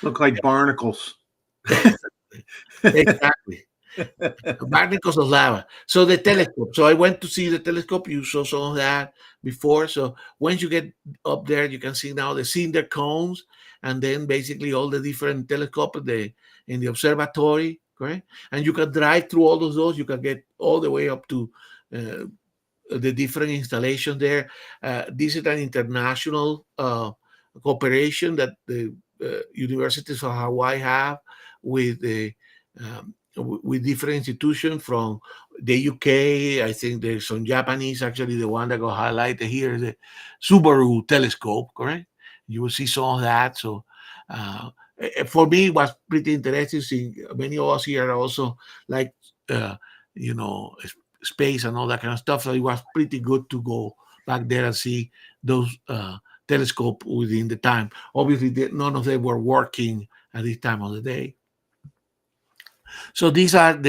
Look like barnacles. Exactly. Barnacles of lava. So the telescope. So I went to see the telescope. You saw some of that before. So once you get up there, you can see now the cinder cones, and then basically all the different telescopes in the observatory, correct? And you can drive through all of those. You can get all the way up to the different installations there. This is an international cooperation that the universities of Hawaii have with the with different institutions from the UK. I think there's some Japanese. Actually, the one that got highlighted here is the Subaru telescope, correct? You will see some of that. So for me, it was pretty interesting. Seeing many of us here are also like, uh, you know, space and all that kind of stuff. So it was pretty good to go back there and see those telescope within the time. Obviously, none of them were working at this time of the day. So these are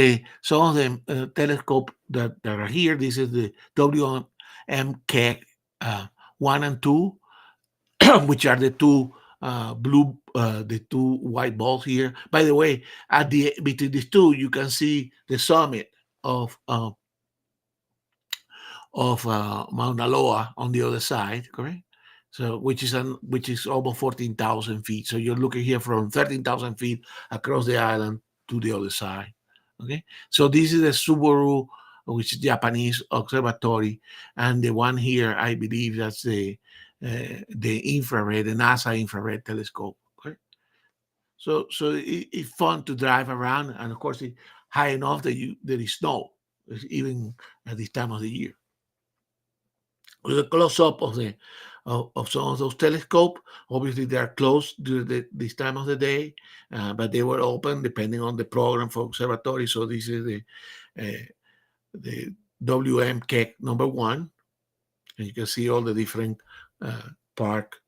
some of the telescope that are here. This is the WMK 1 and 2, which are the two the two white balls here. By the way, between these two, you can see the summit of Mauna Loa on the other side, correct? So which is almost 14,000 feet. So you're looking here from 13,000 feet across the island to the other side. Okay, so this is the Subaru, which is Japanese observatory, and the one here, I believe that's the infrared, the NASA infrared telescope. Okay, so it's fun to drive around, and of course, it's high enough that there is snow, even at this time of the year. With a close up of some of those telescopes. Obviously, they are closed during this time of the day, but they were open depending on the program for observatory. So this is the WMK number 1, and you can see all the different park.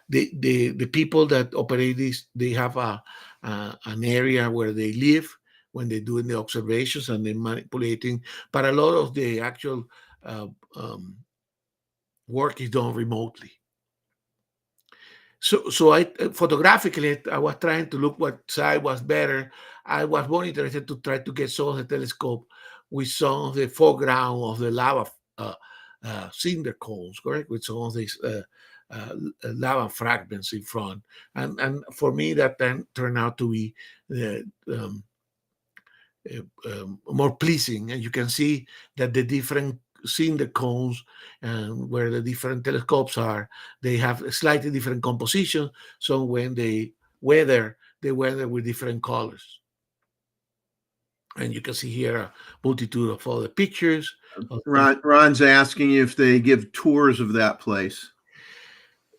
The people that operate this, they have an area where they live when they're doing the observations and they're manipulating. But a lot of the actual work is done remotely. So I photographically, I was trying to look what side was better. I was more interested to try to get some of the telescope with some of the foreground of the lava cinder cones, correct? With some of these lava fragments in front. And for me, that then turned out to be more pleasing. And you can see that the different cinder cones and where the different telescopes are, they have a slightly different composition. So when they weather with different colors. And you can see here a multitude of other pictures. Ron's asking if they give tours of that place.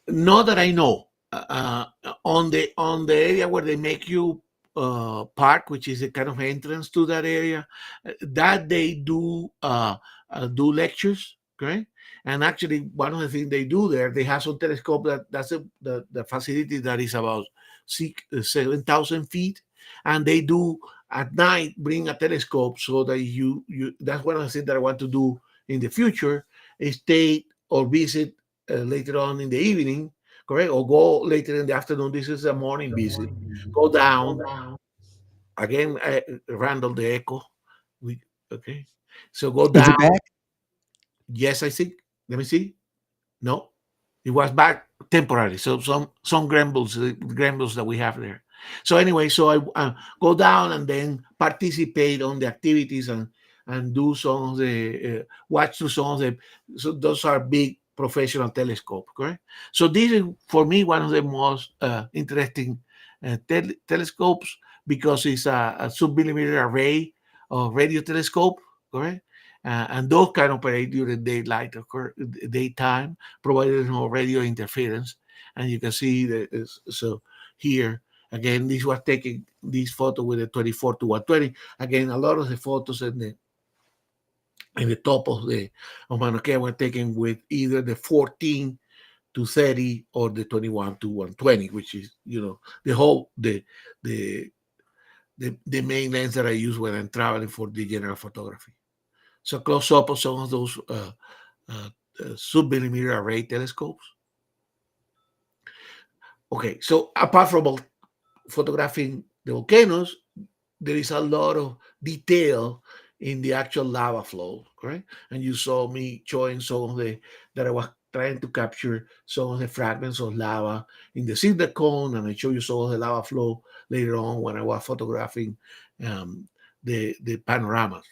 Not that I know. On the area where they make you park, which is a kind of entrance to that area, that they do lectures, correct? And actually, one of the things they do there, they have some telescope that's the facility that is about 7,000 feet, and they do at night bring a telescope so that you that's one of the things that I want to do in the future is stay or visit later on in the evening, correct? Or go later in the afternoon. This is a morning visit. Go down again. Randall the echo. Okay. So go down. Is it back? Yes, I think. Let me see. No, it was back temporarily. So some grumbles that we have there. So anyway, so I go down and then participate on the activities and do some of the watch through some of the. So those are big professional telescope, correct? So this is for me one of the most interesting telescopes because it's a sub-millimeter array of radio telescope, correct? and those can operate during daytime, provided no radio interference. And you can see that. So here again, this was taking this photo with the 24 to 120. Again, a lot of the photos in the top of Mauna Kea were taken with either the 14 to 30 or the 21 to 120, which is the whole the main lens that I use when I'm traveling for the general photography. So close up of some of those sub-millimeter array telescopes. Okay, so apart from photographing the volcanoes, there is a lot of detail in the actual lava flow, correct? And you saw me showing some of that I was trying to capture some of the fragments of lava in the cinder cone, and I show you some of the lava flow later on when I was photographing the panoramas.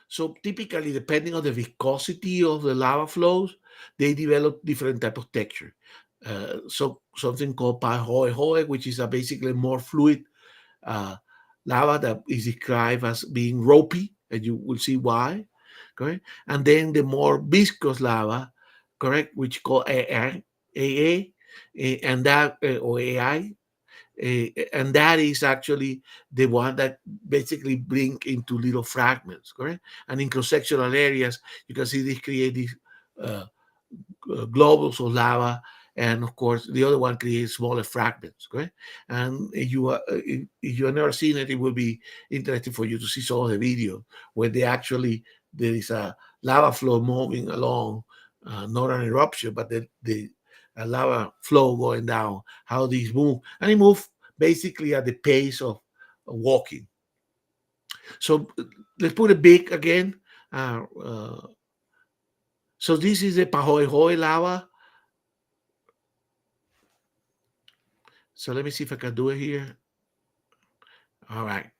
So typically, depending on the viscosity of the lava flows, they develop different type of texture. So something called pahoehoe, which is basically more fluid lava that is described as being ropey, and you will see why, correct? And then the more viscous lava, correct, which called AA, and that or AI, and that is actually the one that basically bring into little fragments, correct? And in cross-sectional areas, you can see this create these globes of lava, and of course the other one creates smaller fragments, correct? And if you have never seen it, it will be interesting for you to see some of the video where there is a lava flow moving along, not an eruption, but the lava flow going down, how these move, and it move basically at the pace of walking. So let's put it big again. So this is the pahoehoe lava. So let me see if I can do it here. All right.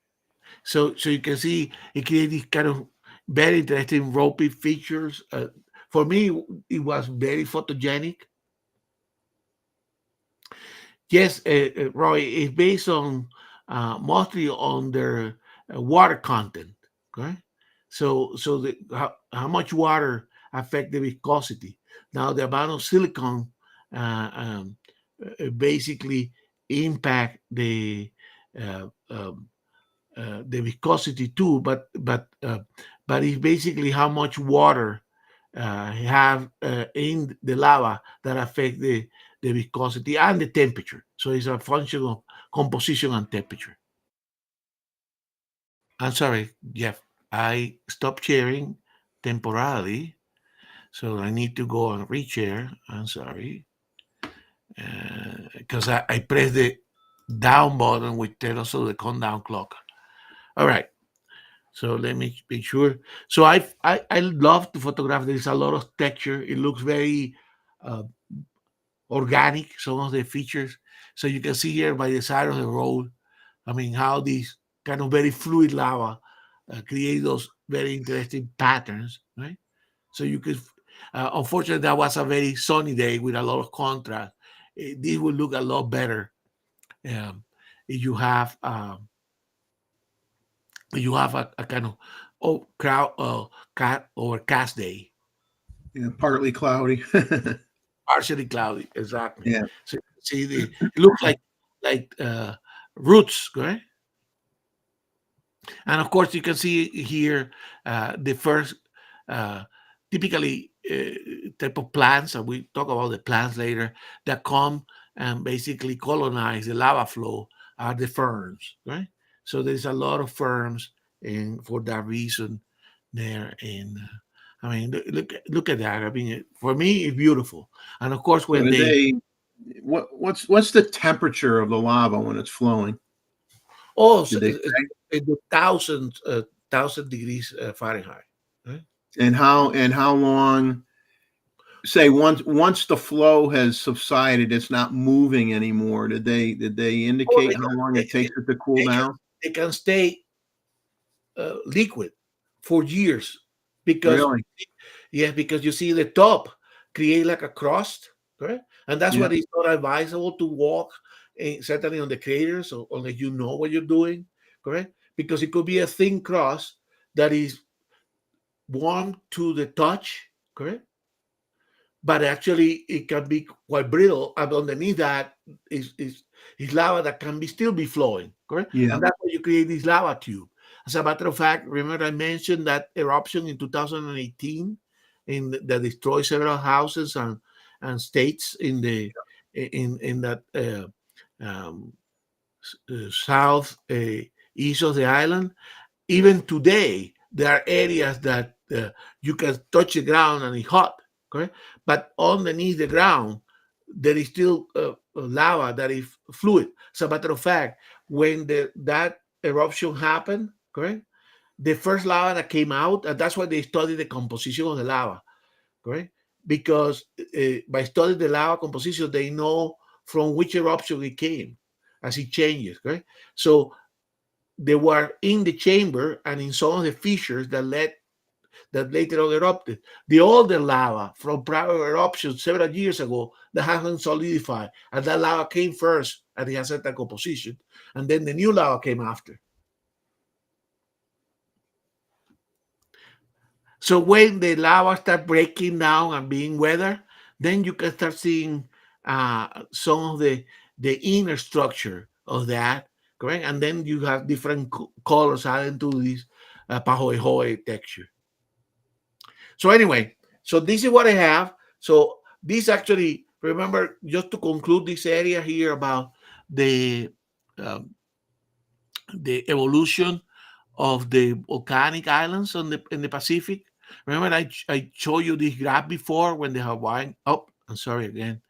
So you can see it creates these kind of very interesting ropey features. For me, it was very photogenic. Yes, Roy, it's based on mostly on their water content. Okay, so how much water affect the viscosity. Now the amount of silicon basically impact the viscosity too, but it's basically how much water have in the lava that affect the viscosity and the temperature. So it's a function of composition and temperature. I'm sorry, Jeff. I stopped sharing temporarily, so I need to go and reshare. I'm sorry, because I pressed the down button, which tells also the countdown clock. All right. So let me be sure. So I love to photograph. There's a lot of texture. It looks very organic, some of the features. So you can see here by the side of the road, I mean, how these kind of very fluid lava create those very interesting patterns, right? So you could, unfortunately, that was a very sunny day with a lot of contrast. This would look a lot better if you have a kind of overcast day. Yeah, partly cloudy. Partially cloudy, exactly. Yeah. So you see it looks like roots, correct? And of course, you can see here the first typically type of plants, and we talk about the plants later, that come and basically colonize the lava flow are the ferns, right? So there's a lot of ferns, and for that reason, there. And I mean, look at that. I mean, for me, it's beautiful. And of course, So when what's the temperature of the lava when it's flowing? so, Did they say? the thousand degrees Fahrenheit. Right? And how long? Say once the flow has subsided, it's not moving anymore. Did they Oh, indicate how long it takes it to cool down? they can stay liquid for years because Really? because you see the top create like a crust, correct? And that's Yeah. what is not advisable to walk, certainly on the craters, or unless you know what you're doing, correct? Because it could be a thin crust that is warm to the touch, correct? But actually it can be quite brittle, and underneath that is lava that can be still be flowing, correct? Yeah. And that's why you create this lava tube. As a matter of fact, remember I mentioned that eruption in 2018 that destroyed several houses and states in the in that um, south east of the island. Even today, there are areas that you can touch the ground and it's hot, correct? But underneath the ground, there is still lava that is fluid. As a matter of fact, when that eruption happened, correct? The first lava that came out, and that's why they study the composition of the lava, correct? Because by studying the lava composition, they know from which eruption it came as it changes, correct? So they were in the chamber and in some of the fissures that later on erupted. The older lava from prior eruptions several years ago that hasn't solidified, and that lava came first and it has certain composition, and then the new lava came after. So when the lava start breaking down and being weathered, then you can start seeing some of the inner structure of that, correct? And then you have different colors added to this pahoehoe texture. So anyway, so this is what I have. So this actually, remember, just to conclude this area here about the um, the evolution of the volcanic islands on the in the Pacific. Remember, I showed you this graph before when the Hawaiian. Oh, I'm sorry again.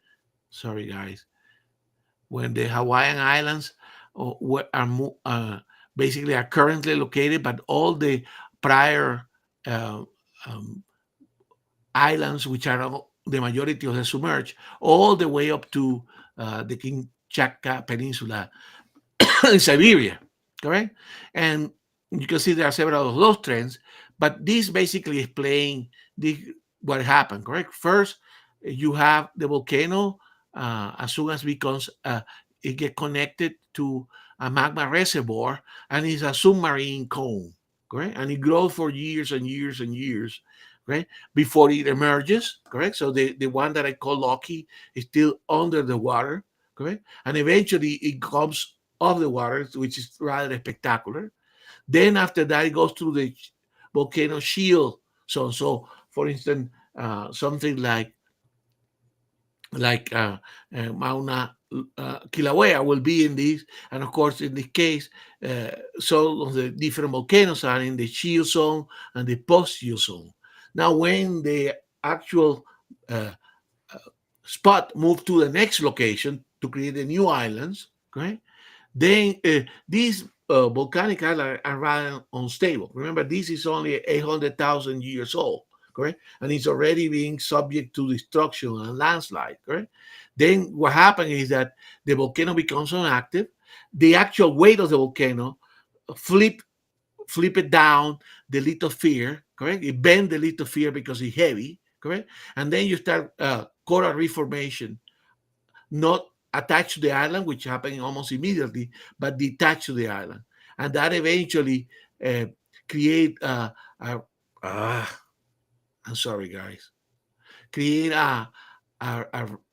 Sorry, guys. When the Hawaiian Islands basically are currently located, but all the prior uh, um, islands, which are the majority of the submerged, all the way up to the Kamchatka Peninsula in Siberia, correct? And you can see there are several of those trends, but this basically explain what happened, correct? First, you have the volcano as soon as it get connected to a magma reservoir, and it's a submarine cone, correct? And it grows for years and years and years, right? Before it emerges, correct? So the one that I call Loki is still under the water, correct? And eventually it comes off the water, which is rather spectacular. Then after that, it goes through the volcano shield. So for instance, something like Mauna Kilauea will be in this, and of course, in this case, some of the different volcanoes are in the shield zone and the post-shield zone. Now, when the actual uh, spot moved to the next location to create the new islands, okay, then these volcanic islands are rather unstable. Remember, this is only 800,000 years old, correct? And it's already being subject to destruction and landslide, correct? Then what happens is that the volcano becomes inactive. The actual weight of the volcano flip it down the lithosphere, correct? It bend the lithosphere because it's heavy, correct? And then you start coral reef formation, not attached to the island, which happened almost immediately, but detached to the island, and that eventually uh, create uh, I'm sorry, guys, create a, a,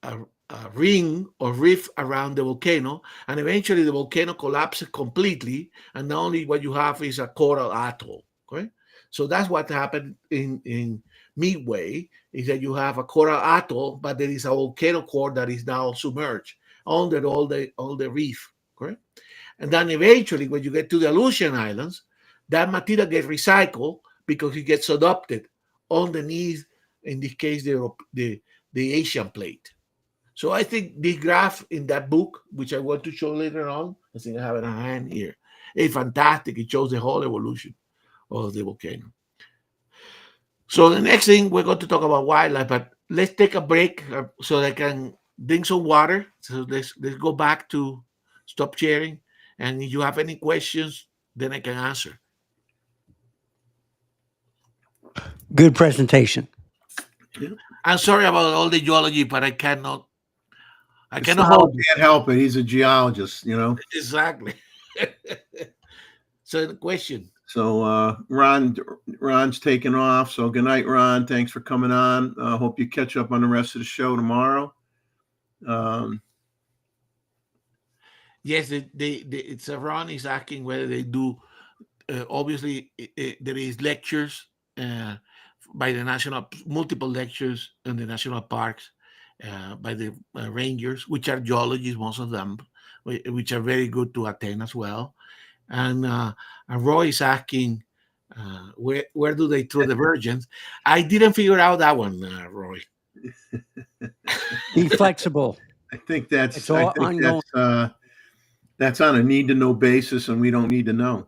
a, a ring or reef around the volcano, and eventually the volcano collapses completely, and not only what you have is a coral atoll. Okay, so that's what happened in Midway, is that you have a coral atoll, but there is a volcano core that is now submerged under all the reef. Correct, and then eventually, when you get to the Aleutian Islands, that material gets recycled because it gets adopted underneath, in this case, the Asian plate. So I think this graph in that book, which I want to show later on, I think I have it in hand here, is fantastic. It shows the whole evolution of the volcano. So the next thing we're going to talk about wildlife, but let's take a break so I can drink some water. So let's go back to stop sharing. And if you have any questions, then I can answer. Good presentation. I'm sorry about all the geology, but I cannot Gustavo hold it. can't help it. He's a geologist, you know. Exactly. So the question. So Ron's taking off. So good night, Ron. Thanks for coming on. Hope you catch up on the rest of the show tomorrow. Yes, it's Ron is asking whether they do. Obviously, there is lectures by the multiple lectures in the national parks by the rangers, which are geologists, most of them, which are very good to attend as well. And Roy is asking, where do they throw the virgins? I didn't figure out that one, Roy. Be flexible. I think that's It's all ongoing. that's on a need to know basis, and we don't need to know.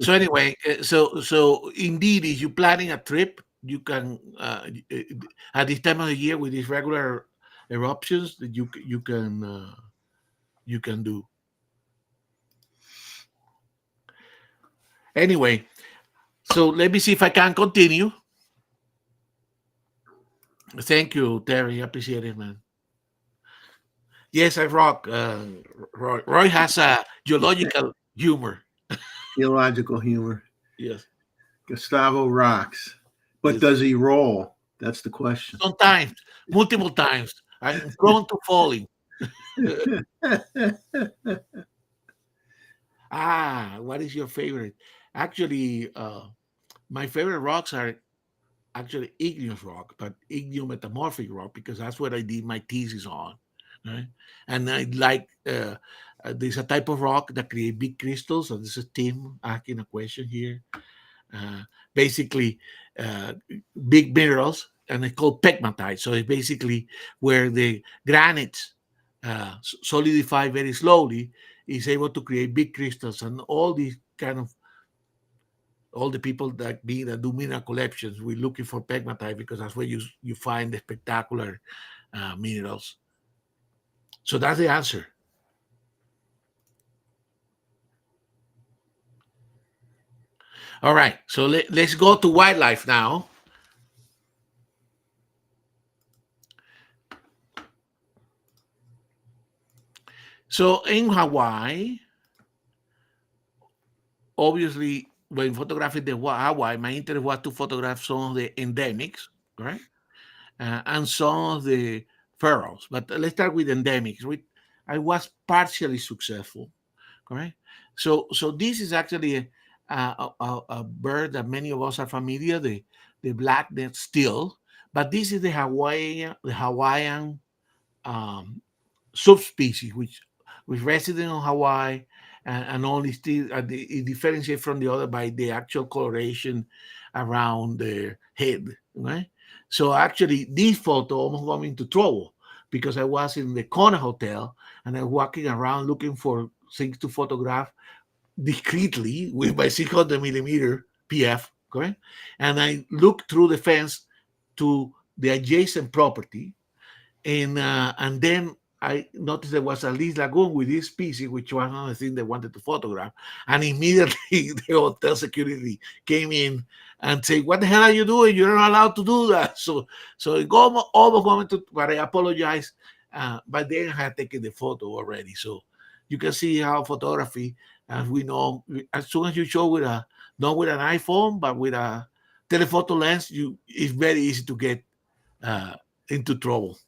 So anyway, so indeed, if you're planning a trip, you can at this time of the year with these regular eruptions that you can do. Anyway, so let me see if I can continue. Thank you, Terry. Appreciate it, man. Yes, I rock. Roy has a geological humor. Theological humor. Yes. Gustavo rocks. But Yes. does he roll? That's the question. Sometimes, multiple times. I'm prone to falling. What is your favorite? Actually, my favorite rocks are actually igneous rock, but igneo-metamorphic rock, because that's what I did my thesis on. Right? And I like there's a type of rock that create big crystals. So this is Tim asking a question here. Basically, big minerals, and it's called pegmatite. So it's basically where the granites solidify very slowly, is able to create big crystals, and all these kind of all the people that do mineral collections, we're looking for pegmatite because that's where you find the spectacular minerals. So that's the answer. All right, so let's go to wildlife now. So in Hawaii, obviously, when photographing the Hawaii, my interest was to photograph some of the endemics, right? And some of the pharaohs. But let's start with endemics. I was partially successful, correct? So this is actually a bird that many of us are familiar, the black-necked still, but this is the Hawaiian subspecies, which resident on Hawaii and only still it differentiates from the other by the actual coloration around their head. Right? So actually, this photo almost got me into trouble because I was in the Kona Hotel and I was walking around looking for things to photograph discreetly with my 600 millimeter PF, correct? And I looked through the fence to the adjacent property, and then I noticed there was a least lagoon with this species, which was another thing they wanted to photograph. And immediately the hotel security came in and said, "What the hell are you doing? You're not allowed to do that." So it almost went to, but I apologize. But then I had taken the photo already. So you can see how photography, as we know, as soon as you show not with an iPhone, but with a telephoto lens, it's very easy to get into trouble.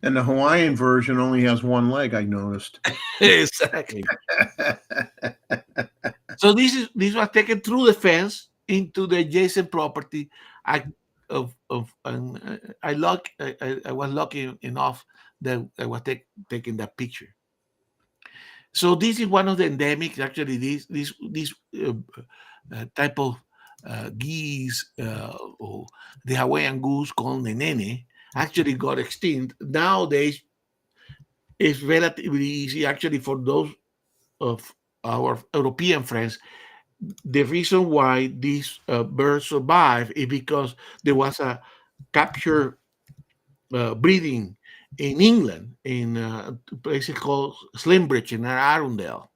And the Hawaiian version only has one leg, I noticed. Exactly. So this was taken through the fence into the adjacent property. I was lucky enough that I was taking that picture. So this is one of the endemics. Actually, this type of geese, or the Hawaiian goose called nenene, actually got extinct. Nowadays, it's relatively easy, actually, for those of our European friends. The reason why these birds survive is because there was a capture breeding in England in a place called Slimbridge in Arundel.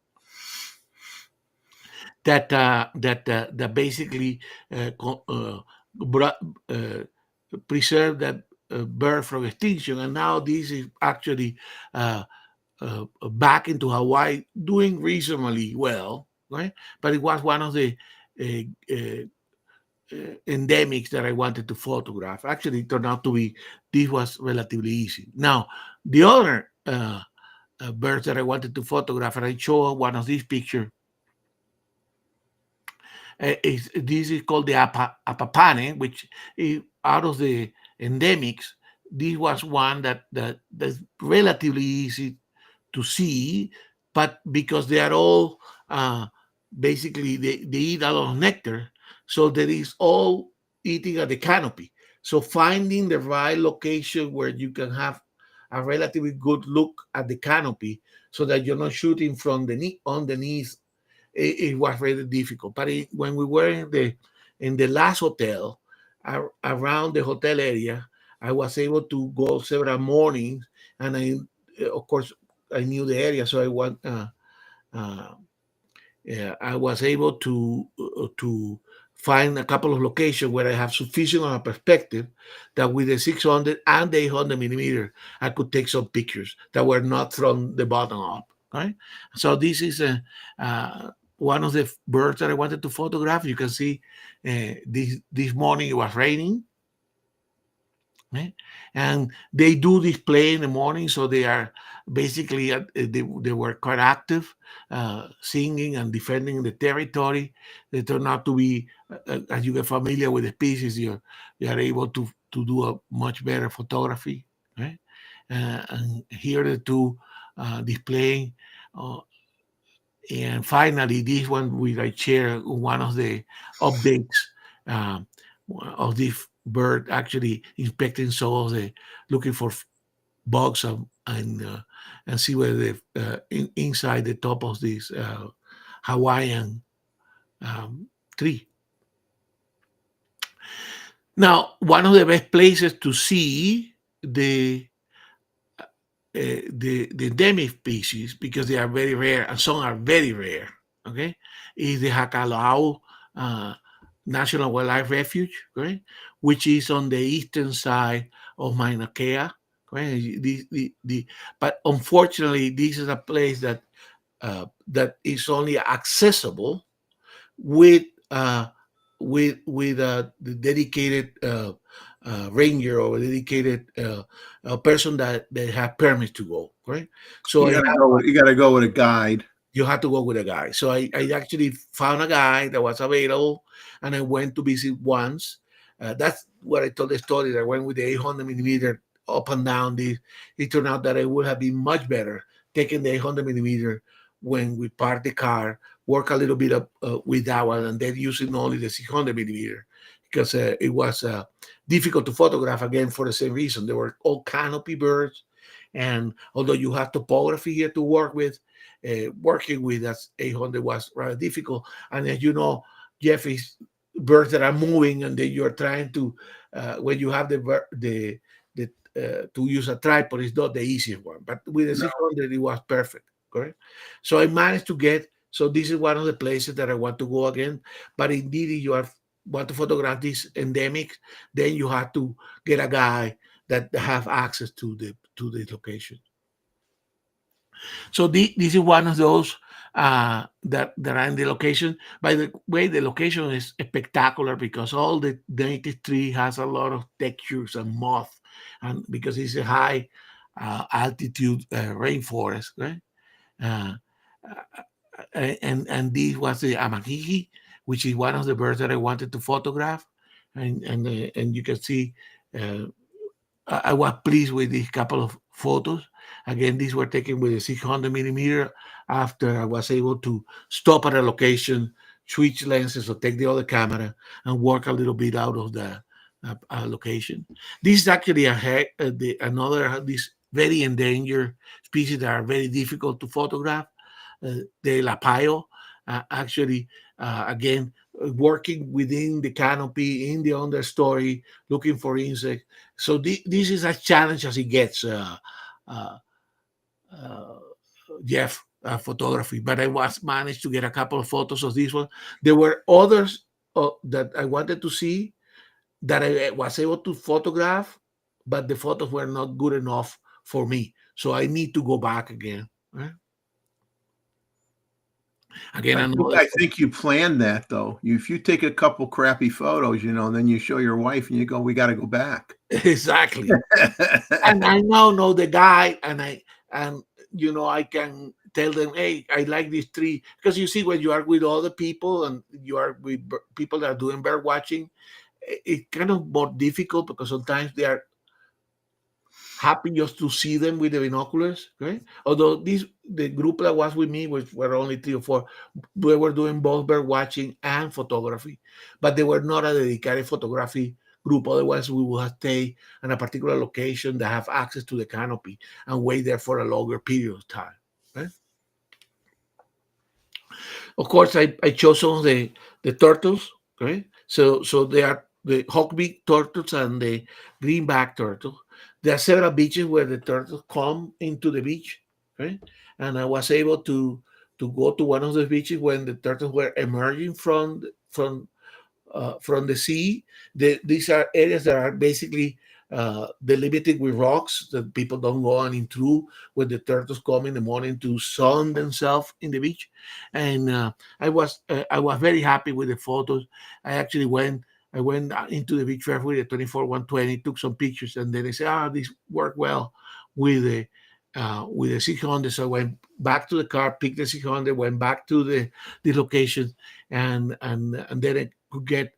That basically preserved that bird from extinction, and now this is actually back into Hawaii, doing reasonably well, right? But it was one of the uh, uh, endemics that I wanted to photograph. Actually, it turned out to be this was relatively easy. Now, the other birds that I wanted to photograph, and I show one of these pictures. This is called the apapane, which is out of the endemics. This was one that's relatively easy to see, but because they are all basically they eat a lot of nectar, so there is all eating at the canopy. So finding the right location where you can have a relatively good look at the canopy, so that you're not shooting from the knee on the knees, it was really difficult. But when we were in the last hotel, around the hotel area, I was able to go several mornings, and of course, I knew the area, so uh, I was able to find a couple of locations where I have sufficient of a perspective that with the 600 and the 800 millimeter, I could take some pictures that were not from the bottom up. Right. So this is one of the birds that I wanted to photograph. You can see this morning it was raining. Right? And they do display in the morning, so they are basically they were quite active, singing and defending the territory. They turn out to be, as you get familiar with the species, you are able to do a much better photography, right? And here the two displaying. Uh, and finally, this one which I share one of the updates um, of this bird actually inspecting some of the looking for bugs and see whether they inside the top of this Hawaiian tree. Now, one of the best places to see the endemic species, because they are very rare and some are very rare, okay, is the Hakalau uh, National Wildlife Refuge, right, which is on the eastern side of Mauna Kea. Right? But unfortunately, this is a place that is only accessible with uh, the dedicated ranger or a dedicated a person that have permit to go. Right, so You gotta go with a guide. you have to go with a guy. So I actually found a guy that was available, and I went to visit once. That's what I told the story. That I went with the 800 millimeter up and down. It turned out that it would have been much better taking the 800 millimeter when we park the car, work a little bit with that one, and then using only the 600 millimeter, because it was difficult to photograph again for the same reason. There were all canopy birds, and although you have topography here to work with, working with us 800 was rather difficult. And as you know, Jeffrey's birds that are moving, and then you're trying to when you have the to use a tripod is not the easiest one. But with the 600, it was perfect. Correct. So I managed to get. So this is one of the places that I want to go again. But indeed, if you want to photograph this endemic, then you have to get a guy that have access to the location. So this is one of those that are in the location. By the way, the location is spectacular because all the native tree has a lot of textures and moss, and because it's a high altitude rainforest, right? Uh, and this was the amakihi, which is one of the birds that I wanted to photograph, and you can see. I was pleased with these couple of photos. Again, these were taken with a 600 millimeter after I was able to stop at a location, switch lenses, or take the other camera and work a little bit out of the location. This is actually another this very endangered species that are very difficult to photograph. The lapayo, actually, again, working within the canopy in the understory, looking for insects. So this is as challenge as it gets, uh, uh, Jeff, photography. But I was managed to get a couple of photos of this one. There were others that I wanted to see that I was able to photograph, but the photos were not good enough for me. So I need to go back again. Right? Again, I think you planned that though. If you take a couple crappy photos, then you show your wife and you go, "We got to go back." exactly. And I now know the guy, and I can tell them, hey, I like this tree, because you see, when you are with other people and you are with people that are doing bird watching, it's kind of more difficult because sometimes they are happy just to see them with the binoculars, right? Although the group that was with me, which were only 3 or 4, they were doing both bird watching and photography, but they were not a dedicated photography group. Otherwise, we would have stayed in a particular location that have access to the canopy and wait there for a longer period of time. Right? Of course, I chose some of the turtles. Okay, so they are the hawkbeak turtles and the greenback turtle. There are several beaches where the turtles come into the beach. Okay, and I was able to go to one of the beaches when the turtles were emerging from the sea. These are areas that are basically delimited with rocks that people don't go on into when the turtles come in the morning to sun themselves in the beach. And I was very happy with the photos. I went into the beach fair with the 24-120, took some pictures, and then I said, this worked well with the 600. So I went back to the car, picked the 600, went back to the location, and then I could get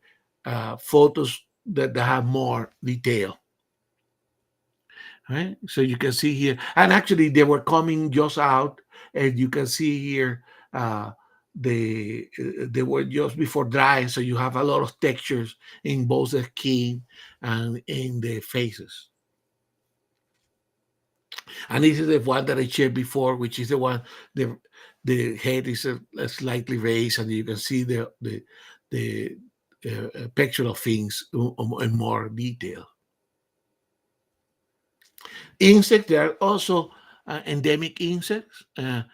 photos that have more detail. Right? So you can see here, and actually they were coming just out, and you can see here they were just before drying, so you have a lot of textures in both the skin and in the faces. And this is the one that I shared before, which is the one the head is slightly raised, and you can see the picture of things in more detail. Insects, there are also endemic insects that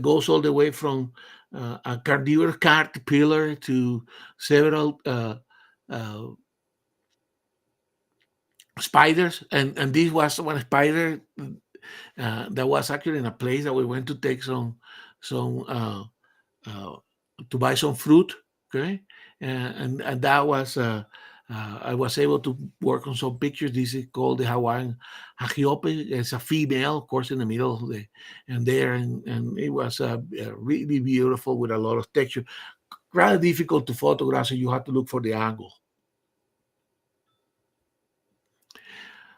goes all the way from a carnivorous caterpillar to several uh, spiders, and this was one spider that was actually in a place that we went to take some uh, to buy some fruit. Okay, and that was I was able to work on some pictures. This is called the Hawaiian Hahiope. It's a female, of course, in the middle of and it was really beautiful with a lot of texture. Rather difficult to photograph, so you have to look for the angle.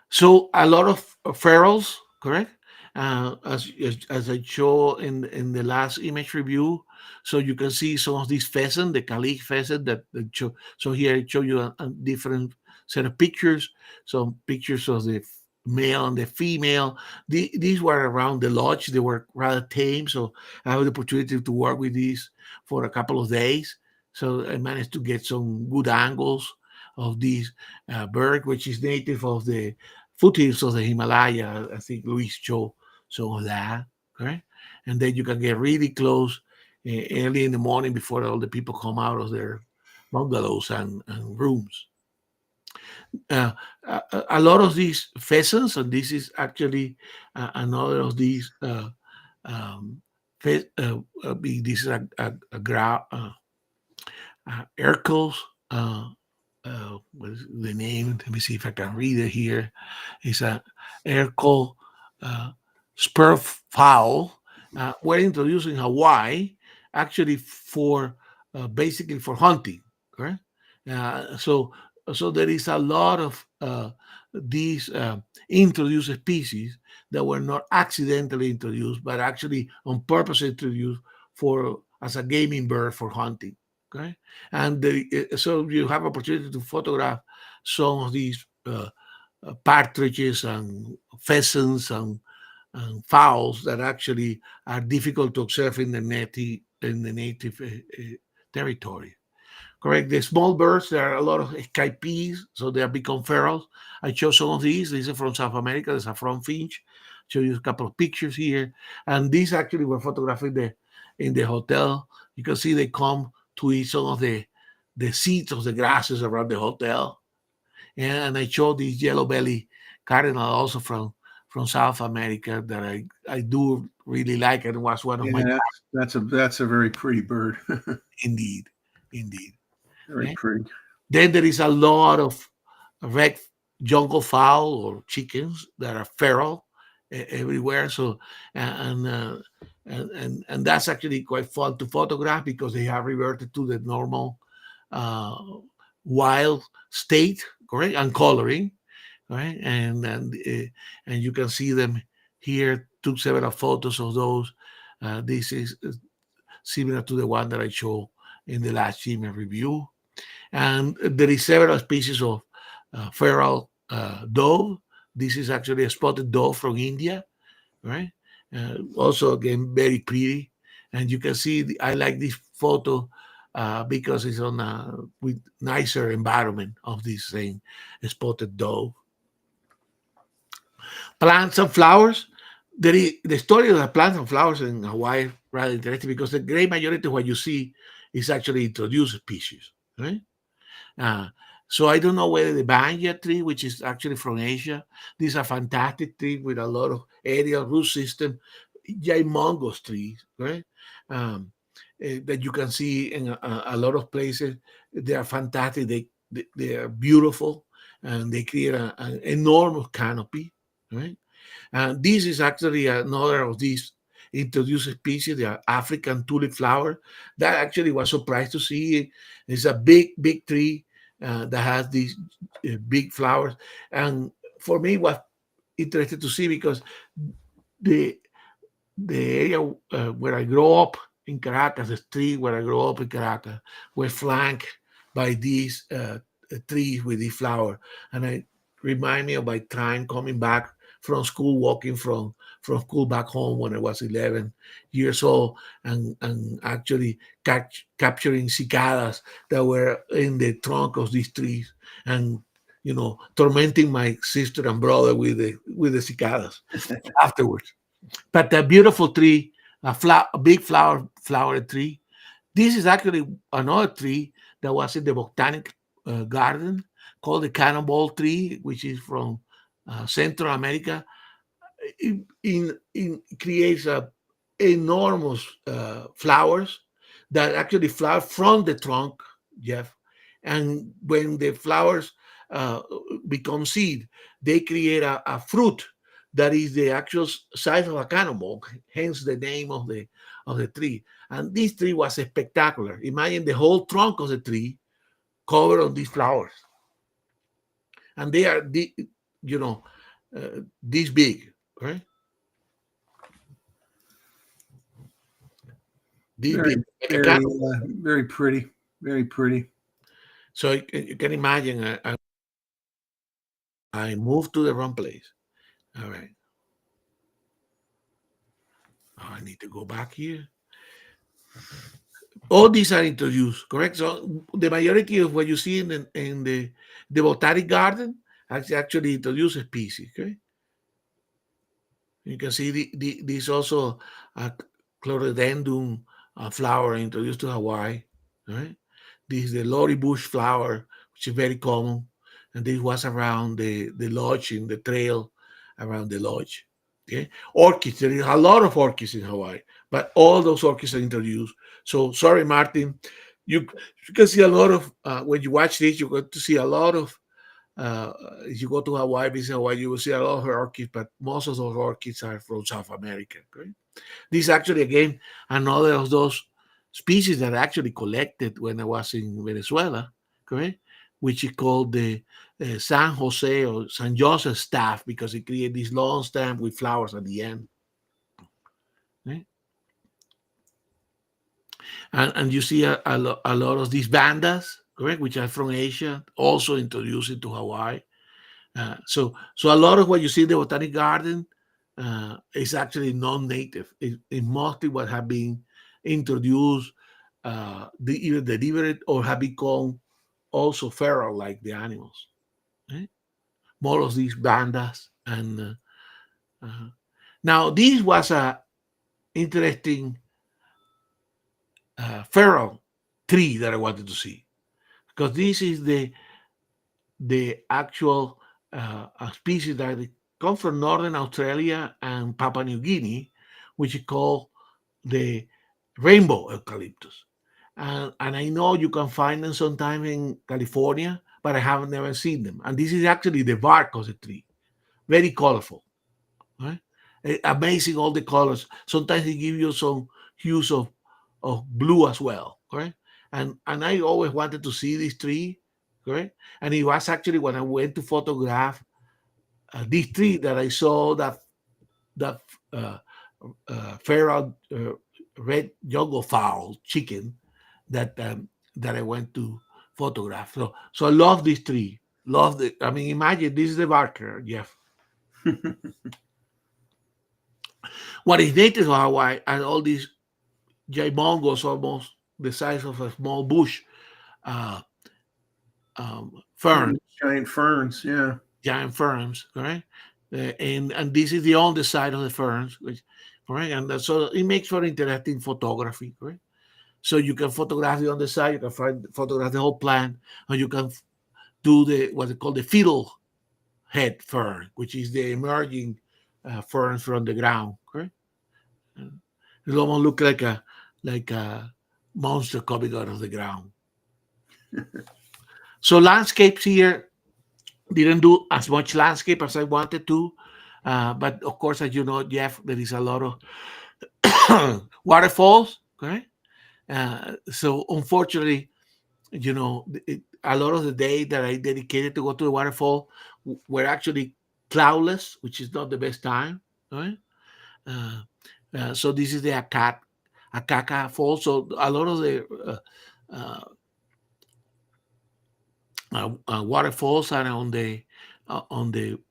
So a lot of ferals, correct? As I show in the last image review, so you can see some of these pheasant, the Calic pheasant that show. So here I show you a different set of pictures. Some pictures of the male and the female. These were around the lodge. They were rather tame, so I had the opportunity to work with these for a couple of days. So I managed to get some good angles of this bird, which is native of the foothills of the Himalaya. I think Luis showed some of that, correct? And then you can get really close early in the morning before all the people come out of their bungalows and rooms. Uh, a lot of these pheasants, and this is actually another of these. This is Ercles. What is the name? Let me see if I can read it here. It's a Ercole spur fowl. Were introduced in Hawaii, actually for basically for hunting. Correct. So there is a lot of these introduced species that were not accidentally introduced, but actually on purpose introduced for as a gaming bird for hunting. Okay, and so you have opportunity to photograph some of these partridges and pheasants and fowls that actually are difficult to observe in the native territory. Correct. The small birds, there are a lot of escapees, so they have become feral. I chose some of these. These are from South America. There's a front finch. Show you a couple of pictures here, and these actually were photographed in the hotel. You can see they come to eat some of the seeds of the grasses around the hotel. And I showed this yellow belly cardinal also from South America that I do really like, and was one of my Yeah, that's a very pretty bird. indeed, indeed. Very Eh? pretty. Then there is a lot of red jungle fowl or chickens that are feral everywhere. So and, uh, and that's actually quite fun to photograph because they have reverted to the normal uh, wild state, correct, and coloring, right, and you can see them here. Took several photos of those. This is similar to the one that I showed in the last Gmail review. And there is several species of feral dove. This is actually a spotted dove from India, right? Also, again, very pretty. And you can see, I like this photo because it's on a with nicer environment of this same spotted dove. Plants and flowers. The story of the plants and flowers in Hawaii is rather interesting because the great majority of what you see is actually introduced species, right? Uh, so I don't know whether the banyan tree, which is actually from Asia, these are fantastic trees with a lot of aerial root system, humongous trees, right? That you can see in a lot of places. They are fantastic. They are beautiful, and they create an enormous canopy, right? And this is actually another of these introduced species, the African tulip flower. That actually was surprised to see. It's a big, big tree that has these big flowers. And for me, it was interesting to see because the the area where I grew up in Caracas, the street where I grew up in Caracas, were flanked by these trees with the flower. And it remind me of my time coming back from school, walking from school back home when I was 11 years old, and actually capturing cicadas that were in the trunk of these trees, and tormenting my sister and brother with the cicadas afterwards. But a beautiful tree, a big flower tree. This is actually another tree that was in the botanic garden called the cannonball tree, which is from Central America. It creates enormous flowers that actually flower from the trunk, Jeff. And when the flowers uh, become seed, they create a fruit that is the actual size of a cannonball, hence the name of the tree. And this tree was spectacular. Imagine the whole trunk of the tree covered on these flowers, and they are you know this big, right? This Very, big, like a very, cannonball. very pretty. Very pretty. So you can imagine. I moved to the wrong place. All right. Oh, I need to go back here. All these are introduced, correct? So the majority of what you see in the botanic garden is actually introduced species. Okay, you can see this also a chlorodentum flower introduced to Hawaii. Right, this is the lorry bush flower, which is very common, and this was around the lodge in the trail around the lodge. Okay, orchids. There is a lot of orchids in Hawaii, but all those orchids are introduced. So sorry, Martin. You you can see a lot of when you watch this, you're going to see a lot of. If you go to Hawaii, visit Hawaii, you will see a lot of orchids, but most of those orchids are from South America. Okay? This is actually again another of those species that I actually collected when I was in Venezuela, correct? Which is called the San Jose or San Joseph staff because it creates this long stem with flowers at the end. Okay? And you see a lot of these bandas, correct, which are from Asia, also introduced into Hawaii. So a lot of what you see in the botanic garden is actually non-native. It mostly what have been introduced, either delivered or have become also feral like the animals. Right? More of these bandas and now this was a interesting feral tree that I wanted to see because this is the actual species that come from northern Australia and Papua New Guinea, which is called the rainbow eucalyptus. And I know you can find them sometime in California, but I haven't never seen them. And this is actually the bark of the tree, very colorful, right? Amazing, all the colors. Sometimes they give you some hues of blue as well, correct? And I always wanted to see this tree, correct? And it was actually when I went to photograph this tree that I saw that uh, feral red jungle fowl chicken that I went to photograph. So I love this tree. Love it. I mean, imagine this is the barker, Jeff. What is native to Hawaii and all these gymongos, almost the size of a small bush, uh, ferns, Giant ferns, yeah. giant ferns, correct? And this is the underside of the ferns, which, correct? And so it makes for interesting photography, correct? So you can photograph the underside, you can photograph the whole plant, or you can do the what they call the fiddle head fern, which is the emerging ferns from the ground, correct? It almost look like a monster coming out of the ground. So landscapes here didn't do as much landscape as I wanted to, but of course, as you know, Jeff, there is a lot of waterfalls, correct? So unfortunately, a lot of the day that I dedicated to go to the waterfall were actually cloudless, which is not the best time, right? Uh, so this is the Akaka Fall. So a lot of the uh, waterfalls are on the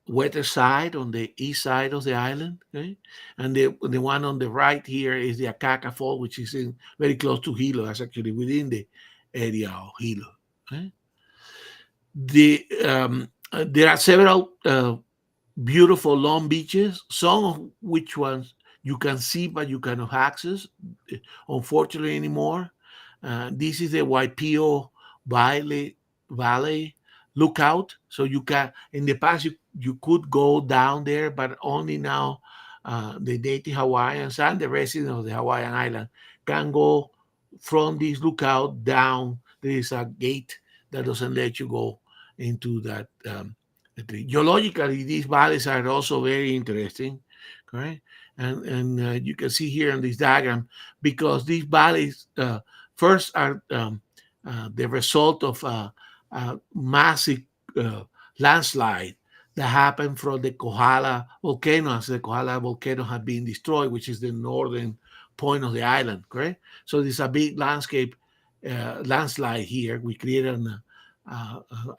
wetter side, on the east side of the island, okay? And the one on the right here is the Akaka Fall, which is very close to Hilo. That's actually within the area of Hilo. Okay? There are several beautiful long beaches, some of which ones you can see but you cannot access, unfortunately, anymore. This is the Waipio Valley lookout. So you can, in the past, you could go down there, but only now the native Hawaiians and the residents of the Hawaiian island can go from this lookout down. There is a gate that doesn't let you go into that tree. Geologically, these valleys are also very interesting, correct? And you can see here in this diagram, because these valleys first are the result of a massive landslide that happened from the Kohala volcano, as the Kohala volcano had been destroyed, which is the northern point of the island, correct? So there's a big landslide here. We created an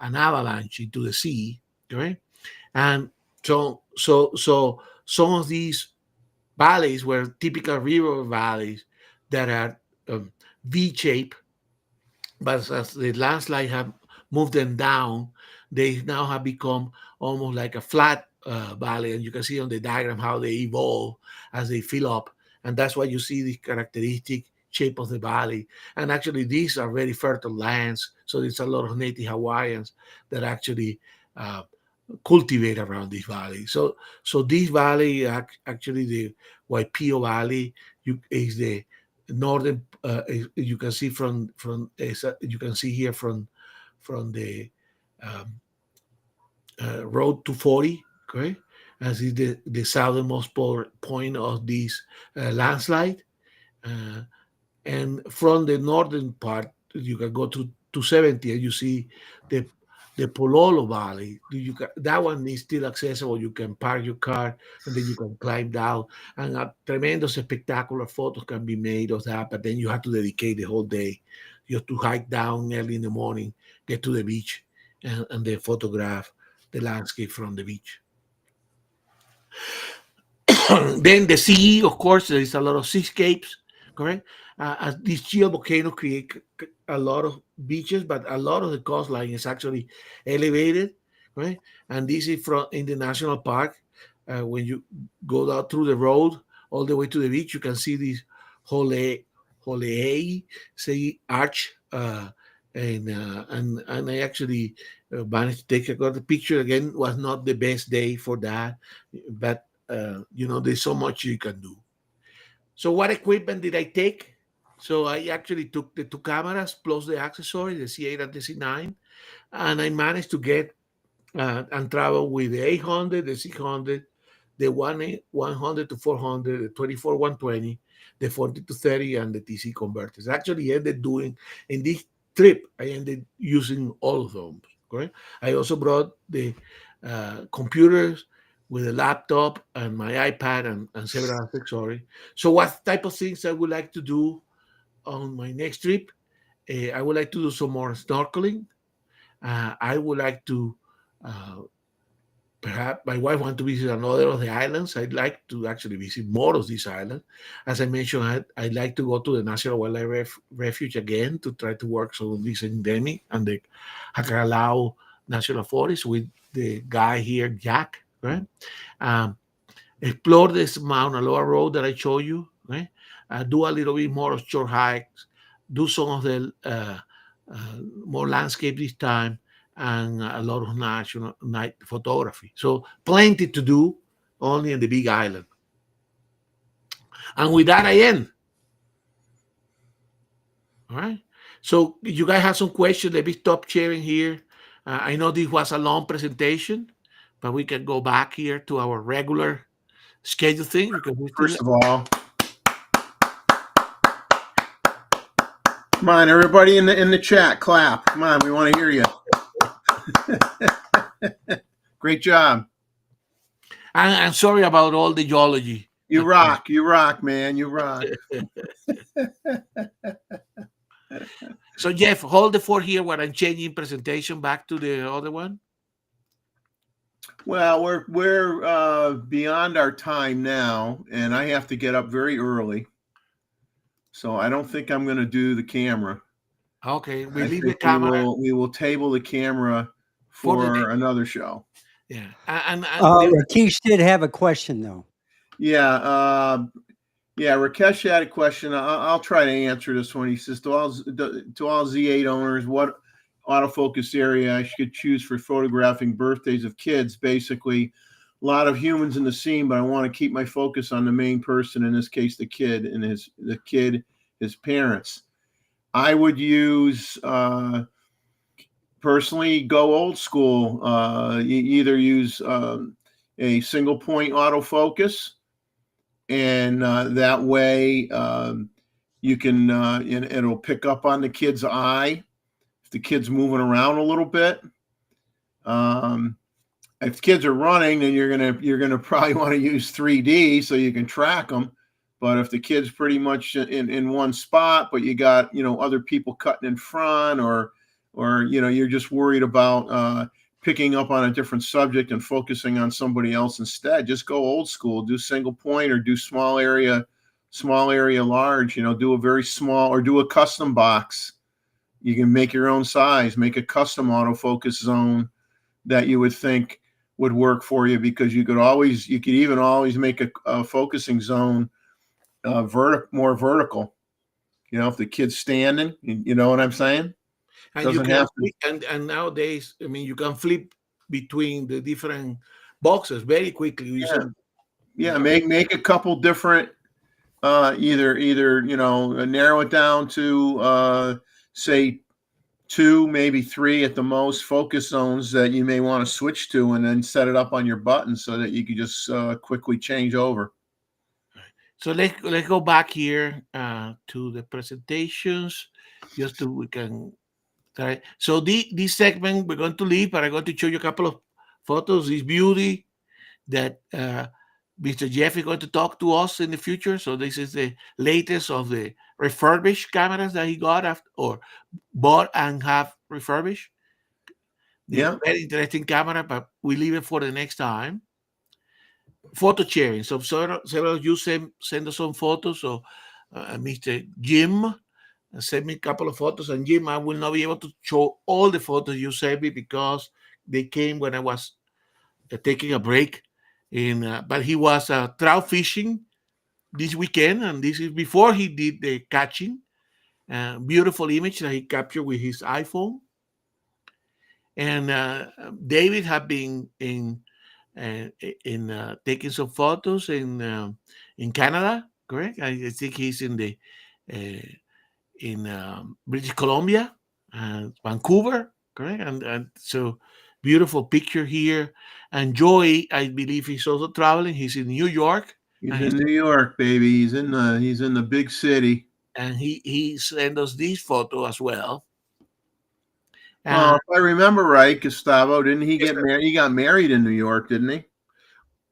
avalanche into the sea, correct? And so some of these valleys were typical river valleys that are V-shaped, but as the landslide have moved them down, they now have become almost like a flat valley, and you can see on the diagram how they evolve as they fill up, and that's why you see the characteristic shape of the valley. And actually, these are very fertile lands, so there's a lot of native Hawaiians that actually cultivate around this valley. So this valley, actually the Waipio Valley, is the northern. You can see you can see here from the um, road to 40, okay, as is the southernmost point of this landslide. Uh, and from the northern part, you can go to 270 and you see the Pololo Valley. That one is still accessible. You can park your car and then you can climb down, and a tremendous spectacular photos can be made of that. But then you have to dedicate the whole day. You have to hike down early in the morning, get to the beach, and then photograph the landscape from the beach. Then the sea, of course, there is a lot of seascapes, correct? As these geovolcanoes create a lot of beaches, but a lot of the coastline is actually elevated, right? And this is from in the national park. When you go down through the road all the way to the beach, you can see this Holeai say arch and I actually managed to take a good picture. Again, was not the best day for that, but there's so much you can do. So what equipment did I take? So I actually took the two cameras plus the accessory, the C8 and the C9, and I managed to get and travel with the 800, the 600, the 100 to 400, the 24 120, the 40 to 30, and the TC converters. Actually, ended doing in this trip, I ended using all of them. Okay? I also brought the computers with a laptop and my iPad and several accessories. So, what type of things I would like to do on my next trip? I would like to do some more snorkeling. I would like to uh, perhaps my wife wants to visit another of the islands. I'd like to actually visit more of these islands. As I mentioned, I'd like to go to the National Wildlife Refuge again to try to work on this endemic and the Hakalau National Forest with the guy here, Jack, right? Um, Explore this Mauna Loa road that I showed you, right? Do a little bit more of short hikes, do some of the more landscape this time, and a lot of national night photography. So plenty to do only in the Big Island. And with that, I end. All right. So you guys have some questions. Let me stop sharing here. I know this was a long presentation, but we can go back here to our regular schedule thing because we still. First of all, come on, everybody in the chat, clap. Come on, we want to hear you. Great job. And sorry about all the geology. You rock, man. You rock. So Jeff, hold the fort here while I'm changing presentation back to the other one. Well, we're beyond our time now, and I have to get up very early, so I don't think I'm going to do the camera. Okay, we I leave the think camera. we will table the camera for another show. Yeah, Rakesh did have a question though. Yeah, Rakesh had a question. I'll try to answer this one. He says, to all Z8 owners, what autofocus area I should choose for photographing birthdays of kids? Basically, a lot of humans in the scene, but I want to keep my focus on the main person, in this case, the kid and his parents. I would use, personally, go old school. Either use a single point autofocus, and that way you can it'll pick up on the kid's eye if the kid's moving around a little bit. If kids are running, then you're gonna probably want to use 3D so you can track them. But if the kid's pretty much in one spot, but you got other people cutting in front, or you're just worried about picking up on a different subject and focusing on somebody else instead, just go old school. Do single point, or do small area large. Do a very small, or do a custom box. You can make your own size, make a custom autofocus zone that you would think would work for you, because you could even always make a focusing zone more vertical. If the kid's standing, you know what I'm saying? And you can and nowadays, I mean, you can flip between the different boxes very quickly. Make a couple different, either narrow it down to say 2, maybe 3 at the most focus zones that you may want to switch to, and then set it up on your button so that you can just quickly change over. So let's go back here to the presentations, just so we can. Right. So this segment we're going to leave, but I'm going to show you a couple of photos. This beauty that Mr. Jeff is going to talk to us in the future. So this is the latest of the refurbished cameras that he got or bought and have refurbished. Yeah, very interesting camera, but we leave it for the next time. Photo sharing. So several of you send us some photos. So Mr. Jim send me a couple of photos, and Jim, I will not be able to show all the photos you sent me because they came when I was taking a break. But he was trout fishing this weekend, and this is before he did the catching. Beautiful image that he captured with his iPhone. And David have been taking some photos in Canada, correct? I think he's in the uh, in British Columbia, Vancouver, correct? And so beautiful picture here. And Joey, I believe he's also traveling. He's in New York. He's in New York, baby. He's in the big city. And he sent us this photo as well. Well, if I remember right, Gustavo, didn't he get sir. married? He got married in New York, didn't he?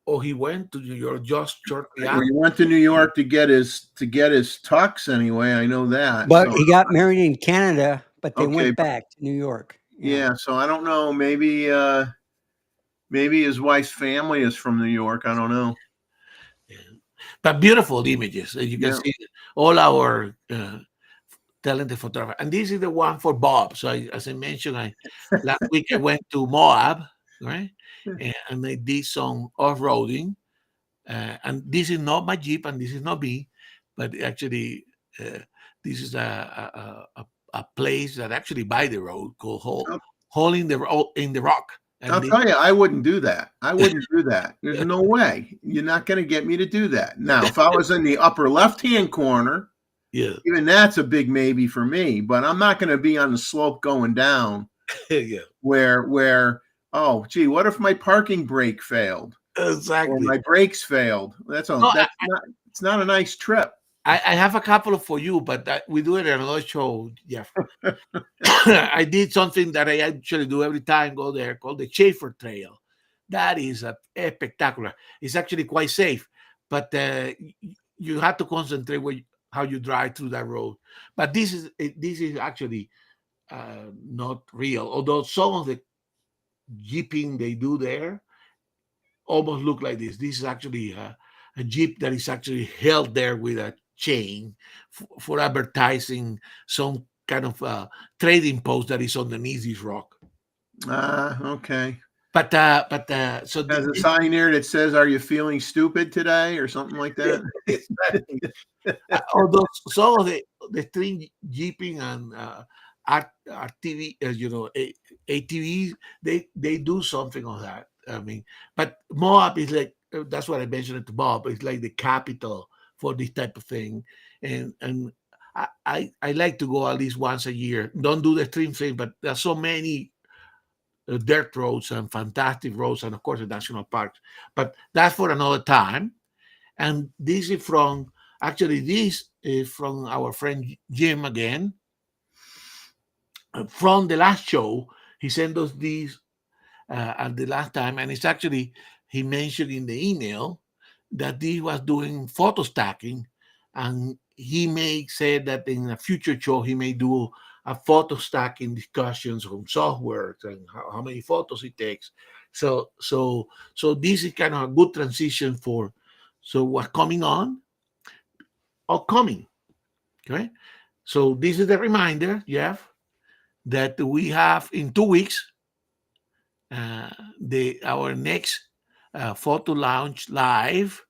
Oh, he went to New York just shortly Well, after. he went to New York to get his tux anyway. I know that. But So, he got married in Canada, but they Okay, went back to New York. yeah. So I don't know. Maybe his wife's family is from New York. I don't know. But beautiful images. You can Yeah. see all our talented photographer. And this is the one for Bob. So as I mentioned, last week I went to Moab, right? And I did some off-roading. And this is not my Jeep and this is not me, but actually this is a place that actually by the road called Hole in the Rock. And I'll tell you, I wouldn't do that. I wouldn't do that. There's no way. You're not going to get me to do that. Now, if I was in the upper left-hand corner, yeah, even that's a big maybe for me. But I'm not going to be on the slope going down yeah, where oh gee, what if my parking brake failed or exactly. my brakes failed? It's not a nice trip. I have a couple for you, but we do it in another show, Jeff. I did something that I actually do every time I go there called the Schaefer Trail. That is spectacular. It's actually quite safe, but you have to concentrate how you drive through that road. But this is actually not real, although some of the jeeping they do there almost look like this. This is actually a jeep that is actually held there with a chain for advertising some kind of trading post that is underneath this rock. Okay. But so There's a sign there that says, "Are you feeling stupid today?" or something like that. exactly. Although some of the string jeeping and RTV, ATVs, they do something on that. I mean, but Moab is like that's what I mentioned to Bob. It's like the capital for this type of thing, and I like to go at least once a year. Don't do the extreme thing, but there's so many dirt roads and fantastic roads, and of course the national parks. But that's for another time. And this is from our friend Jim again. From the last show, he sent us these at the last time, and it's actually he mentioned in the email that he was doing photo stacking, and he may say that in a future show he may do a photo stacking discussions on software and how many photos it takes. So this is kind of a good transition for what's coming on or coming. Okay, so this is the reminder, Jeff, that we have in 2 weeks our next photo launch live,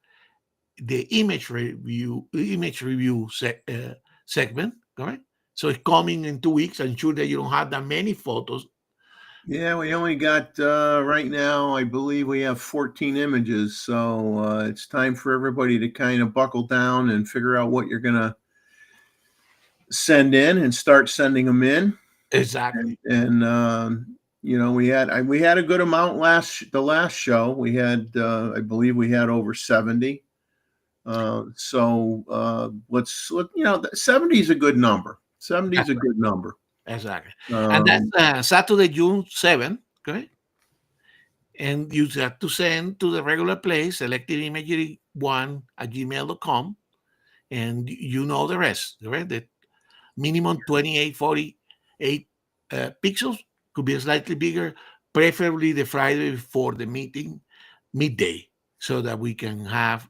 the image review segment. Correct. So it's coming in 2 weeks. I'm sure that you don't have that many photos. Yeah, we only got right now, I believe we have 14 images. So it's time for everybody to kind of buckle down and figure out what you're going to send in and start sending them in. Exactly. And we had a good amount the last show. We had I believe we had over 70. So let's 70 is a good number. 70 is a good number. Exactly. And that's Saturday, June 7th. Okay. And you have to send to the regular place, selectiveimagery1@gmail.com, and you know the rest. Right? The minimum 2848 pixels, could be slightly bigger, preferably the Friday before the meeting, midday, so that we can have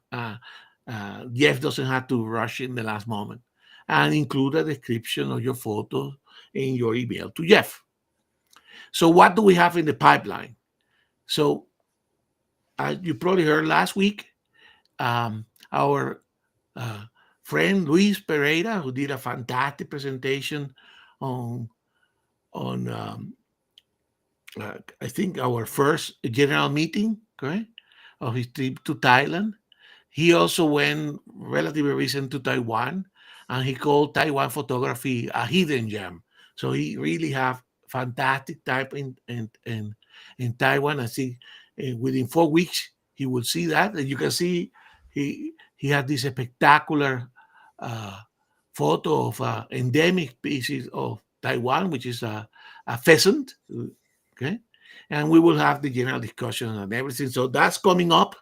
Jeff doesn't have to rush in the last moment, and include a description of your photo in your email to Jeff. So what do we have in the pipeline? So you probably heard last week, our friend Luis Pereira, who did a fantastic presentation on I think our first general meeting, correct, of his trip to Thailand. He also went relatively recent to Taiwan, and he called Taiwan photography a hidden gem. So he really have fantastic type in Taiwan. I think within 4 weeks he will see that, and you can see he had this spectacular uh, photo of endemic species of Taiwan, which is a pheasant. Okay, and we will have the general discussion and everything. So that's coming up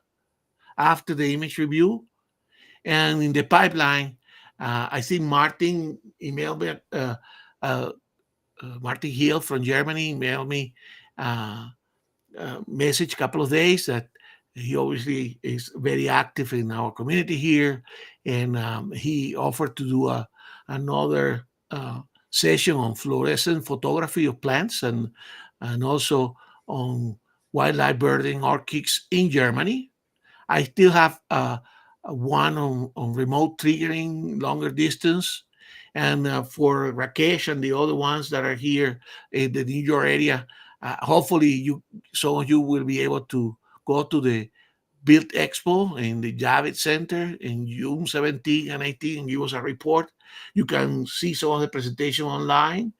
after the image review. And in the pipeline, I think Martin emailed me, Martin Hill from Germany emailed me a message a couple of days that he obviously is very active in our community here. And he offered to do another session on fluorescent photography of plants and also on wildlife birding orchids in Germany. I still have one on remote triggering, longer distance, and for Rakesh and the other ones that are here in the New York area. Hopefully, some of you will be able to go to the Build Expo in the Javits Center in June 17 and 18 and give us a report. You can see some of the presentation online,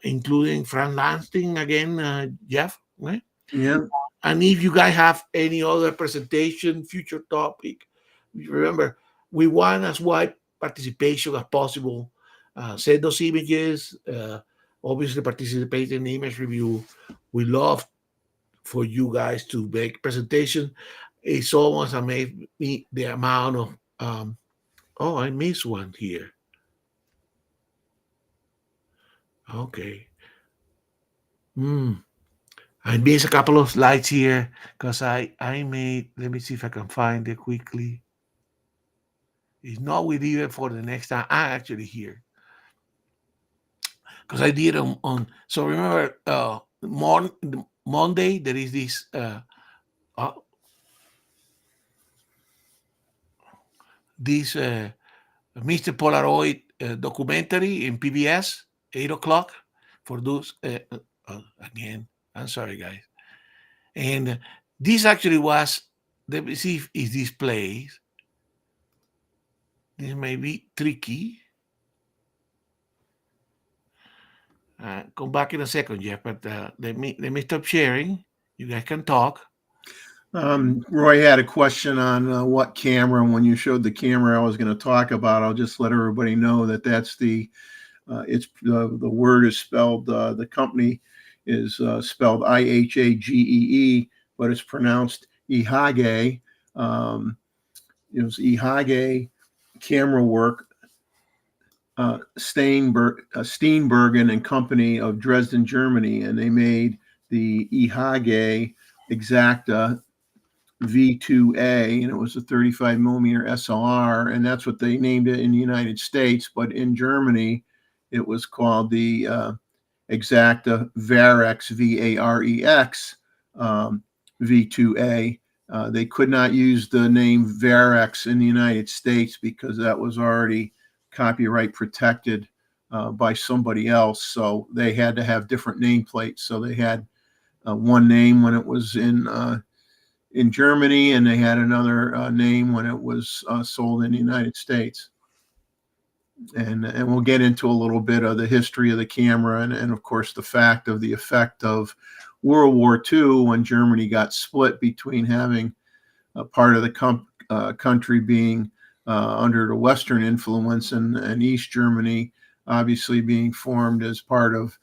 including Frank Lansing again, Jeff. Right? Yeah. And if you guys have any other presentation, future topic, remember, we want as wide participation as possible. Send those images, obviously participate in the image review. We love for you guys to make presentation. It's almost amazing the amount of, oh, I missed one here. Okay. I missed a couple of slides here because I made, let me see if I can find it quickly. It's not with even for the next time. I actually here because I did on. So remember, Monday there is this uh, Mr. Polaroid documentary in PBS 8 o'clock for those. Again, I'm sorry, guys. And this actually was. Let me see if this plays. This may be tricky. Come back in a second, Jeff, but let me stop sharing. You guys can talk. Roy had a question on what camera. When you showed the camera I was going to talk about, I'll just let everybody know that that's the word is spelled, the company is spelled IHAGEE, but it's pronounced Ihage. It was Ihage Camera Work, Steenbergen and Company of Dresden, Germany, and they made the Ihage Exacta V2A, and it was a 35 millimeter SLR, and that's what they named it in the United States. But in Germany, it was called the Exacta Varex, VAREX V2A. They could not use the name Varex in the United States because that was already copyright protected by somebody else. So they had to have different nameplates. So they had one name when it was in Germany, and they had another name when it was sold in the United States. And we'll get into a little bit of the history of the camera and of course, the fact of the effect of World War II when Germany got split between having a part of the country being under the Western influence and East Germany obviously being formed as part of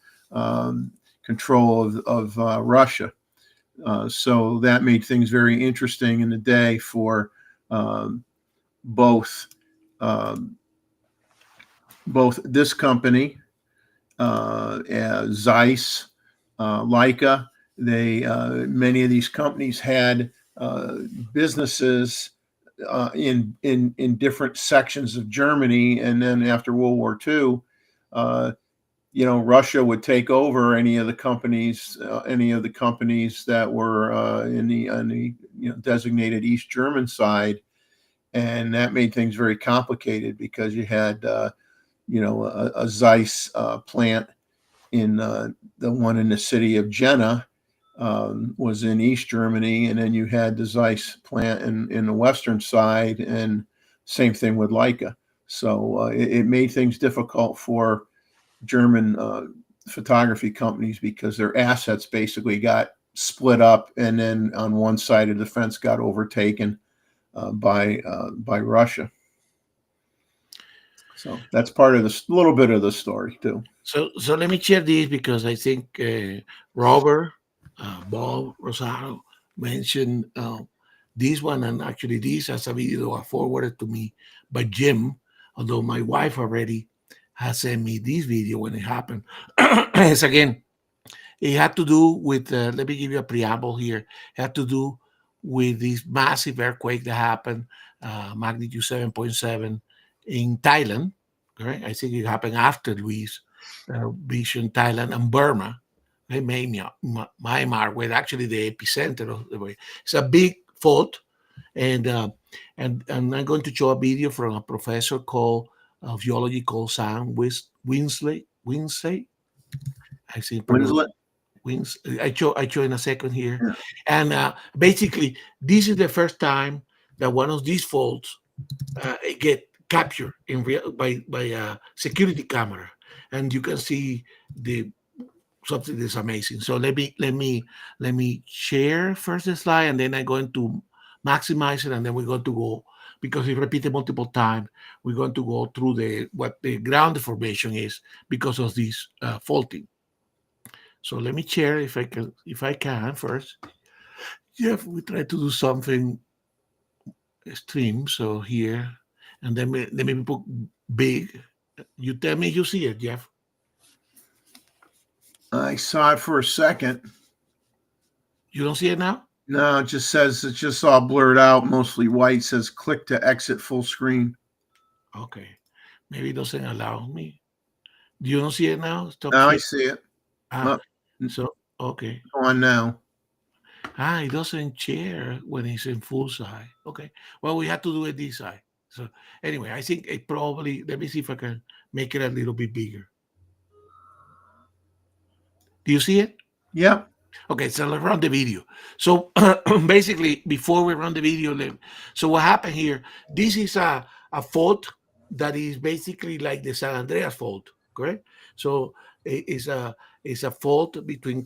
control of Russia. So that made things very interesting in the day for both this company, Zeiss, Leica. Many of these companies had businesses in different sections of Germany, and then after World War II, Russia would take over any of the companies that were in the designated East German side, and that made things very complicated because you had a Zeiss plant in the one in the city of Jena was in East Germany, and then you had the Zeiss plant in the western side, and same thing with Leica. So it made things difficult for German photography companies because their assets basically got split up, and then on one side of the fence got overtaken by Russia. So that's part of this little bit of the story too. So let me share this because I think Robert, Bob Rosado mentioned this one, and actually this as a video forwarded to me by Jim, although my wife already has sent me this video when it happened. It's again, it had to do with, let me give you a preamble here. It had to do with this massive earthquake that happened, magnitude 7.7 in Thailand. Right? I think it happened after Luis Vision, Thailand, and Burma. Right? Myanmar, where actually the epicenter of the way. It's a big fault, and I'm going to show a video from a professor called of geology called Sam Winsley. I think Winslet. I show in a second here. Yeah. And basically, this is the first time that one of these faults get captured in by a security camera, and you can see the something that's amazing. So let me share first the slide, and then I'm going to maximize it, and then we're going to go, because it repeated multiple times, we're going to go through what the ground deformation is because of this faulting. So let me share if I can first. Jeff, we try to do something extreme. So here, and then let me put big. You tell me you see it, Jeff. I saw it for a second. You don't see it now? No, it just says it's just all blurred out, mostly white. It says click to exit full screen. Okay. Maybe it doesn't allow me. Do you don't see it now? Stop Now I here. see it. So okay. Go on now. It doesn't share when it's in full size. Okay. Well, we have to do it this side. So anyway, I think it probably, let me see if I can make it a little bit bigger. Do you see it? Yep. Okay, so let's run the video. So basically, before we run the video, so what happened here, this is a fault that is basically like the San Andreas fault, correct? So it's a fault between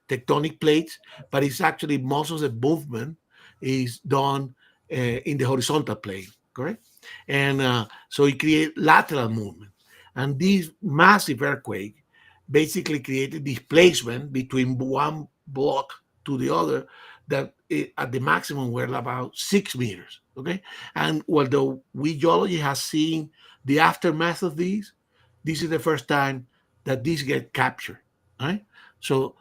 tectonic plates, but it's actually most of the movement is done in the horizontal plane, correct? And so it creates lateral movement. And this massive earthquake basically created displacement between one block to the other that at the maximum were about 6 meters. Okay. And although we geology has seen the aftermath of these, this is the first time that these get captured. Right. So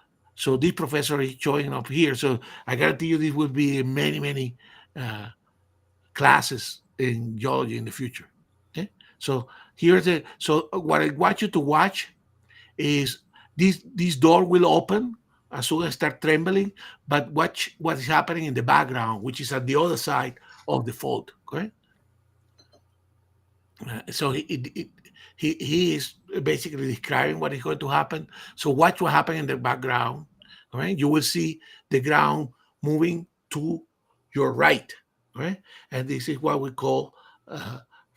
this professor is showing up here. So I guarantee you this will be in many classes in geology in the future. Okay. So so what I want you to watch is this door will open as soon as I start trembling, but watch what is happening in the background, which is at the other side of the fault. Okay, so he is basically describing what is going to happen. So watch what happened in the background. All right, you will see the ground moving to your right. Right, and this is what we call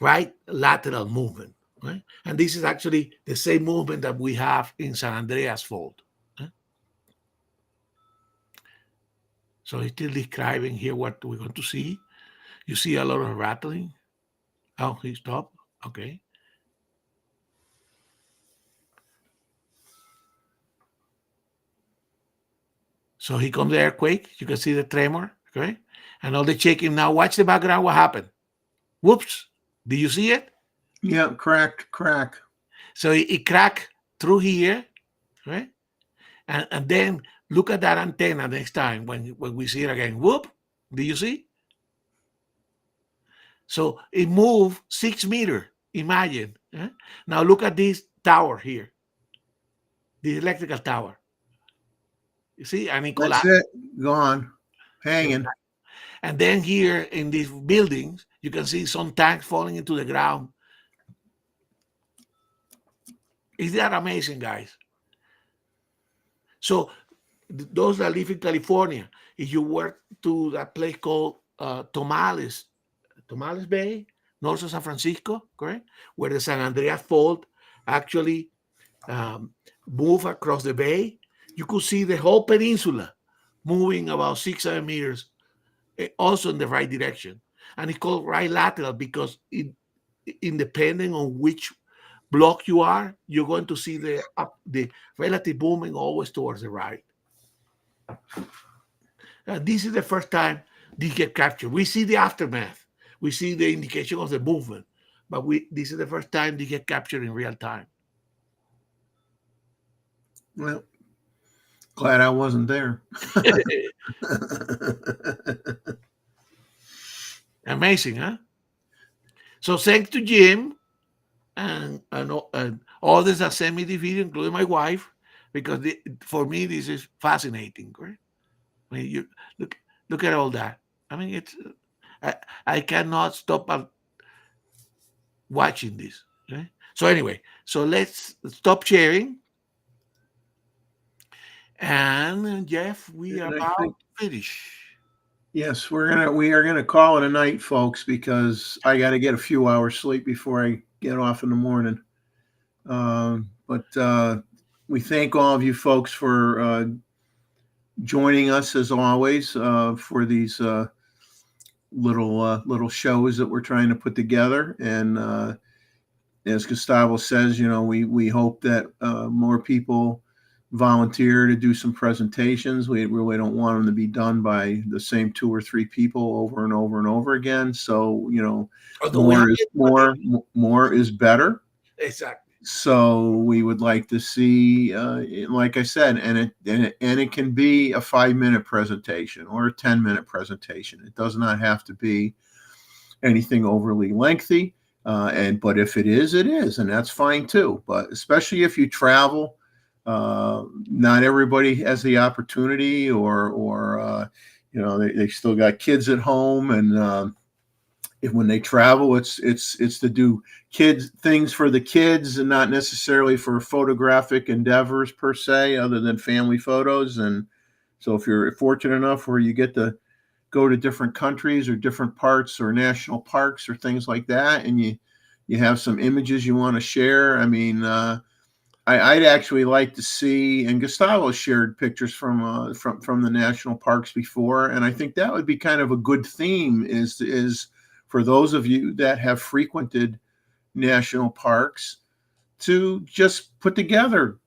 right lateral movement. Right? And this is actually the same movement that we have in San Andreas fault. Right? So he's still describing here what we're going to see. You see a lot of rattling. Oh, he stopped. Okay. So he comes the earthquake. You can see the tremor. Okay. And all the shaking. Now watch the background. What happened? Whoops. Did you see it? Yeah, crack. So it cracked through here, right? And then look at that antenna next time when we see it again. Whoop! Do you see? So it moved 6 meters. Imagine. Now look at this tower here, the electrical tower. You see, and it That's collapsed. it. Gone. Hanging. And then here in these buildings, you can see some tanks falling into the ground. Is that amazing, guys? So those that live in California, if you work to that place called Tomales Bay, north of San Francisco, correct, where the San Andreas Fault actually move across the bay, you could see the whole peninsula moving about 6-7 meters, also in the right direction. And it's called right lateral because depending on which block you are, you're going to see the relative movement always towards the right. This is the first time they get captured. We see the aftermath. We see the indication of the movement, but this is the first time they get captured in real time. Well, glad I wasn't there. Amazing, huh? So thanks to Jim and others that sent me the video, including my wife, because for me this is fascinating. Right? I mean, you look at all that. I mean, it's I cannot stop watching this. Okay? So anyway, so let's stop sharing. And Jeff, we are about to finish. Yes, we are gonna call it a night, folks, because I got to get a few hours sleep before I get off in the morning. But we thank all of you folks for joining us as always for these little shows that we're trying to put together. And as Gustavo says, we hope that more people volunteer to do some presentations. We really don't want them to be done by the same 2 or 3 people over and over and over again. So, more is better. Exactly. So we would like to see, like I said, and it can be a 5-minute presentation or a 10-minute presentation. It does not have to be anything overly lengthy. But if it is, and that's fine too. But especially if you travel, not everybody has the opportunity, or they still got kids at home, and when they travel, it's to do things for the kids and not necessarily for photographic endeavors per se, other than family photos. And so if you're fortunate enough where you get to go to different countries or different parts or national parks or things like that, and you have some images you want to share, I mean, I'd actually like to see, and Gustavo shared pictures from the national parks before, and I think that would be kind of a good theme is for those of you that have frequented national parks to just put together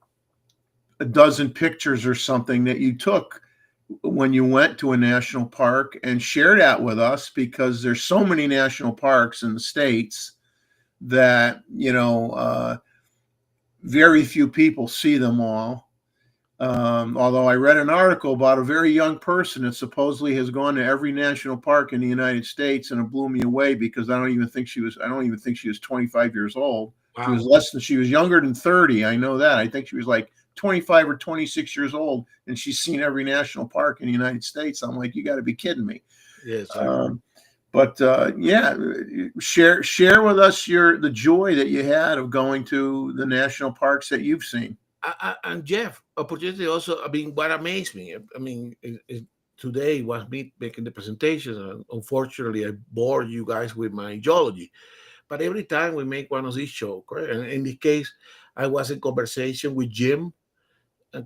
a dozen pictures or something that you took when you went to a national park and share that with us, because there's so many national parks in the States that, very few people see them all. Although I read an article about a very young person that supposedly has gone to every national park in the United States, and it blew me away because I don't even think she was 25 years old. Wow. She was younger than 30. I know that. I think she was like 25 or 26 years old, and she's seen every national park in the United States. I'm like, you got to be kidding me. Yes. But share with us the joy that you had of going to the national parks that you've seen. And Jeff, opportunity also. I mean, what amazed me. I mean, today was me making the presentation, and unfortunately, I bored you guys with my geology. But every time we make one of these shows, correct? And in this case, I was in conversation with Jim,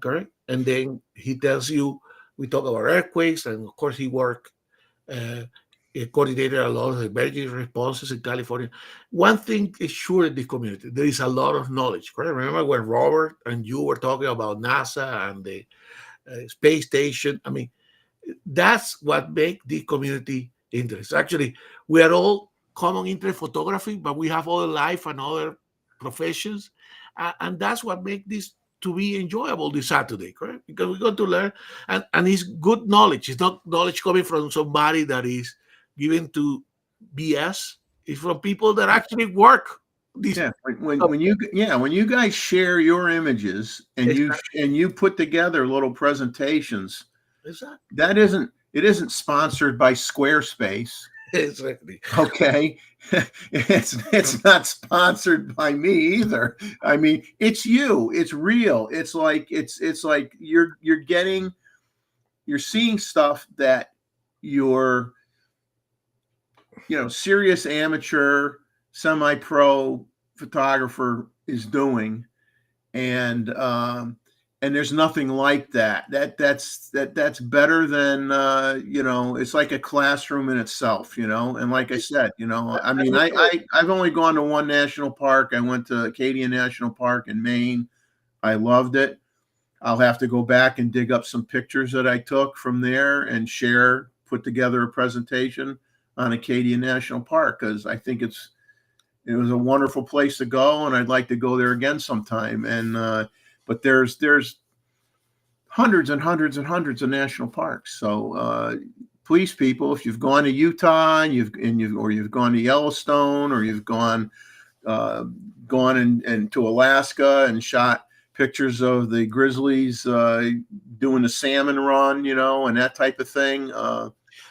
correct? And then he tells you we talk about earthquakes, and of course he worked. He coordinated a lot of emergency responses in California. One thing is sure in this community, there is a lot of knowledge. Correct? Remember when Robert and you were talking about NASA and the space station? I mean, that's what makes the community interesting. Actually, we are all common interest photography, but we have other life and other professions. And that's what makes this to be enjoyable this Saturday, correct? Because we're going to learn, and it's good knowledge. It's not knowledge coming from somebody that is given to BS. It's from people that actually work. When you guys share your images and you put together little presentations, exactly. that isn't. It isn't sponsored by Squarespace. Exactly. Okay. It's not sponsored by me either. I mean, it's you. It's real. It's like you're seeing stuff that your serious amateur, semi-pro photographer is doing, and there's nothing like that. That's better than it's like a classroom in itself, and like I said, I mean, I've only gone to one national park. I went to Acadia National Park in Maine. I loved it. I'll have to go back and dig up some pictures that I took from there and put together a presentation on Acadia National Park, because I think it was a wonderful place to go, and I'd like to go there again sometime. And but there's hundreds and hundreds and hundreds of national parks. So please, people, if you've gone to Utah and you've gone to Yellowstone, or you've gone and to Alaska and shot pictures of the grizzlies doing the salmon run, and that type of thing.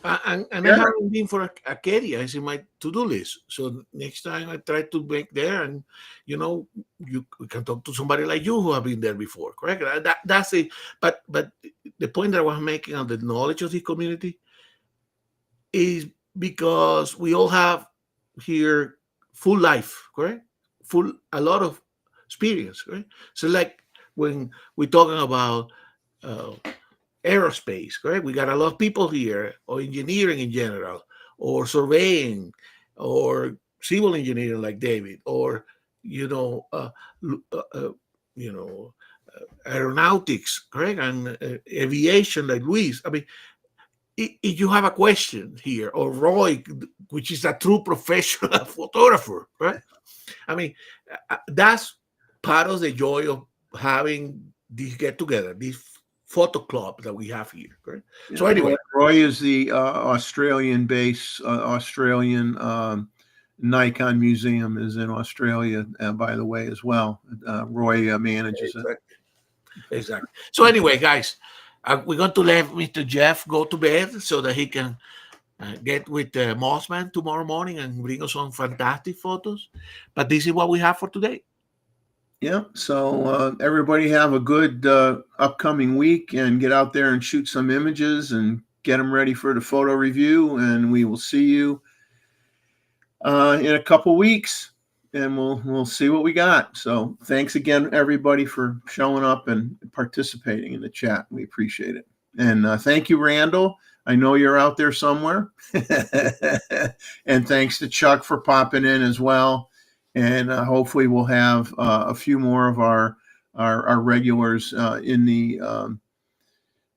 I haven't been for Acadia. It's in my to-do list. So next time I try to make there, and we can talk to somebody like you who have been there before, correct? That's it. But the point that I was making on the knowledge of the community is because we all have here full life, correct? A lot of experience, right? So like when we're talking about aerospace, correct? We got a lot of people here, or engineering in general, or surveying, or civil engineering like David, or aeronautics, correct? And aviation like Luis. I mean, if you have a question here, or Roy, which is a true professional photographer, right? I mean, that's part of the joy of having this get together, this photo club that we have here. Right? Yeah, so anyway, Roy is the Australian-based Nikon Museum is in Australia, by the way, as well. Roy manages it. Exactly. So anyway, guys, we're going to let Mr. Jeff go to bed so that he can get with Mossman tomorrow morning and bring us some fantastic photos. But this is what we have for today. Yeah. So everybody have a good upcoming week, and get out there and shoot some images and get them ready for the photo review. And we will see you in a couple weeks, and we'll see what we got. So thanks again, everybody, for showing up and participating in the chat. We appreciate it. And thank you, Randall. I know you're out there somewhere. And thanks to Chuck for popping in as well. And hopefully we'll have a few more of our regulars in the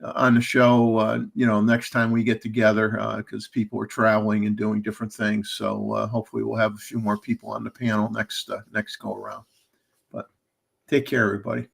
on the show, next time we get together, because people are traveling and doing different things. So hopefully we'll have a few more people on the panel next go around. But take care, everybody.